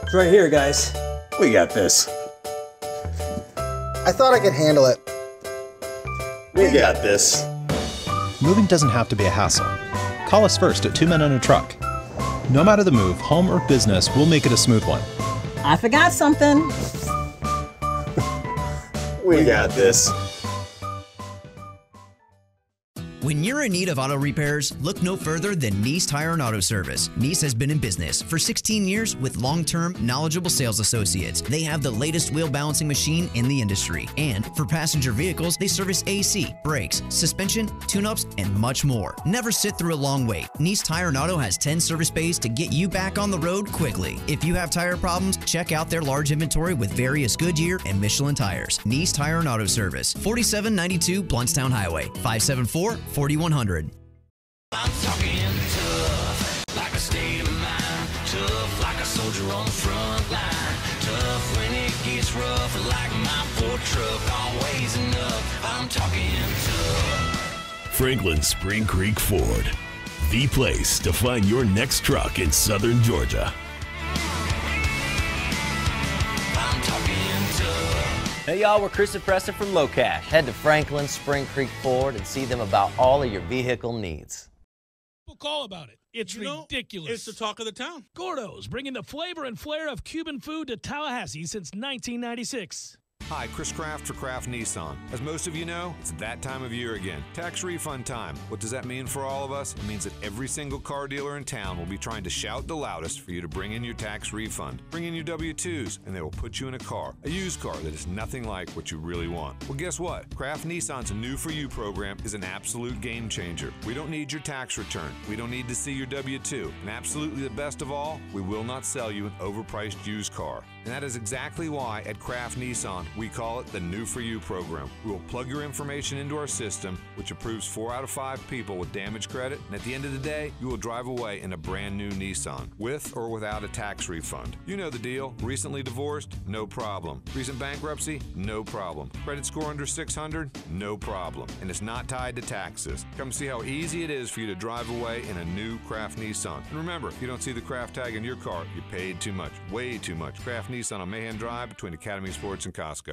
It's right here, guys. We got this. I thought I could handle it. We got this. Moving doesn't have to be a hassle. Call us first at 2 Men and a Truck. No matter the move, home or business, we'll make it a smooth one. I forgot something. We got this. When you're in need of auto repairs, look no further than Nice Tire and Auto Service. Nice has been in business for 16 years with long-term, knowledgeable sales associates. They have the latest wheel balancing machine in the industry. And for passenger vehicles, they service AC, brakes, suspension, tune-ups, and much more. Never sit through a long wait. Nice Tire and Auto has 10 service bays to get you back on the road quickly. If you have tire problems, check out their large inventory with various Goodyear and Michelin tires. Nice Tire and Auto Service, 4792 Bluntstown Highway, 574-4100. I'm talking tough, like a state of mind. Tough, like a soldier on the front line. Tough when it gets rough, like my Ford truck, always enough. I'm talking tough. Franklin Spring Creek Ford, the place to find your next truck in southern Georgia. I'm talking tough. Hey y'all, we're Chris and Preston from Low Cash. Head to Franklin Spring Creek Ford and see them about all of your vehicle needs. People call about it. It's ridiculous. It's the talk of the town. Gordo's, bringing the flavor and flair of Cuban food to Tallahassee since 1996. Hi, Chris Kraft for Kraft Nissan. As most of you know, it's that time of year again. Tax refund time. What does that mean for all of us? It means that every single car dealer in town will be trying to shout the loudest for you to bring in your tax refund. Bring in your W-2s, and they will put you in a used car that is nothing like what you really want. Well, guess what? Kraft Nissan's New For You program is an absolute game changer. We don't need your tax return. We don't need to see your W-2. And absolutely the best of all, we will not sell you an overpriced used car. And that is exactly why at Kraft Nissan, we call it the New For You program. We will plug your information into our system, which approves 4 out of 5 people with damage credit, and at the end of the day, you will drive away in a brand new Nissan, with or without a tax refund. You know the deal. Recently divorced? No problem. Recent bankruptcy? No problem. Credit score under 600? No problem. And it's not tied to taxes. Come see how easy it is for you to drive away in a new Kraft Nissan. And remember, if you don't see the Kraft tag in your car, you paid too much, way too much. Kraft Nissan on Mahan Drive between Academy Sports and Costco.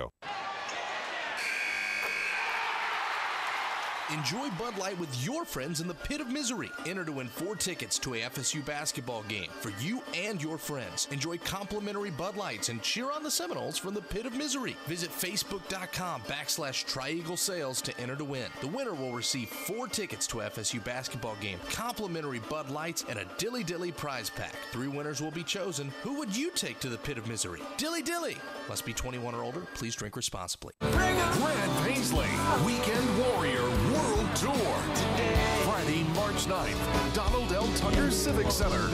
Enjoy Bud Light with your friends in the Pit of Misery. Enter to win 4 tickets to a FSU basketball game for you and your friends. Enjoy complimentary Bud Lights and cheer on the Seminoles from the Pit of Misery. Visit Facebook.com/Tri-Eagle Sales to enter to win. The winner will receive 4 tickets to a FSU basketball game, complimentary Bud Lights, and a Dilly Dilly prize pack. 3 winners will be chosen. Who would you take to the Pit of Misery? Dilly Dilly! Must be 21 or older. Please drink responsibly. Grant Paisley, Weekend Warrior World Tour. Friday, March 9th, Donald L. Tucker Civic Center.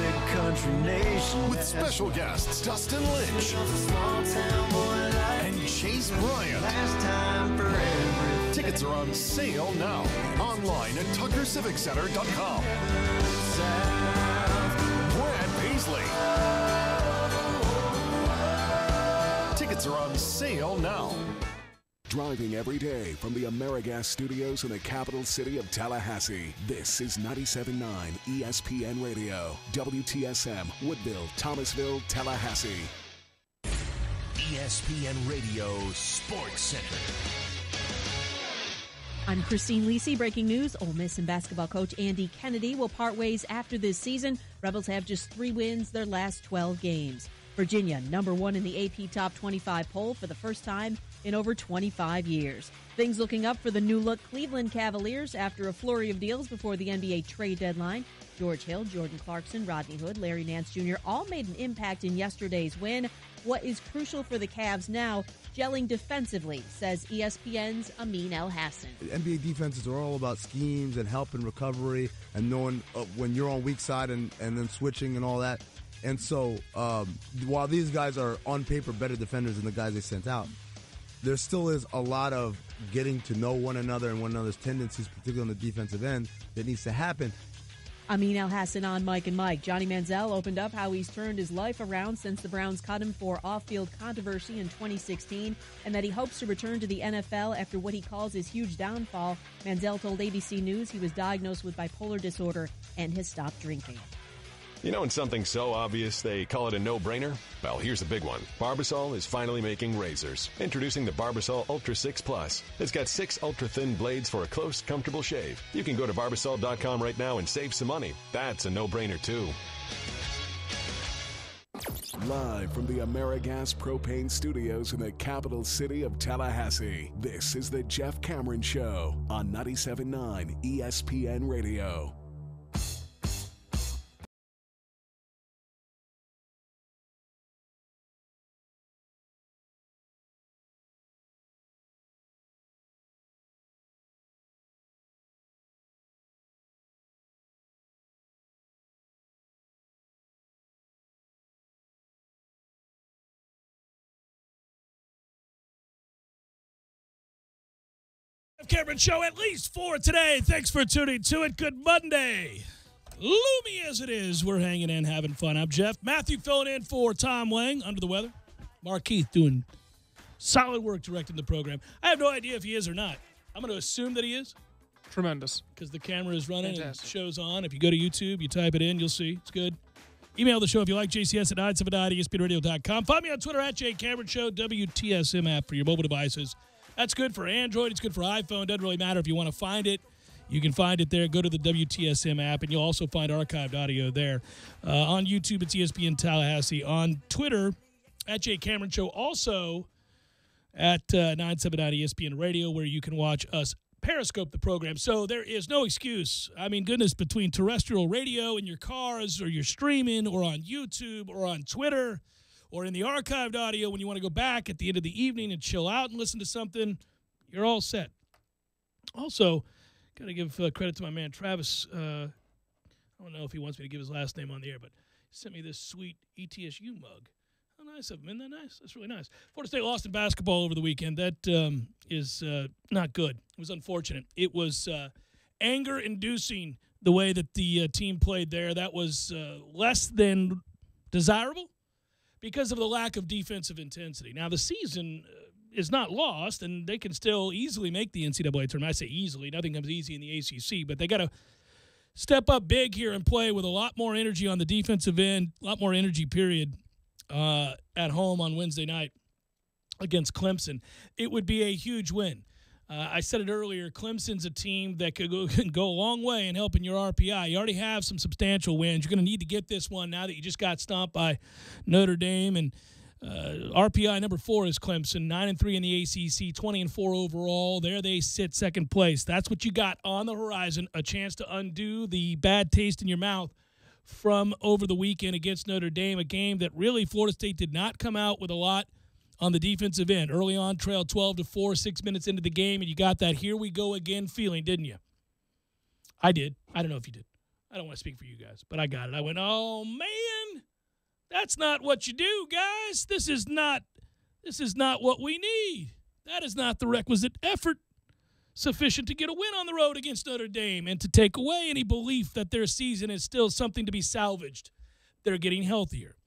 With special guests Dustin Lynch and Chase Bryant. Tickets are on sale now. Online at tuckerciviccenter.com. Brad Paisley. Tickets are on sale now. Driving every day from the AmeriGas studios in the capital city of Tallahassee. This is 97.9 ESPN Radio, WTSM, Woodville, Thomasville, Tallahassee. ESPN Radio Sports Center. I'm Christine Lisi. Breaking news, Ole Miss and basketball coach Andy Kennedy will part ways after this season. Rebels have just 3 wins their last 12 games. Virginia, number 1 in the AP Top 25 poll for the first time in over 25 years. Things looking up for the new-look Cleveland Cavaliers after a flurry of deals before the NBA trade deadline. George Hill, Jordan Clarkson, Rodney Hood, Larry Nance Jr. all made an impact in yesterday's win. What is crucial for the Cavs now? Gelling defensively, says ESPN's Amin El-Hassan. NBA defenses are all about schemes and help and recovery and knowing when you're on weak side and then switching and all that. And so while these guys are on paper better defenders than the guys they sent out, there still is a lot of getting to know one another and one another's tendencies, particularly on the defensive end, that needs to happen. Amin El-Hassan on Mike and Mike. Johnny Manziel opened up how he's turned his life around since the Browns cut him for off-field controversy in 2016, and that he hopes to return to the NFL after what he calls his huge downfall. Manziel told ABC News he was diagnosed with bipolar disorder and has stopped drinking. You know, when something's so obvious they call it a no-brainer? Well, here's a big one. Barbasol is finally making razors. Introducing the Barbasol Ultra 6 Plus. It's got 6 ultra-thin blades for a close, comfortable shave. You can go to Barbasol.com right now and save some money. That's a no-brainer, too. Live from the AmeriGas Propane Studios in the capital city of Tallahassee, this is the Jeff Cameron Show on 97.9 ESPN Radio. Cameron Show, at least for today. Thanks for tuning to it. Good Monday. Gloomy as it is, we're hanging in, having fun. I'm Jeff. Matthew filling in for Tom Wang, under the weather. Mark Keith doing solid work directing the program. I have no idea if he is or not. I'm going to assume that he is. Tremendous. Because the camera is running Fantastic. and the show's on. If you go to YouTube, you type it in, you'll see. It's good. Email the show if you like, jcs at 979espnradio.com. Find me on Twitter at jcameron.show, WTSM app for your mobile devices. That's good for Android. It's good for iPhone. Doesn't really matter if you want to find it. You can find it there. Go to the WTSM app, and you'll also find archived audio there. On YouTube, it's ESPN Tallahassee. On Twitter, at Jay Cameron Show. Also at 979 ESPN Radio, where you can watch us Periscope the program. So there is no excuse. I mean, goodness, between terrestrial radio in your cars or you're streaming or on YouTube or on Twitter or in the archived audio when you want to go back at the end of the evening and chill out and listen to something, you're all set. Also, got to give credit to my man Travis. I don't know if he wants me to give his last name on the air, but he sent me this sweet ETSU mug. How nice of him. Isn't that nice? That's really nice. Florida State lost in basketball over the weekend. That is not good. It was unfortunate. It was anger-inducing the way that the team played there. That was less than desirable because of the lack of defensive intensity. Now, the season is not lost, and they can still easily make the NCAA tournament. I say easily. Nothing comes easy in the ACC, but they got to step up big here and play with a lot more energy on the defensive end, a lot more energy, period, at home on Wednesday night against Clemson. It would be a huge win. I said it earlier, Clemson's a team that can go a long way in helping your RPI. You already have some substantial wins. You're going to need to get this one now that you just got stomped by Notre Dame. And RPI number 4 is Clemson, 9-3 in the ACC, 20-4 overall. There they sit second place. That's what you got on the horizon, a chance to undo the bad taste in your mouth from over the weekend against Notre Dame, a game that really Florida State did not come out with a lot on the defensive end. Early on, trailed 12-4, 6 minutes into the game, and you got that here we go again feeling, didn't you? I did. I don't know if you did. I don't want to speak for you guys, but I got it. I went, oh, man, that's not what you do, guys. This is not what we need. That is not the requisite effort sufficient to get a win on the road against Notre Dame and to take away any belief that their season is still something to be salvaged. They're getting healthier.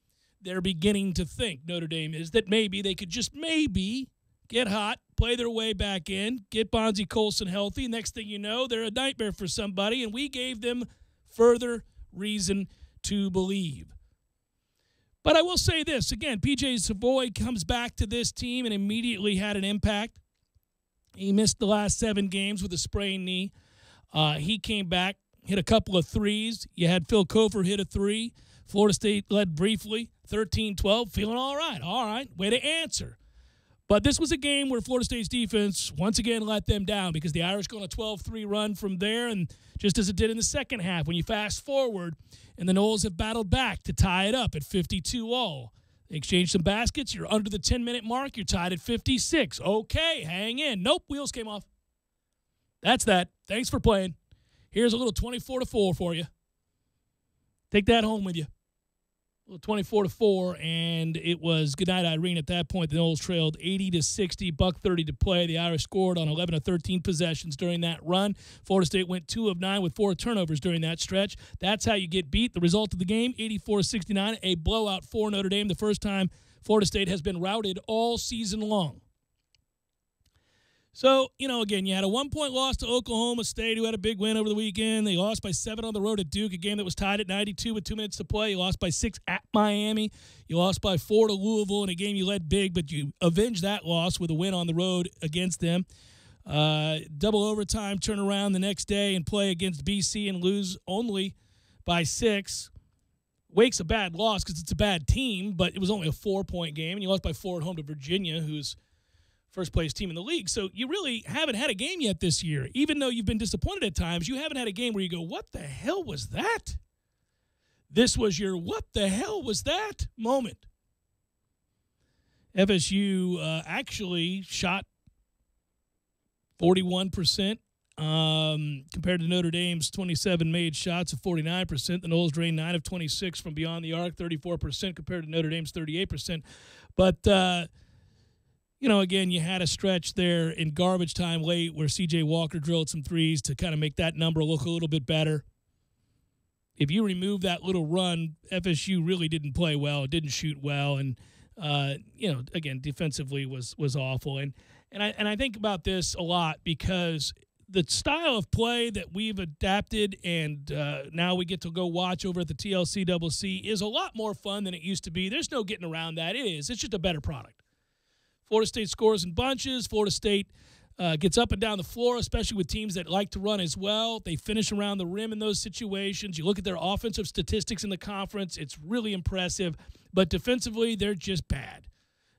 They're beginning to think, Notre Dame is, that maybe they could just maybe get hot, play their way back in, get Bonzie Colson healthy. Next thing you know, they're a nightmare for somebody, and we gave them further reason to believe. But I will say this, again, P.J. Savoy comes back to this team and immediately had an impact. He missed the last 7 games with a sprained knee. He came back, hit a couple of threes. You had Phil Kofer hit a 3. Florida State led briefly, 13-12, feeling all right. All right, way to answer. But this was a game where Florida State's defense once again let them down because the Irish go on a 12-3 run from there, and just as it did in the second half, when you fast forward, and the Noles have battled back to tie it up at 52-all. They exchanged some baskets. You're under the 10-minute mark. You're tied at 56. Okay, hang in. Nope, wheels came off. That's that. Thanks for playing. Here's a little 24-4 for you. Take that home with you. A little 24-4, and it was goodnight, Irene. At that point, the Noles trailed 80-60, $1:30 to play. The Irish scored on 11 of 13 possessions during that run. Florida State went 2 of 9 with 4 turnovers during that stretch. That's how you get beat. The result of the game, 84-69, a blowout for Notre Dame. The first time Florida State has been routed all season long. So, again, you had a 1-point loss to Oklahoma State, who had a big win over the weekend. They lost by 7 on the road at Duke, a game that was tied at 92 with 2 minutes to play. You lost by 6 at Miami. You lost by 4 to Louisville in a game you led big, but you avenged that loss with a win on the road against them. Double overtime turnaround the next day and play against BC and lose only by 6. Wake's a bad loss because it's a bad team, but it was only a 4-point game, and you lost by 4 at home to Virginia, who's first-place team in the league. So you really haven't had a game yet this year. Even though you've been disappointed at times, you haven't had a game where you go, what the hell was that? This was your what the hell was that moment. FSU actually shot 41% compared to Notre Dame's 27 made shots of 49%. The Noles drained 9 of 26 from beyond the arc, 34% compared to Notre Dame's 38%. But again, you had a stretch there in garbage time late where C.J. Walker drilled some threes to kind of make that number look a little bit better. If you remove that little run, FSU really didn't play well. It didn't shoot well. And, again, defensively was awful. And I think about this a lot because the style of play that we've adapted and now we get to go watch over at the TLC-CC is a lot more fun than it used to be. There's no getting around that. It is. It's just a better product. Florida State scores in bunches. Florida State gets up and down the floor, especially with teams that like to run as well. They finish around the rim in those situations. You look at their offensive statistics in the conference, it's really impressive. But defensively, they're just bad.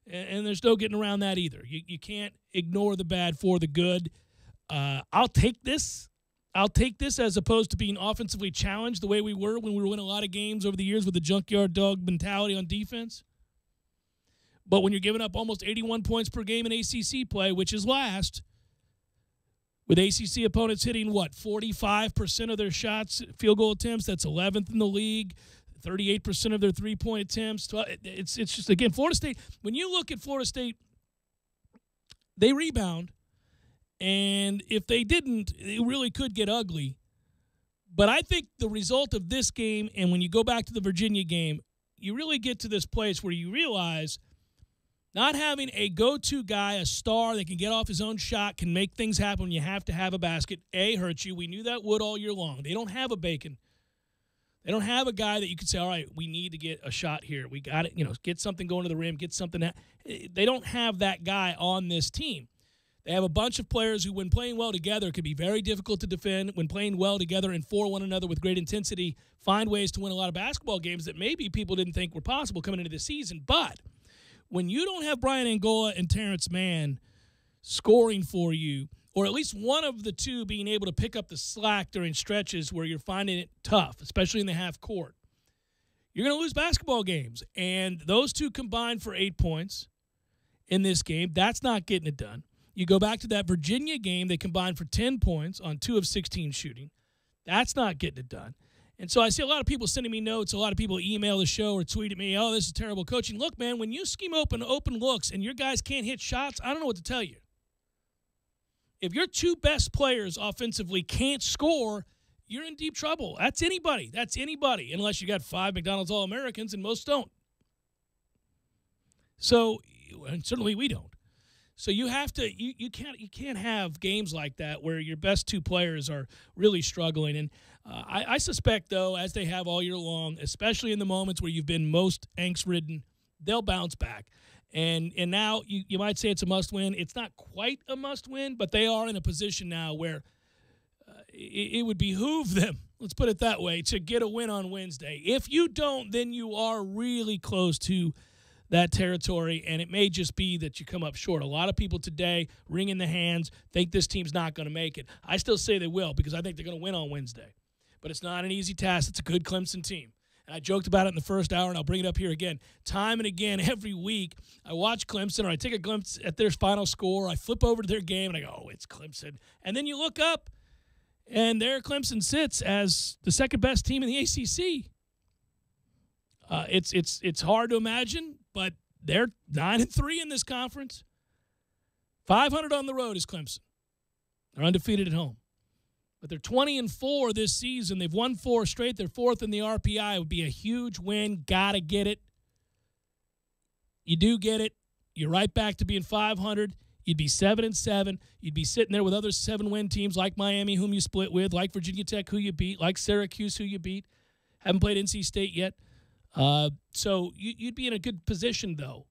And there's no getting around that either. You can't ignore the bad for the good. I'll take this. I'll take this as opposed to being offensively challenged the way we were when we were winning a lot of games over the years with the junkyard dog mentality on defense. But when you're giving up almost 81 points per game in ACC play, which is last, with ACC opponents hitting, 45% of their shots, field goal attempts, that's 11th in the league, 38% of their three-point attempts. It's just, again, Florida State, when you look at Florida State, they rebound, and if they didn't, it really could get ugly. But I think the result of this game, and when you go back to the Virginia game, you really get to this place where you realize not having a go-to guy, a star that can get off his own shot, can make things happen when you have to have a basket, hurts you. We knew that would all year long. They don't have a Bacon. They don't have a guy that you could say, all right, we need to get a shot here. We got it, get something going to the rim, get something. They don't have that guy on this team. They have a bunch of players who, when playing well together, can be very difficult to defend. When playing well together and for one another with great intensity, find ways to win a lot of basketball games that maybe people didn't think were possible coming into the season. But when you don't have Brian Angola and Terrence Mann scoring for you, or at least one of the two being able to pick up the slack during stretches where you're finding it tough, especially in the half court, you're going to lose basketball games. And those two combined for 8 points. in this game. That's not getting it done. You go back to that Virginia game, they combined for 10 points on 2 of 16 shooting. That's not getting it done. And so I see a lot of people sending me notes, a lot of people email the show or tweet at me, oh, this is terrible coaching. Look, man, when you scheme open looks and your guys can't hit shots, I don't know what to tell you. If your 2 best players offensively can't score, you're in deep trouble. That's anybody. Unless you got 5 McDonald's All-Americans, and most don't. So, and certainly we don't. So you have to you can't have games like that where your best 2 players are really struggling. And I suspect, though, as they have all year long, especially in the moments where you've been most angst-ridden, they'll bounce back. And now you might say it's a must-win. It's not quite a must-win, but they are in a position now where it would behoove them, let's put it that way, to get a win on Wednesday. If you don't, then you are really close to that territory, and it may just be that you come up short. A lot of people today, ring in the hands, think this team's not going to make it. I still say they will because I think they're going to win on Wednesday. But it's not an easy task. It's a good Clemson team. And I joked about it in the first hour, and I'll bring it up here again. Time and again, every week, I watch Clemson, or I take a glimpse at their final score. I flip over to their game, and I go, oh, it's Clemson. And then you look up, and there Clemson sits as the second-best team in the ACC. It's hard to imagine, but they're 9-3 in this conference. 500 on the road is Clemson. They're undefeated at home. But they're 20-4 this season. They've won 4 straight. They're 4th in the RPI. It would be a huge win. Got to get it. You do get it. You're right back to being 500. You'd be 7-7. You'd be sitting there with other 7-win teams like Miami, whom you split with, like Virginia Tech, who you beat, like Syracuse, who you beat. Haven't played NC State yet. So you'd be in a good position, though,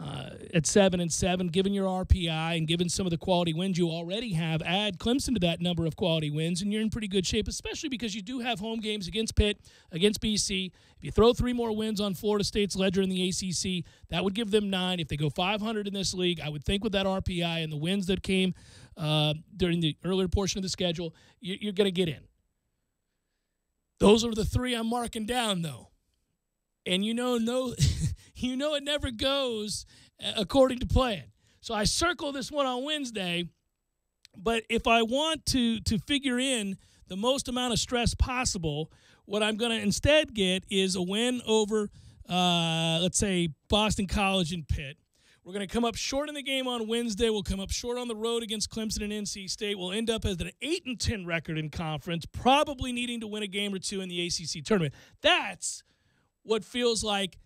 at 7-7, given your RPI and given some of the quality wins you already have. Add Clemson to that number of quality wins, and you're in pretty good shape, especially because you do have home games against Pitt, against BC. If you throw 3 more wins on Florida State's ledger in the ACC, that would give them 9. If they go 500 in this league, I would think with that RPI and the wins that came during the earlier portion of the schedule, you're going to get in. Those are the 3 I'm marking down, though. And you know it never goes according to plan. So I circle this one on Wednesday, but if I want to figure in the most amount of stress possible, what I'm going to instead get is a win over, let's say, Boston College and Pitt. We're going to come up short in the game on Wednesday. We'll come up short on the road against Clemson and NC State. We'll end up as an 8-10 record in conference, probably needing to win a game or 2 in the ACC tournament. That's what feels like,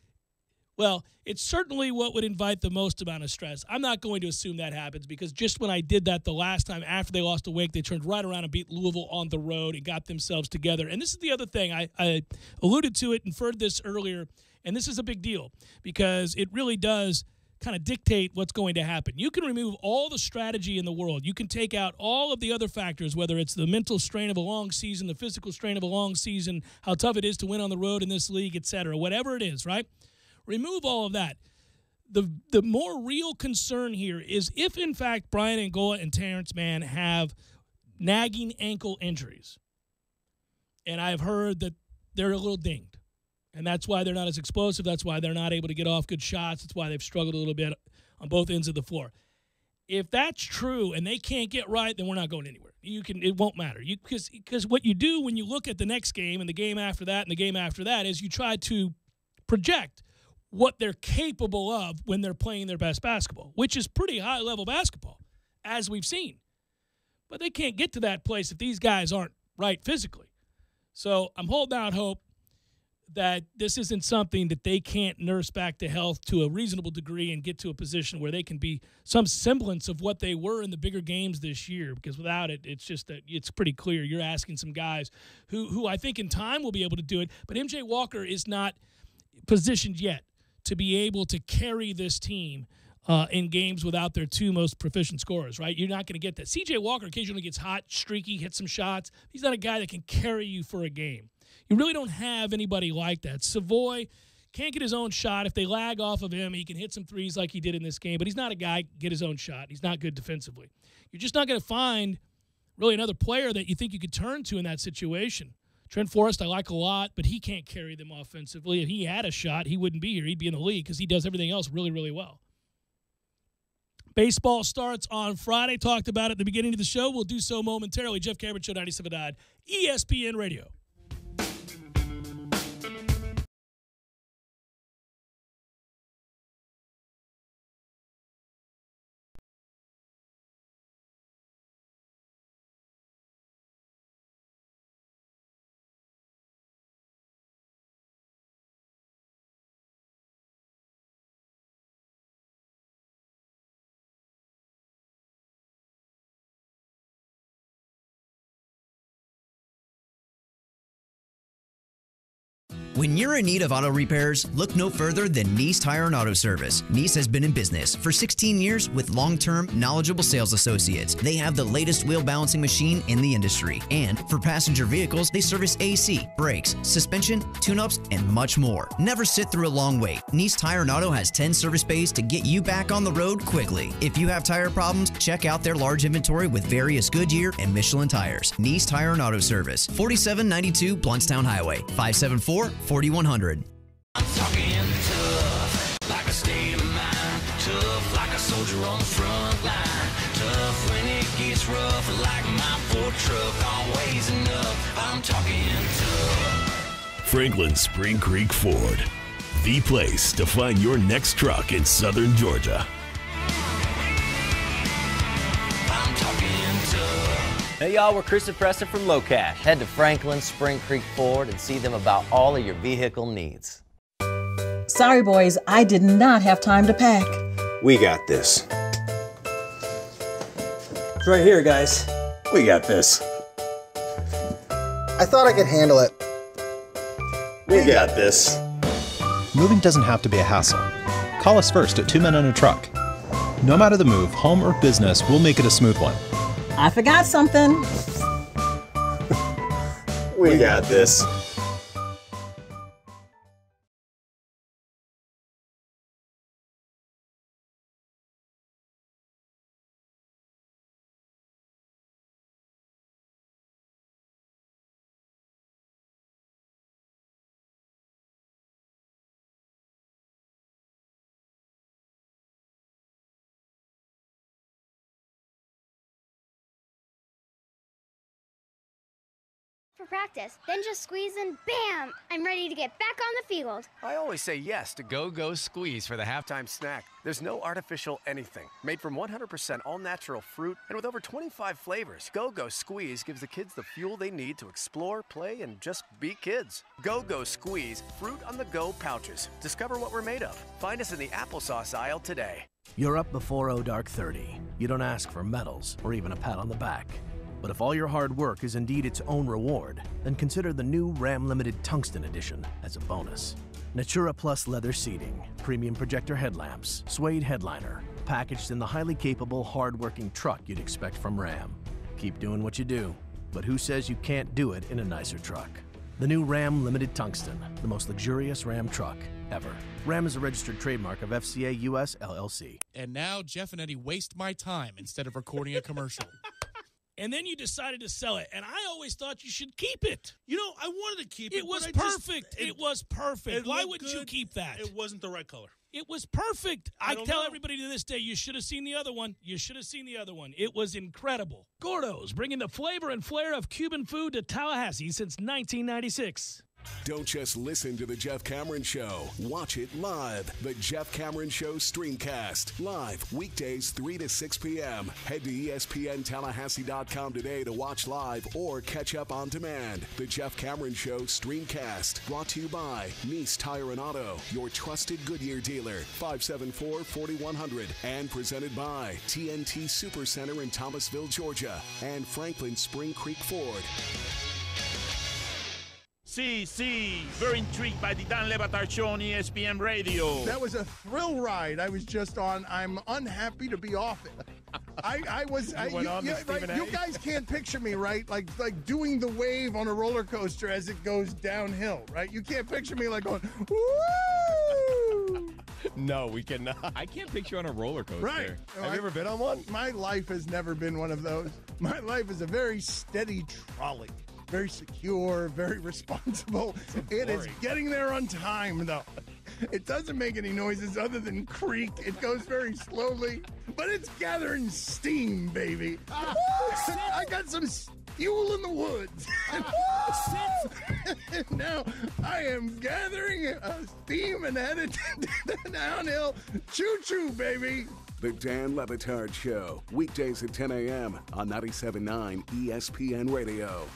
well, it's certainly what would invite the most amount of stress. I'm not going to assume that happens because just when I did that the last time after they lost to Wake, they turned right around and beat Louisville on the road and got themselves together. And this is the other thing. I alluded to it, inferred this earlier, and this is a big deal because it really does kind of dictate what's going to happen. You can remove all the strategy in the world. You can take out all of the other factors, whether it's the mental strain of a long season, the physical strain of a long season, how tough it is to win on the road in this league, etc., whatever it is, right? Remove all of that. The more real concern here is if, in fact, Brian Angola and Terrence Mann have nagging ankle injuries. And I've heard that they're a little dinged. And that's why they're not as explosive. That's why they're not able to get off good shots. That's why they've struggled a little bit on both ends of the floor. If that's true and they can't get right, then we're not going anywhere. It won't matter. Because what you do when you look at the next game and the game after that and the game after that is you try to project what they're capable of when they're playing their best basketball, which is pretty high-level basketball, as we've seen. But they can't get to that place if these guys aren't right physically. So I'm holding out hope that this isn't something that they can't nurse back to health to a reasonable degree and get to a position where they can be some semblance of what they were in the bigger games this year, because without it, it's just that it's pretty clear you're asking some guys who I think in time will be able to do it, but MJ Walker is not positioned yet to be able to carry this team in games without their 2 most proficient scorers, right? You're not going to get that. CJ Walker occasionally gets hot, streaky, hits some shots. He's not a guy that can carry you for a game. You really don't have anybody like that. Savoy can't get his own shot. If they lag off of him, he can hit some threes like he did in this game, but he's not a guy get his own shot. He's not good defensively. You're just not going to find really another player that you think you could turn to in that situation. Trent Forrest I like a lot, but he can't carry them offensively. If he had a shot, he wouldn't be here. He'd be in the league because he does everything else really, really well. Baseball starts on Friday. Talked about it at the beginning of the show. We'll do so momentarily. Jeff Cameron Show, 97.9 ESPN Radio. When you're in need of auto repairs, look no further than Nice Tire and Auto Service. Nice has been in business for 16 years with long-term, knowledgeable sales associates. They have the latest wheel balancing machine in the industry. And for passenger vehicles, they service AC, brakes, suspension, tune-ups, and much more. Never sit through a long wait. Nice Tire and Auto has 10 service bays to get you back on the road quickly. If you have tire problems, check out their large inventory with various Goodyear and Michelin tires. Nice Tire and Auto Service, 4792 Bluntstown Highway, 574-4100. I'm talking tough, like a state of mind. Tough, like a soldier on the front line. Tough when it gets rough, like my Ford truck. Always enough. I'm talking tough. Franklin Spring Creek Ford, the place to find your next truck in southern Georgia. I'm talking tough. Hey y'all, we're Chris and Preston from Low Cash. Head to Franklin Spring Creek Ford and see them about all of your vehicle needs. Sorry, boys, I did not have time to pack. We got this. It's right here, guys. We got this. I thought I could handle it. We got this. Moving doesn't have to be a hassle. Call us first at 2 Men and a Truck. No matter the move, home or business, we'll make it a smooth one. I forgot something. We got this. For practice, then just squeeze and bam! I'm ready to get back on the field. I always say yes to Go-Go Squeeze for the halftime snack. There's no artificial anything. Made from 100% all-natural fruit and with over 25 flavors, Go-Go Squeeze gives the kids the fuel they need to explore, play, and just be kids. Go-Go Squeeze Fruit on the Go pouches. Discover what we're made of. Find us in the applesauce aisle today. You're up before dark 30. You don't ask for medals or even a pat on the back. But if all your hard work is indeed its own reward, then consider the new Ram Limited Tungsten Edition as a bonus. Natura Plus leather seating, premium projector headlamps, suede headliner, packaged in the highly capable, hard-working truck you'd expect from Ram. Keep doing what you do, but who says you can't do it in a nicer truck? The new Ram Limited Tungsten, the most luxurious Ram truck ever. Ram is a registered trademark of FCA US LLC. And now Jeff and Eddie waste my time instead of recording a commercial. And then you decided to sell it, and I always thought you should keep it. You know, I wanted to keep it. It was perfect. It was perfect. Why wouldn't you keep that? It wasn't the right color. It was perfect. I tell everybody to this day, you should have seen the other one. You should have seen the other one. It was incredible. Gordo's, bringing the flavor and flair of Cuban food to Tallahassee since 1996. Don't just listen to The Jeff Cameron Show. Watch it live. The Jeff Cameron Show Streamcast. Live weekdays 3 to 6 p.m. Head to ESPNTallahassee.com today to watch live or catch up on demand. The Jeff Cameron Show Streamcast. Brought to you by Nice Tire and Auto, your trusted Goodyear dealer. 574-4100. And presented by TNT Supercenter in Thomasville, Georgia. And Franklin Spring Creek Ford. See, very intrigued by the Dan Le Batard Show on ESPN Radio. That was a thrill ride I was just on. I'm unhappy to be off it. You guys can't picture me, right? Like doing the wave on a roller coaster as it goes downhill, right? You can't picture me like going, woo! No, we cannot. I can't picture you on a roller coaster. Right. Have you ever been on one? My life has never been one of those. My life is a very steady trolley. Very secure, very responsible. It is getting there on time, though. It doesn't make any noises other than creak. It goes very slowly, but it's gathering steam, baby. I got some fuel in the woods. Now I am gathering steam and headed downhill. Choo-choo, baby. The Dan Le Batard Show, weekdays at 10 a.m. on 97.9 ESPN Radio.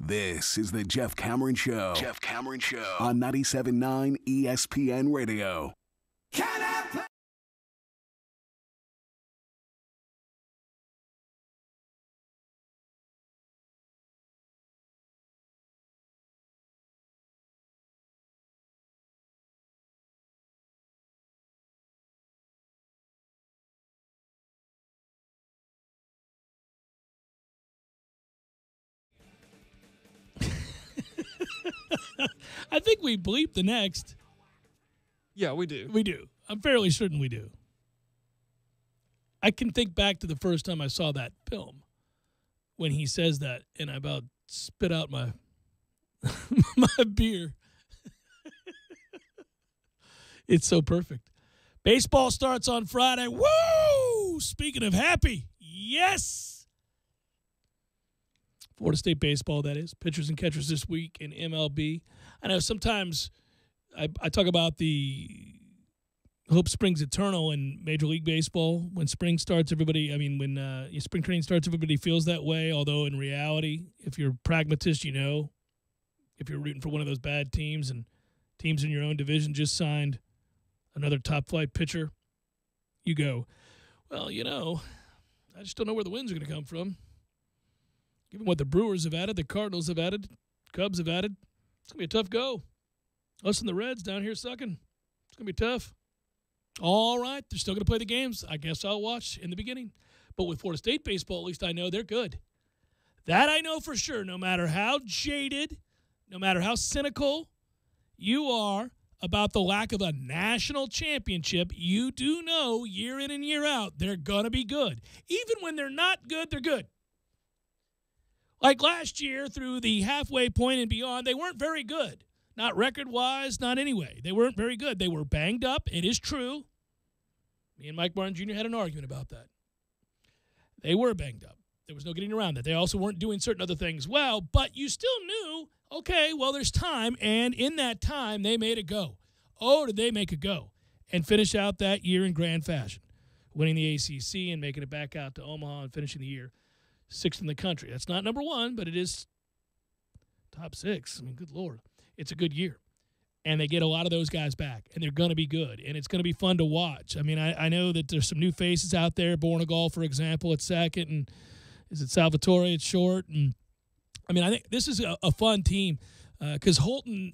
This is the Jeff Cameron Show. Jeff Cameron Show on 97.9 ESPN Radio. I think we bleep the next. Yeah, we do. We do. I'm fairly certain we do. I can think back to the first time I saw that film when he says that, and I about spit out my my beer. It's so perfect. Baseball starts on Friday. Woo! Speaking of happy, yes! Florida State baseball, that is. Pitchers and catchers this week in MLB. I know sometimes I talk about the hope springs eternal in Major League Baseball. When spring starts, when spring training starts, everybody feels that way. Although in reality, if you're a pragmatist, if you're rooting for one of those bad teams and teams in your own division just signed another top-flight pitcher, you go, well, I just don't know where the wins are going to come from. Given what the Brewers have added, the Cardinals have added, Cubs have added, it's going to be a tough go. Us and the Reds down here sucking. It's going to be tough. All right, they're still going to play the games. I guess I'll watch in the beginning. But with Florida State baseball, at least I know they're good. That I know for sure, no matter how jaded, no matter how cynical you are about the lack of a national championship, you do know year in and year out they're going to be good. Even when they're not good, they're good. Like last year, through the halfway point and beyond, they weren't very good. Not record-wise, not anyway. They weren't very good. They were banged up. It is true. Me and Mike Martin Jr. had an argument about that. They were banged up. There was no getting around that. They also weren't doing certain other things well, but you still knew, okay, well, there's time, and in that time, they made it go. Oh, did they make it go? And finish out that year in grand fashion, winning the ACC and making it back out to Omaha and finishing the year 6th in the country. That's not number one, but it is top 6. I mean, good Lord. It's a good year. And they get a lot of those guys back, and they're going to be good, and it's going to be fun to watch. I mean, I know that there's some new faces out there. Bornagall, for example, at second, and is it Salvatore at short? And I mean, I think this is a fun team because Holton,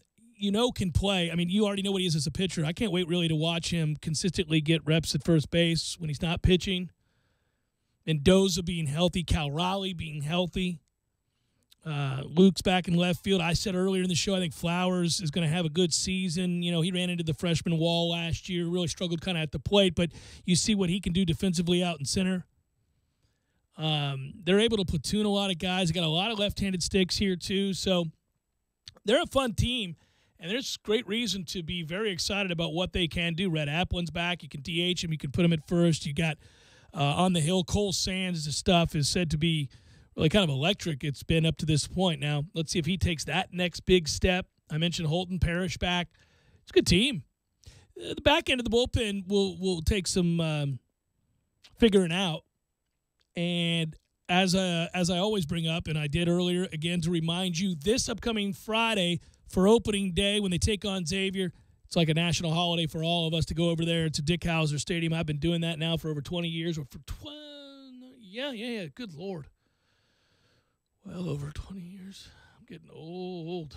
can play. I mean, you already know what he is as a pitcher. I can't wait really to watch him consistently get reps at first base when he's not pitching. Mendoza being healthy, Cal Raleigh being healthy. Luke's back in left field. I said earlier in the show, I think Flowers is going to have a good season. He ran into the freshman wall last year, really struggled kind of at the plate, but you see what he can do defensively out in center. They're able to platoon a lot of guys. They got a lot of left-handed sticks here too, so they're a fun team, and there's great reason to be very excited about what they can do. Red Applin's back. You can DH him. You can put him at first. You got on the hill, Cole Sands' stuff is said to be really kind of electric. It's been up to this point. Now, let's see if he takes that next big step. I mentioned Holton, Parrish back. It's a good team. The back end of the bullpen will take some figuring out. And as I always bring up, and I did earlier, again, to remind you, this upcoming Friday for opening day when they take on Xavier, it's like a national holiday for all of us to go over there. It's a Dick Hauser Stadium. I've been doing that now for over 20 years. Or for yeah. Good Lord. Well over 20 years. I'm getting old.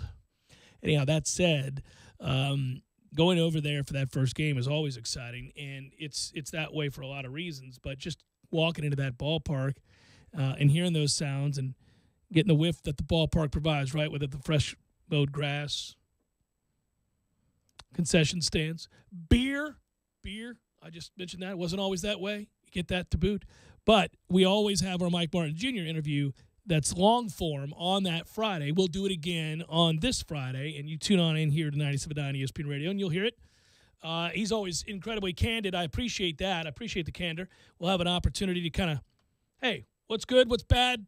Anyhow, that said, going over there for that first game is always exciting, and it's that way for a lot of reasons. But just walking into that ballpark and hearing those sounds and getting the whiff that the ballpark provides, right, with the fresh mowed grass, concession stands, beer. I just mentioned that. It wasn't always that way. You get that to boot. But we always have our Mike Martin Jr. interview that's long form on that Friday. We'll do it again on this Friday, and you tune on in here to 97.9 ESPN Radio, and you'll hear it. He's always incredibly candid. I appreciate that. I appreciate the candor. We'll have an opportunity to kind of, hey, what's good, what's bad,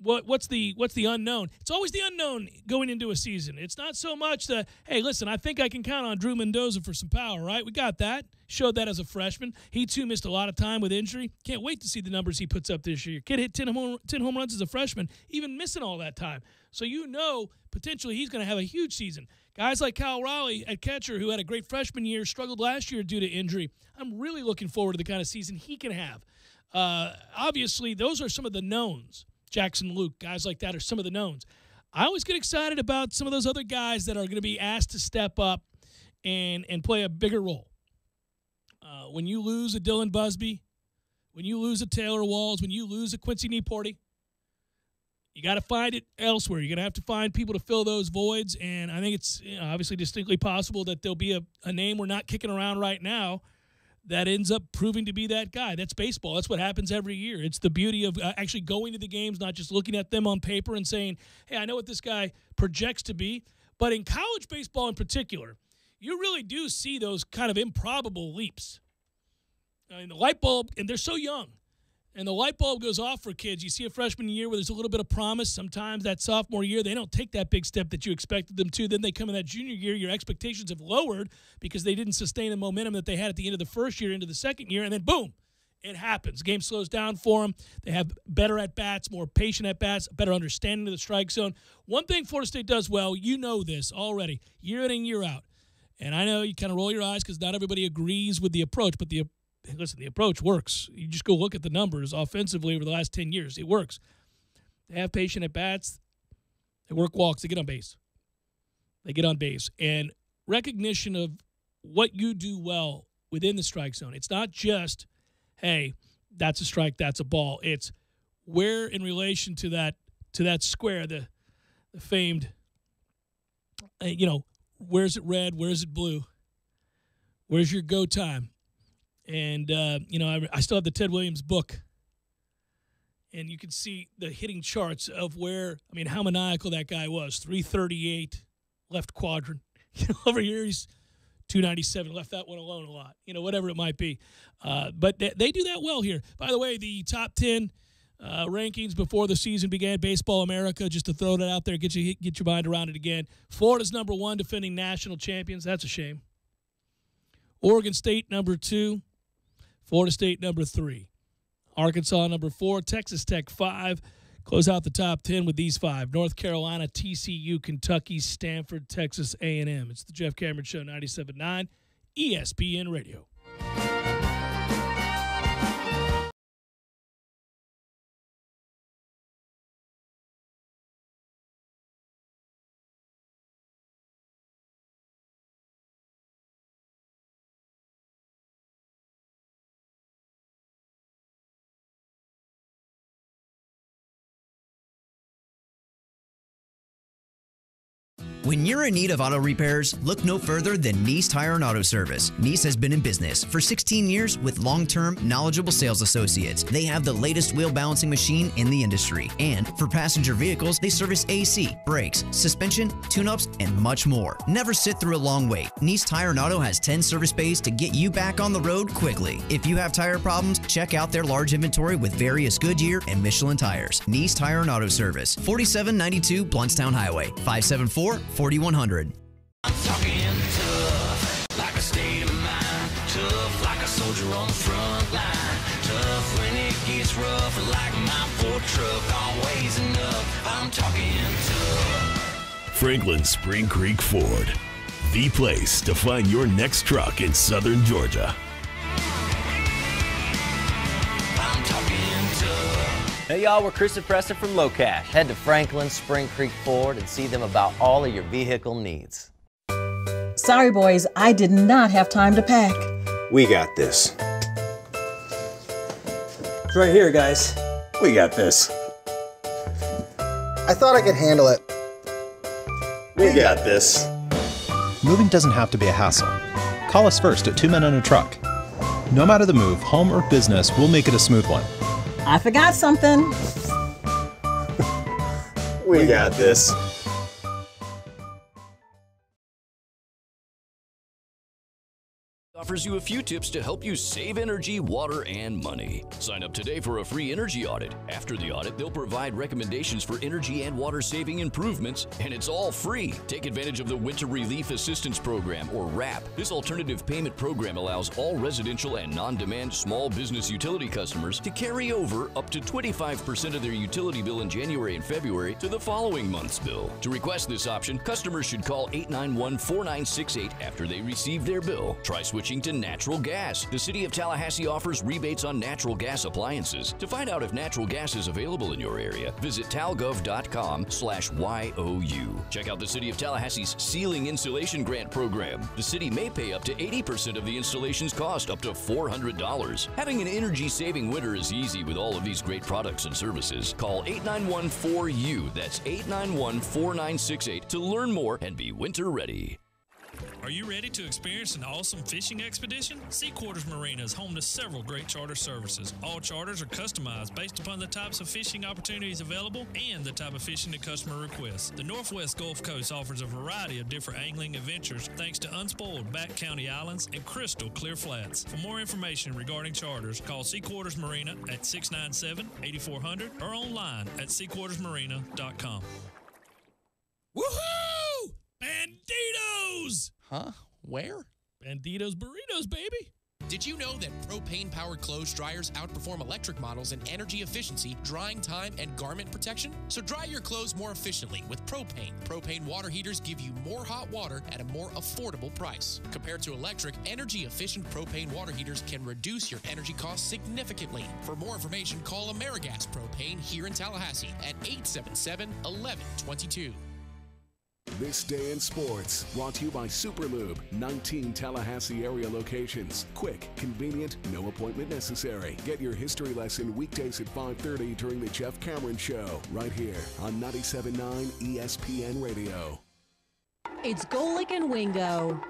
what's the unknown? It's always the unknown going into a season. It's not so much the, hey, listen, I think I can count on Drew Mendoza for some power, right? We got that. Showed that as a freshman. He, too, missed a lot of time with injury. Can't wait to see the numbers he puts up this year. Kid hit 10 home runs as a freshman, even missing all that time. So you know potentially he's going to have a huge season. Guys like Kyle Raleigh at catcher, who had a great freshman year, struggled last year due to injury. I'm really looking forward to the kind of season he can have. Obviously, those are some of the knowns. Jackson Luke, guys like that are some of the knowns. I always get excited about some of those other guys that are going to be asked to step up and play a bigger role. When you lose a Dylan Busby, when you lose a Taylor Walls, when you lose a Quincy Nieporty, you got to find it elsewhere. You're going to have to find people to fill those voids, and I think it's obviously distinctly possible that there'll be a name we're not kicking around right now that ends up proving to be that guy. That's baseball. That's what happens every year. It's the beauty of actually going to the games, not just looking at them on paper and saying, hey, I know what this guy projects to be. But in college baseball in particular, you really do see those kind of improbable leaps. I mean, the light bulb, and they're so young, and the light bulb goes off for kids. You see a freshman year where there's a little bit of promise. Sometimes that sophomore year, they don't take that big step that you expected them to. Then they come in that junior year, your expectations have lowered because they didn't sustain the momentum that they had at the end of the first year into the second year, and then boom, it happens. Game slows down for them. They have better at-bats, more patient at-bats, better understanding of the strike zone. One thing Florida State does well, you know this already, year in and year out, and I know you kind of roll your eyes because not everybody agrees with the approach, but the approach works. You just go look at the numbers offensively over the last 10 years. It works. They have patient at-bats. They work walks. They get on base. And recognition of what you do well within the strike zone. It's not just, hey, that's a strike, that's a ball. It's where in relation to that square, the famed, where's it red, where's it blue? Where's your go time? And, I still have the Ted Williams book. And you can see the hitting charts of how maniacal that guy was. 338, left quadrant. Over here, he's 297, left that one alone a lot. Whatever it might be. But they do that well here. By the way, the top 10 rankings before the season began, Baseball America, just to throw that out there, get your mind around it again. Florida's number 1, defending national champions. That's a shame. Oregon State, number 2. Florida State, number 3. Arkansas, number 4. Texas Tech, 5. Close out the top 10 with these 5. North Carolina, TCU, Kentucky, Stanford, Texas A&M. It's the Jeff Cameron Show, 97.9 ESPN Radio. When you're in need of auto repairs, look no further than Nice Tire and Auto Service. Nice has been in business for 16 years with long-term, knowledgeable sales associates. They have the latest wheel balancing machine in the industry. And for passenger vehicles, they service AC, brakes, suspension, tune-ups, and much more. Never sit through a long wait. Nice Tire and Auto has 10 service bays to get you back on the road quickly. If you have tire problems, check out their large inventory with various Goodyear and Michelin tires. Nice Tire and Auto Service, 4792 Bluntstown Highway, 574-4100. I'm talking tough, like a state of mind. Tough, like a soldier on the front line. Tough when it gets rough, like my Ford truck, always enough. I'm talking tough. Franklin Spring Creek Ford, the place to find your next truck in southern Georgia. I'm talking tough. Hey y'all, we're Chris and Preston from Low Cash. Head to Franklin Spring Creek Ford and see them about all of your vehicle needs. Sorry, boys, I did not have time to pack. We got this. It's right here, guys. We got this. I thought I could handle it. We got this. Moving doesn't have to be a hassle. Call us first at 2 Men and a Truck. No matter the move, home or business, we'll make it a smooth one. I forgot something. We got this. Offers you a few tips to help you save energy, water, and money. Sign up today for a free energy audit. After the audit, they'll provide recommendations for energy and water saving improvements, and it's all free. Take advantage of the Winter Relief Assistance Program, or WRAP. This alternative payment program allows all residential and non-demand small business utility customers to carry over up to 25% of their utility bill in January and February to the following month's bill. To request this option, customers should call 891-4968 after they receive their bill. Try switching to natural gas. The City of Tallahassee offers rebates on natural gas appliances. To find out if natural gas is available in your area, visit talgov.com/YOU. Check out the City of Tallahassee's Ceiling Insulation Grant Program. The city may pay up to 80% of the installation's cost, up to $400. Having an energy-saving winter is easy with all of these great products and services. Call 891-4U. That's 891-4968 to learn more and be winter ready. Are you ready to experience an awesome fishing expedition? Sea Quarters Marina is home to several great charter services. All charters are customized based upon the types of fishing opportunities available and the type of fishing the customer requests. The Northwest Gulf Coast offers a variety of different angling adventures thanks to unspoiled back county islands and crystal clear flats. For more information regarding charters, call Sea Quarters Marina at 697-8400 or online at seaquartersmarina.com. Woohoo! Banditos! Huh? Where? Banditos burritos, baby. Did you know that propane-powered clothes dryers outperform electric models in energy efficiency, drying time, and garment protection? So dry your clothes more efficiently with propane. Propane water heaters give you more hot water at a more affordable price. Compared to electric, energy-efficient propane water heaters can reduce your energy costs significantly. For more information, call AmeriGas Propane here in Tallahassee at 877-1122. This Day in Sports, brought to you by Superlube, 19 Tallahassee area locations. Quick, convenient, no appointment necessary. Get your history lesson weekdays at 5:30 during the Jeff Cameron Show, right here on 97.9 ESPN Radio. It's Golick and Wingo.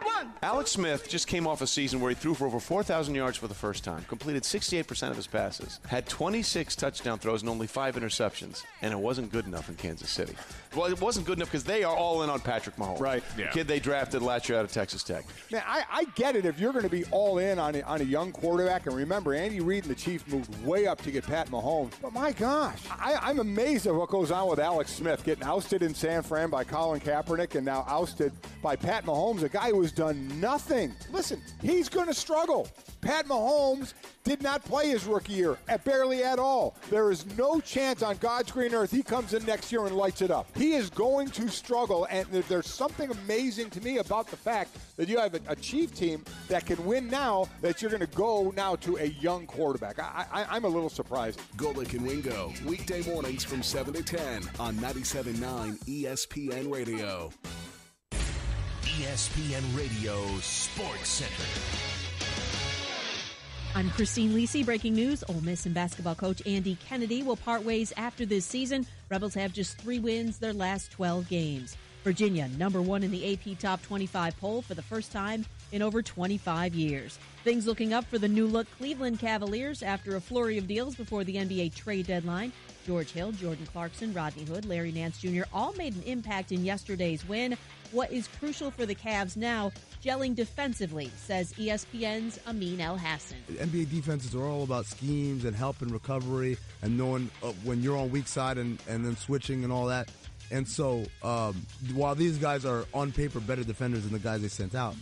Alex Smith just came off a season where he threw for over 4,000 yards for the first time, completed 68% of his passes, had 26 touchdown throws and only 5 interceptions, and it wasn't good enough in Kansas City. Well, it wasn't good enough because they are all in on Patrick Mahomes. Right. The kid they drafted last year out of Texas Tech. Man, I get it if you're going to be all in on a young quarterback. And remember, Andy Reid and the Chiefs moved way up to get Pat Mahomes. But my gosh, I'm amazed at what goes on with Alex Smith, getting ousted in San Fran by Colin Kaepernick and now ousted by Pat Mahomes, a guy who has done nothing. Listen, he's going to struggle. Pat Mahomes did not play his rookie year, barely at all. There is no chance on God's green earth he comes in next year and lights it up. He is going to struggle, and there's something amazing to me about the fact that you have a Chief team that can win now, that you're going to go now to a young quarterback. I'm a little surprised. Golick and Wingo, weekday mornings from 7 to 10 on 97.9 ESPN Radio. ESPN Radio Sports Center. I'm Christine Lisi. Breaking news, Ole Miss and basketball coach Andy Kennedy will part ways after this season. Rebels have just 3 wins their last 12 games. Virginia, number 1 in the AP Top 25 poll for the first time in over 25 years. Things looking up for the new-look Cleveland Cavaliers after a flurry of deals before the NBA trade deadline. George Hill, Jordan Clarkson, Rodney Hood, Larry Nance Jr. all made an impact in yesterday's win. What is crucial for the Cavs now? Gelling defensively, says ESPN's Amin El-Hassan. NBA defenses are all about schemes and help and recovery and knowing when you're on weak side and then switching and all that. And so while these guys are on paper better defenders than the guys they sent out,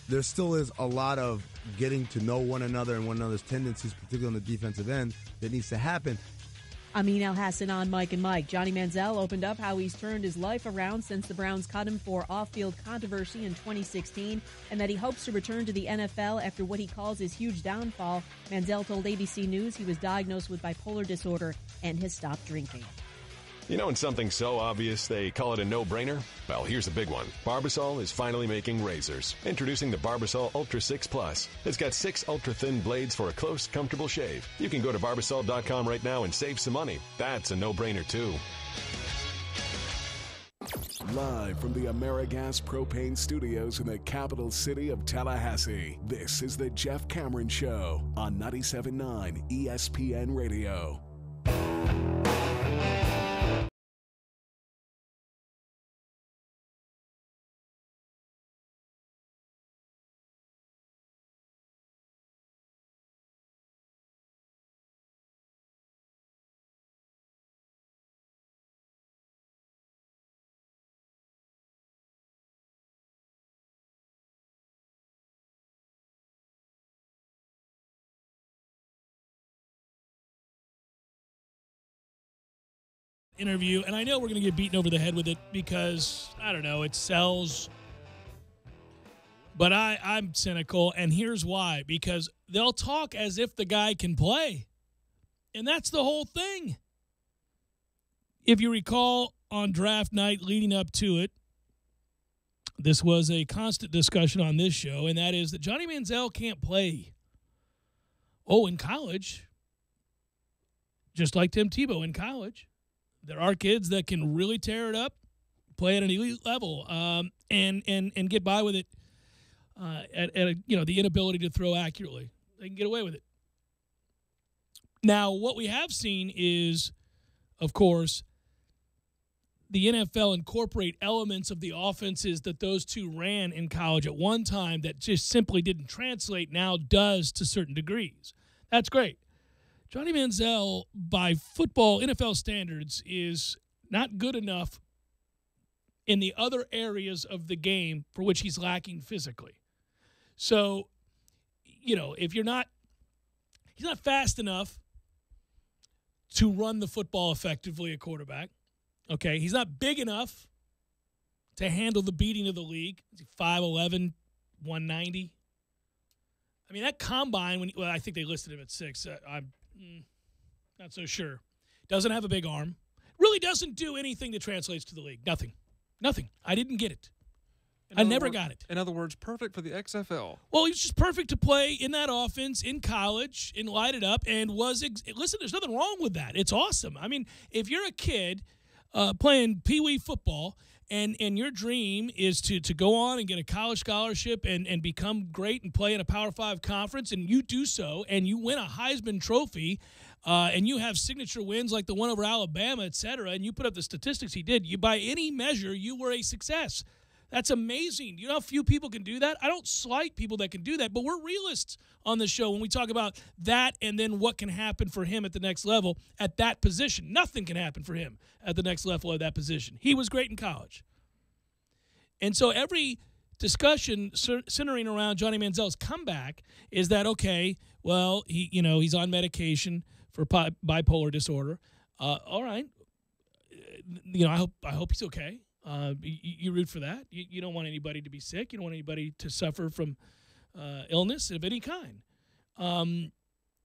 there still is a lot of getting to know one another and one another's tendencies, particularly on the defensive end, that needs to happen. Amin El-Hassan on Mike and Mike. Johnny Manziel opened up how he's turned his life around since the Browns cut him for off-field controversy in 2016, and that he hopes to return to the NFL after what he calls his huge downfall. Manziel told ABC News he was diagnosed with bipolar disorder and has stopped drinking. You know, when something's so obvious they call it a no-brainer? Well, here's a big one. Barbasol is finally making razors. Introducing the Barbasol Ultra 6 Plus. It's got 6 ultra-thin blades for a close, comfortable shave. You can go to Barbasol.com right now and save some money. That's a no-brainer, too. Live from the AmeriGas Propane Studios in the capital city of Tallahassee, this is the Jeff Cameron Show on 97.9 ESPN Radio. interview, and I know we're going to get beaten over the head with it because, I don't know, it sells. But I'm cynical, and here's why. Because they'll talk as if the guy can play. And that's the whole thing. If you recall, on draft night leading up to it, this was a constant discussion on this show, and that is that Johnny Manziel can't play. Oh, in college, just like Tim Tebow in college, there are kids that can really tear it up, play at an elite level, and get by with it at the inability to throw accurately. They can get away with it. Now, what we have seen is, of course, the NFL incorporate elements of the offenses that those two ran in college at one time that just simply didn't translate, now does to certain degrees. That's great. Johnny Manziel, by football NFL standards, is not good enough in the other areas of the game for which he's lacking physically. So, if he's not fast enough to run the football effectively at quarterback. Okay, he's not big enough to handle the beating of the league. 5'11", 190. I mean, that combine, I think they listed him at 6. I'm not so sure. Doesn't have a big arm. Really doesn't do anything that translates to the league. Nothing. I didn't get it. I never got it. In other words, perfect for the XFL. Well, he's just perfect to play in that offense in college and light it up. And listen, there's nothing wrong with that. It's awesome. I mean, if you're a kid playing Pee-wee football and your dream is to go on and get a college scholarship and become great and play in a Power 5 conference, and you do so and you win a Heisman Trophy and you have signature wins like the one over Alabama, et cetera, and you put up the statistics he did, by any measure, you were a success. That's amazing. You know how few people can do that? I don't slight people that can do that, but we're realists on the show when we talk about that and then what can happen for him at the next level at that position. Nothing can happen for him at the next level of that position. He was great in college. And so every discussion centering around Johnny Manziel's comeback is that, okay, well, he's on medication for bipolar disorder. All right. I hope he's okay. You root for that. You don't want anybody to be sick. You don't want anybody to suffer from illness of any kind.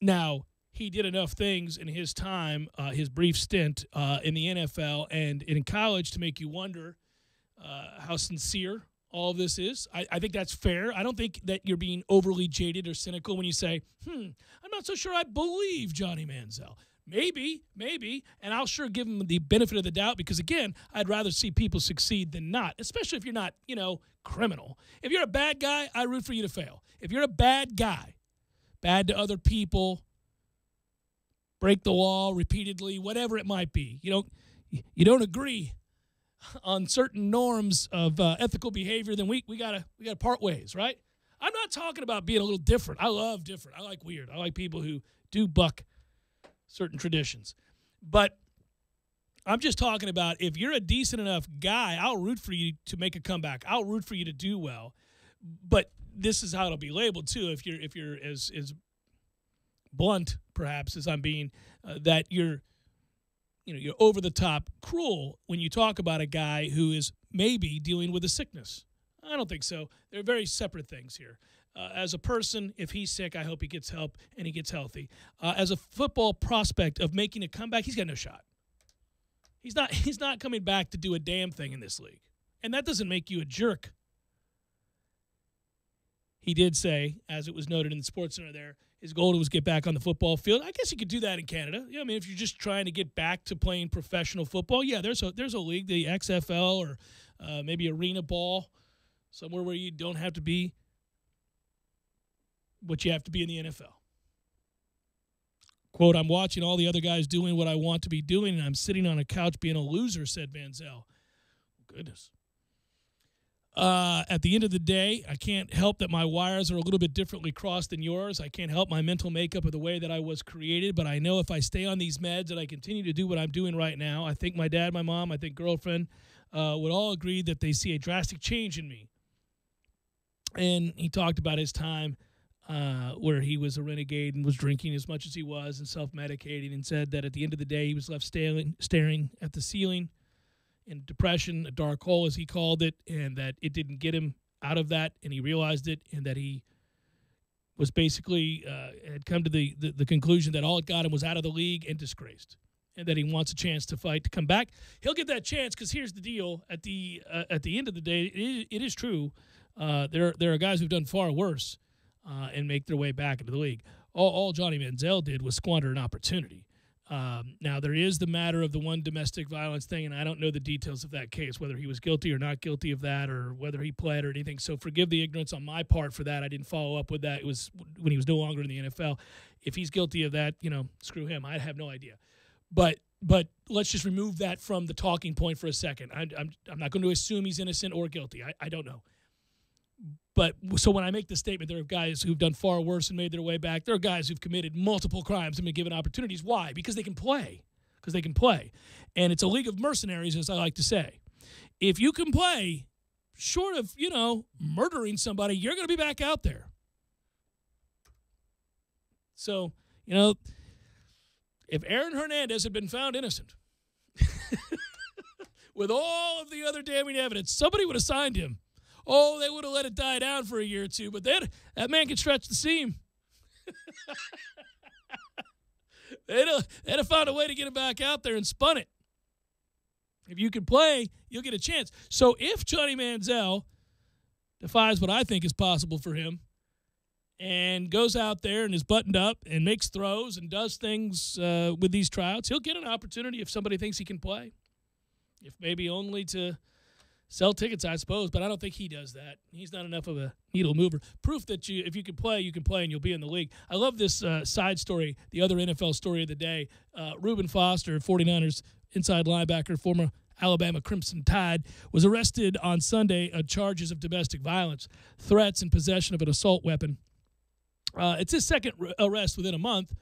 Now, he did enough things in his time, his brief stint in the NFL and in college to make you wonder how sincere all of this is. I think that's fair. I don't think that you're being overly jaded or cynical when you say, I'm not so sure I believe Johnny Manziel. Maybe, and I'll sure give him the benefit of the doubt because, again, I'd rather see people succeed than not, especially if you're not, criminal. If you're a bad guy, I root for you to fail. If you're a bad guy, bad to other people, break the law repeatedly, whatever it might be, you don't agree on certain norms of ethical behavior, then we gotta part ways, right? I'm not talking about being a little different. I love different. I like weird. I like people who do buck certain traditions. But I'm just talking about if you're a decent enough guy, I'll root for you to make a comeback. I'll root for you to do well. But this is how it'll be labeled too. If you're as blunt, perhaps, as I'm being, that you're over the top cruel when you talk about a guy who is maybe dealing with a sickness. I don't think so. They're very separate things here. As a person, if he's sick, I hope he gets help and he gets healthy. As a football prospect of making a comeback, he's got no shot. He's not coming back to do a damn thing in this league. And that doesn't make you a jerk. He did say, as it was noted in the Sports Center there, his goal was get back on the football field. I guess you could do that in Canada. Yeah, I mean, if you're just trying to get back to playing professional football, yeah, there's a league, the XFL or maybe arena ball, somewhere where you don't have to be what you have to be in the NFL. Quote, I'm watching all the other guys doing what I want to be doing, and I'm sitting on a couch being a loser, said Manziel. Goodness. At the end of the day, I can't help that my wires are a little bit differently crossed than yours. I can't help my mental makeup of the way that I was created, but I know if I stay on these meds and I continue to do what I'm doing right now, I think my dad, my mom, I think girlfriend would all agree that they see a drastic change in me. And he talked about his time where he was a renegade and was drinking as much as he was and self-medicating, and said that at the end of the day he was left staring at the ceiling in depression, a dark hole as he called it, and that it didn't get him out of that, and he realized it, and that he was basically had come to the conclusion that all it got him was out of the league and disgraced, and that he wants a chance to fight to come back. He'll get that chance, because here's the deal: at the end of the day, it is true. There are guys who've done far worse and make their way back into the league. All Johnny Manziel did was squander an opportunity. Now, there is the matter of the one domestic violence thing, and I don't know the details of that case, whether he was guilty or not guilty of that, or whether he pled or anything. So forgive the ignorance on my part for that. I didn't follow up with that. It was when he was no longer in the NFL. If he's guilty of that, screw him. I have no idea. But let's just remove that from the talking point for a second. I'm not going to assume he's innocent or guilty. I don't know. But so when I make the statement, there are guys who've done far worse and made their way back. There are guys who've committed multiple crimes and been given opportunities. Why? Because they can play. And it's a league of mercenaries, as I like to say. If you can play, short of, murdering somebody, you're going to be back out there. So, if Aaron Hernandez had been found innocent, with all of the other damning evidence, somebody would have signed him. Oh, they would have let it die down for a year or two, but that man can stretch the seam. They'd have found a way to get him back out there and spun it. If you can play, you'll get a chance. So if Johnny Manziel defies what I think is possible for him and goes out there and is buttoned up and makes throws and does things with these tryouts, he'll get an opportunity if somebody thinks he can play. If maybe only to sell tickets, I suppose, but I don't think he does that. He's not enough of a needle mover. Proof that if you can play, and you'll be in the league. I love this side story, the other NFL story of the day. Reuben Foster, 49ers inside linebacker, former Alabama Crimson Tide, was arrested on Sunday on charges of domestic violence, threats, and possession of an assault weapon. It's his second arrest within a month.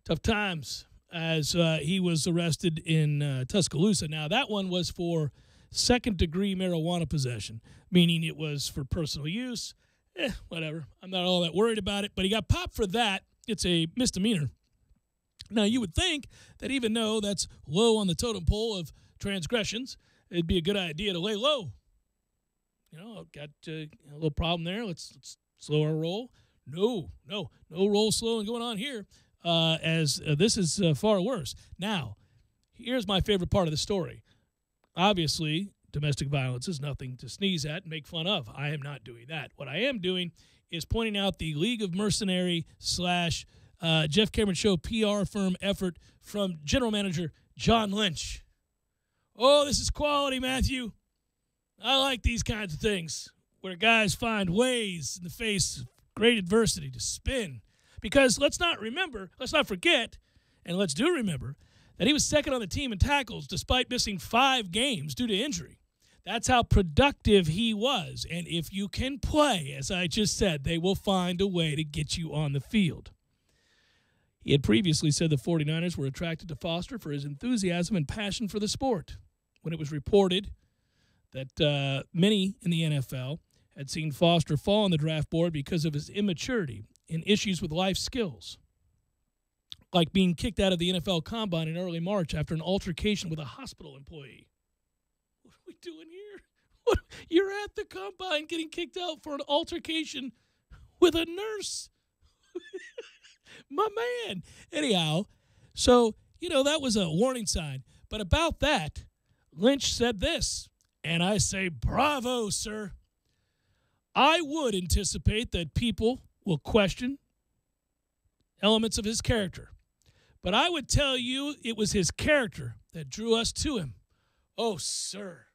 Tough times, as he was arrested in Tuscaloosa. Now, that one was for second-degree marijuana possession, meaning it was for personal use. Whatever. I'm not all that worried about it, but he got popped for that. It's a misdemeanor. Now, you would think that even though that's low on the totem pole of transgressions, it'd be a good idea to lay low. I've got a little problem there. Let's slow our roll. No roll slowing going on here, as this is far worse. Now, here's my favorite part of the story. Obviously, domestic violence is nothing to sneeze at and make fun of. I am not doing that. What I am doing is pointing out the League of Mercenary / Jeff Cameron Show PR firm effort from General Manager John Lynch. Oh, this is quality, Matthew. I like these kinds of things where guys find ways in the face of great adversity to spin. Because let's not forget, and let's do remember, that he was second on the team in tackles despite missing 5 games due to injury. That's how productive he was. And if you can play, as I just said, they will find a way to get you on the field. He had previously said the 49ers were attracted to Foster for his enthusiasm and passion for the sport. When it was reported that many in the NFL had seen Foster fall on the draft board because of his immaturity and issues with life skills, like being kicked out of the NFL Combine in early March after an altercation with a hospital employee. What are we doing here? You're at the Combine getting kicked out for an altercation with a nurse. My man. Anyhow, so, that was a warning sign. But about that, Lynch said this, and I say, bravo, sir. I would anticipate that people will question elements of his character. But I would tell you it was his character that drew us to him. Oh, sir.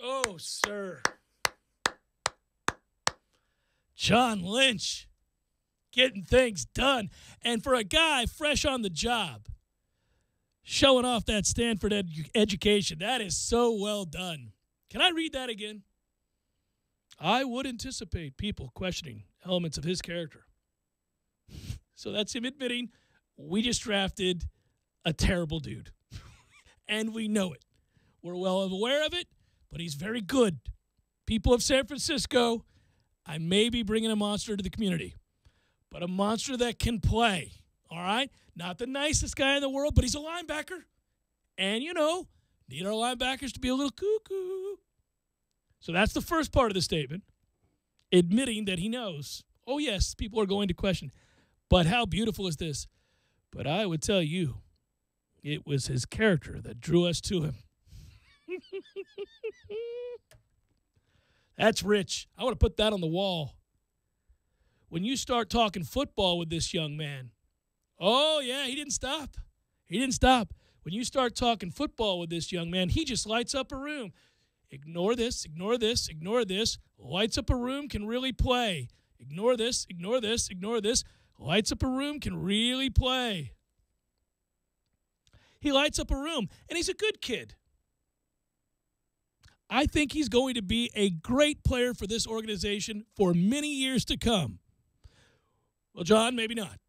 Oh, sir. John Lynch getting things done. And for a guy fresh on the job, showing off that Stanford education, that is so well done. Can I read that again? I would anticipate people questioning elements of his character. So that's him admitting, we just drafted a terrible dude. And we know it. We're well aware of it, but he's very good. People of San Francisco, I may be bringing a monster to the community. but a monster that can play, all right? Not the nicest guy in the world, but he's a linebacker. And, need our linebackers to be a little cuckoo. So that's the first part of the statement, admitting that he knows, oh, yes, people are going to question, but how beautiful is this? But I would tell you, it was his character that drew us to him. That's rich. I want to put that on the wall. When you start talking football with this young man, oh, yeah, he didn't stop. He didn't stop. When you start talking football with this young man, he just lights up a room. Ignore this, ignore this, ignore this. Lights up a room, can really play. Ignore this, ignore this, ignore this. Lights up a room, can really play. He lights up a room, and he's a good kid. I think he's going to be a great player for this organization for many years to come. Well, John, maybe not.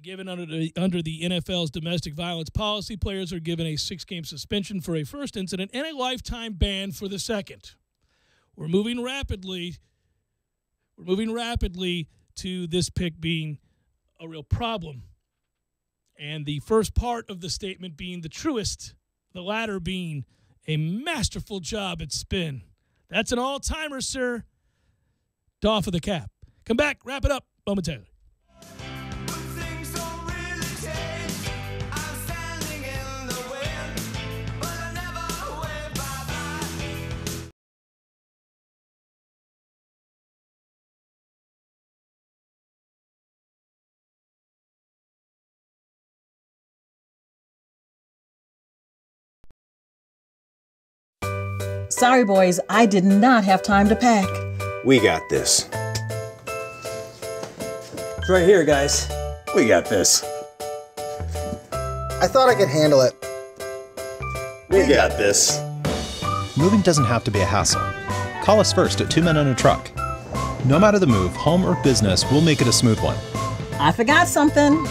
Given under the NFL's domestic violence policy, players are given a 6-game suspension for a first incident and a lifetime ban for the second. We're moving rapidly to this pick being a real problem. And the first part of the statement being the truest, the latter being a masterful job at spin. That's an all-timer, sir. Doff of the cap. Come back, wrap it up momentarily. Sorry, boys, I did not have time to pack. We got this. It's right here, guys. We got this. I thought I could handle it. We got this. Moving doesn't have to be a hassle. Call us first at 2 Men and a Truck. No matter the move, home or business, we'll make it a smooth one. I forgot something.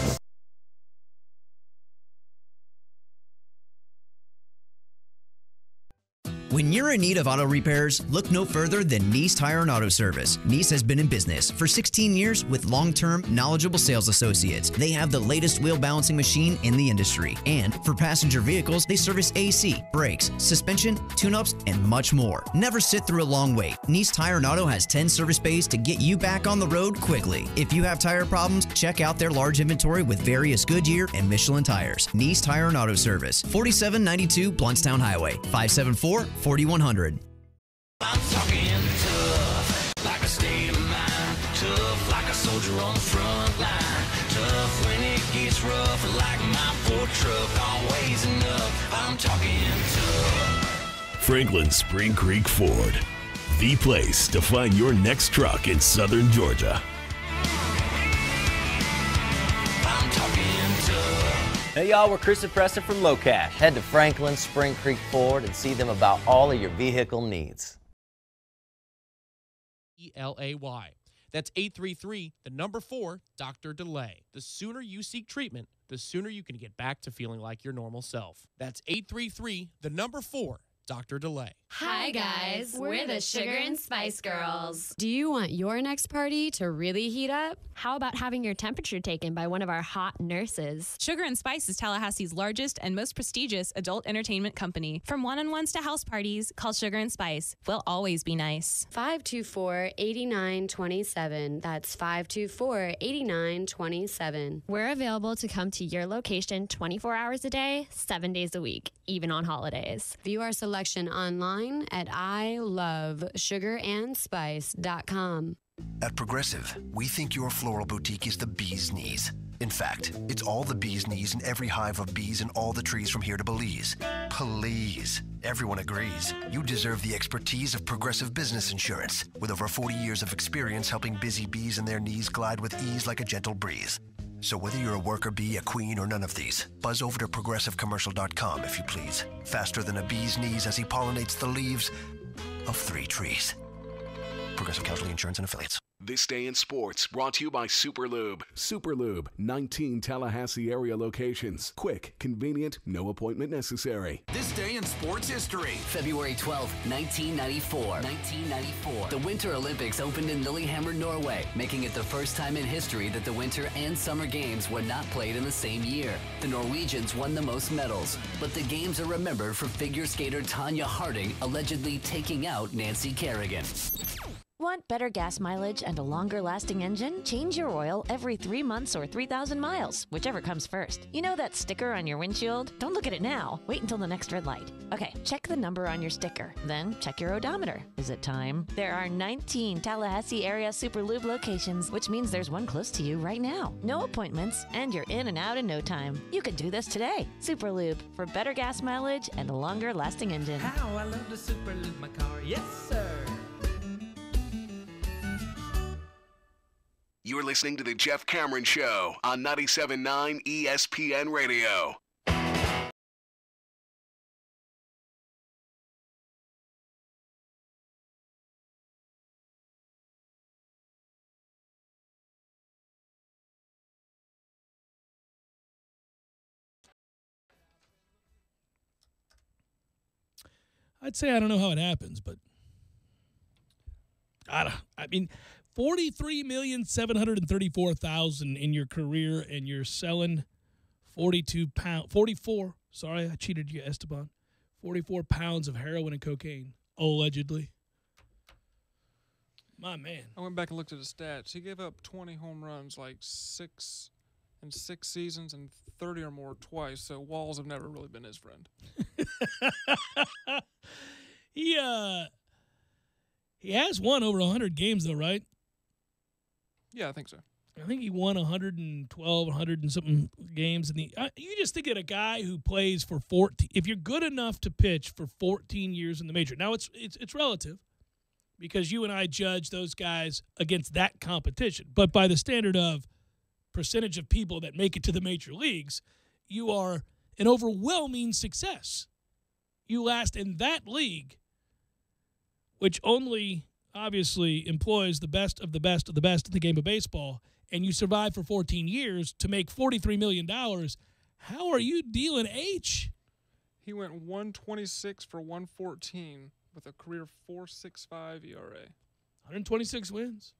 When you're in need of auto repairs, look no further than Nice Tire and Auto Service. Nice has been in business for 16 years with long-term, knowledgeable sales associates. They have the latest wheel balancing machine in the industry. And for passenger vehicles, they service AC, brakes, suspension, tune-ups, and much more. Never sit through a long wait. Nice Tire and Auto has 10 service bays to get you back on the road quickly. If you have tire problems, check out their large inventory with various Goodyear and Michelin tires. Nice Tire and Auto Service, 4792 Bluntstown Highway, 574-4100. I'm talking tough, like a state of mind. Tough, like a soldier on the front line. Tough when it gets rough, like my Ford truck, always enough. I'm talking tough. Franklin Spring Creek Ford, the place to find your next truck in southern Georgia. I'm talking tough. Hey y'all, we're Chris and Preston from Low Cash. Head to Franklin Spring Creek Ford and see them about all of your vehicle needs. ELAY. That's 833, the number 4, Dr. Delay. The sooner you seek treatment, the sooner you can get back to feeling like your normal self. That's 833, the number 4, Dr. Delay. Hi guys, we're the Sugar and Spice Girls. Do you want your next party to really heat up? How about having your temperature taken by one of our hot nurses? Sugar and Spice is Tallahassee's largest and most prestigious adult entertainment company. From one-on-ones to house parties, call Sugar and Spice. We'll always be nice. 524-8927. That's 524-8927. We're available to come to your location 24 hours a day, 7 days a week, even on holidays. View our selection online at ilovesugarandspice.com. At Progressive, we think your floral boutique is the bee's knees. In fact, it's all the bee's knees in every hive of bees in all the trees from here to Belize. Please. Everyone agrees. You deserve the expertise of Progressive Business Insurance, with over 40 years of experience helping busy bees and their knees glide with ease like a gentle breeze. So whether you're a worker bee, a queen, or none of these, buzz over to progressivecommercial.com if you please. Faster than a bee's knees as he pollinates the leaves of 3 trees. Progressive Casualty Insurance and Affiliates. This Day in Sports, brought to you by Superlube. Superlube, 19 Tallahassee area locations. Quick, convenient, no appointment necessary. This day in sports history. February 12th, 1994. The Winter Olympics opened in Lillehammer, Norway, making it the first time in history that the Winter and Summer Games were not played in the same year. The Norwegians won the most medals, but the games are remembered for figure skater Tanya Harding allegedly taking out Nancy Kerrigan. Want better gas mileage and a longer-lasting engine? Change your oil every 3 months or 3,000 miles, whichever comes first. You know that sticker on your windshield? Don't look at it now. Wait until the next red light. Okay, check the number on your sticker. Then check your odometer. Is it time? There are 19 Tallahassee area Superlube locations, which means there's one close to you right now. No appointments, and you're in and out in no time. You could do this today. Superlube, for better gas mileage and a longer-lasting engine. How I love to Superlube my car. Yes, sir. You're listening to The Jeff Cameron Show on 97.9 ESPN Radio. I'd say I don't know how it happens, but I mean, 43,734,000 in your career, and you're selling 44. Sorry, I cheated you, Esteban. 44 pounds of heroin and cocaine, allegedly. My man. I went back and looked at his stats. He gave up 20 home runs, like 6 in 6 seasons, and 30 or more twice. So walls have never really been his friend. He has won over 100 games, though, right? Yeah, I think so. I think he won 112, 100 and something games. You just think of a guy who plays for 14. If you're good enough to pitch for 14 years in the major, now it's relative because you and I judge those guys against that competition. But by the standard of percentage of people that make it to the major leagues, you are an overwhelming success. You last in that league, which only obviously employs the best of the best of the best in the game of baseball, and you survive for 14 years to make $43 million. How are you dealing H? He went 126 for 114 with a career 4.65 ERA. 126 wins.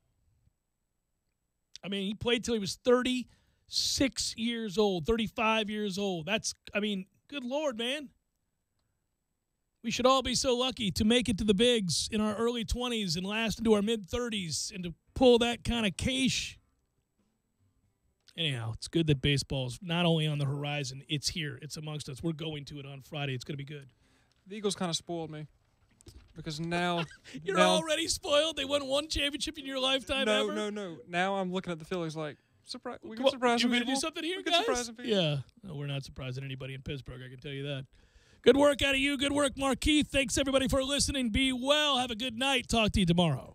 I mean, he played till he was 36 years old, 35 years old. Good Lord, man. We should all be so lucky to make it to the bigs in our early 20s and last into our mid-30s and to pull that kind of cash. Anyhow, it's good that baseball's not only on the horizon, it's here. It's amongst us. We're going to it on Friday. It's going to be good. The Eagles kind of spoiled me because now... You're already spoiled? They won one championship in your lifetime ever? No. Now I'm looking at the Phillies like, we can surprise some people. You going to do something here, guys? Surprise some people. Yeah. No, we're not surprising anybody in Pittsburgh, I can tell you that. Good work out of you. Good work, Markeith. Thanks, everybody, for listening. Be well. Have a good night. Talk to you tomorrow.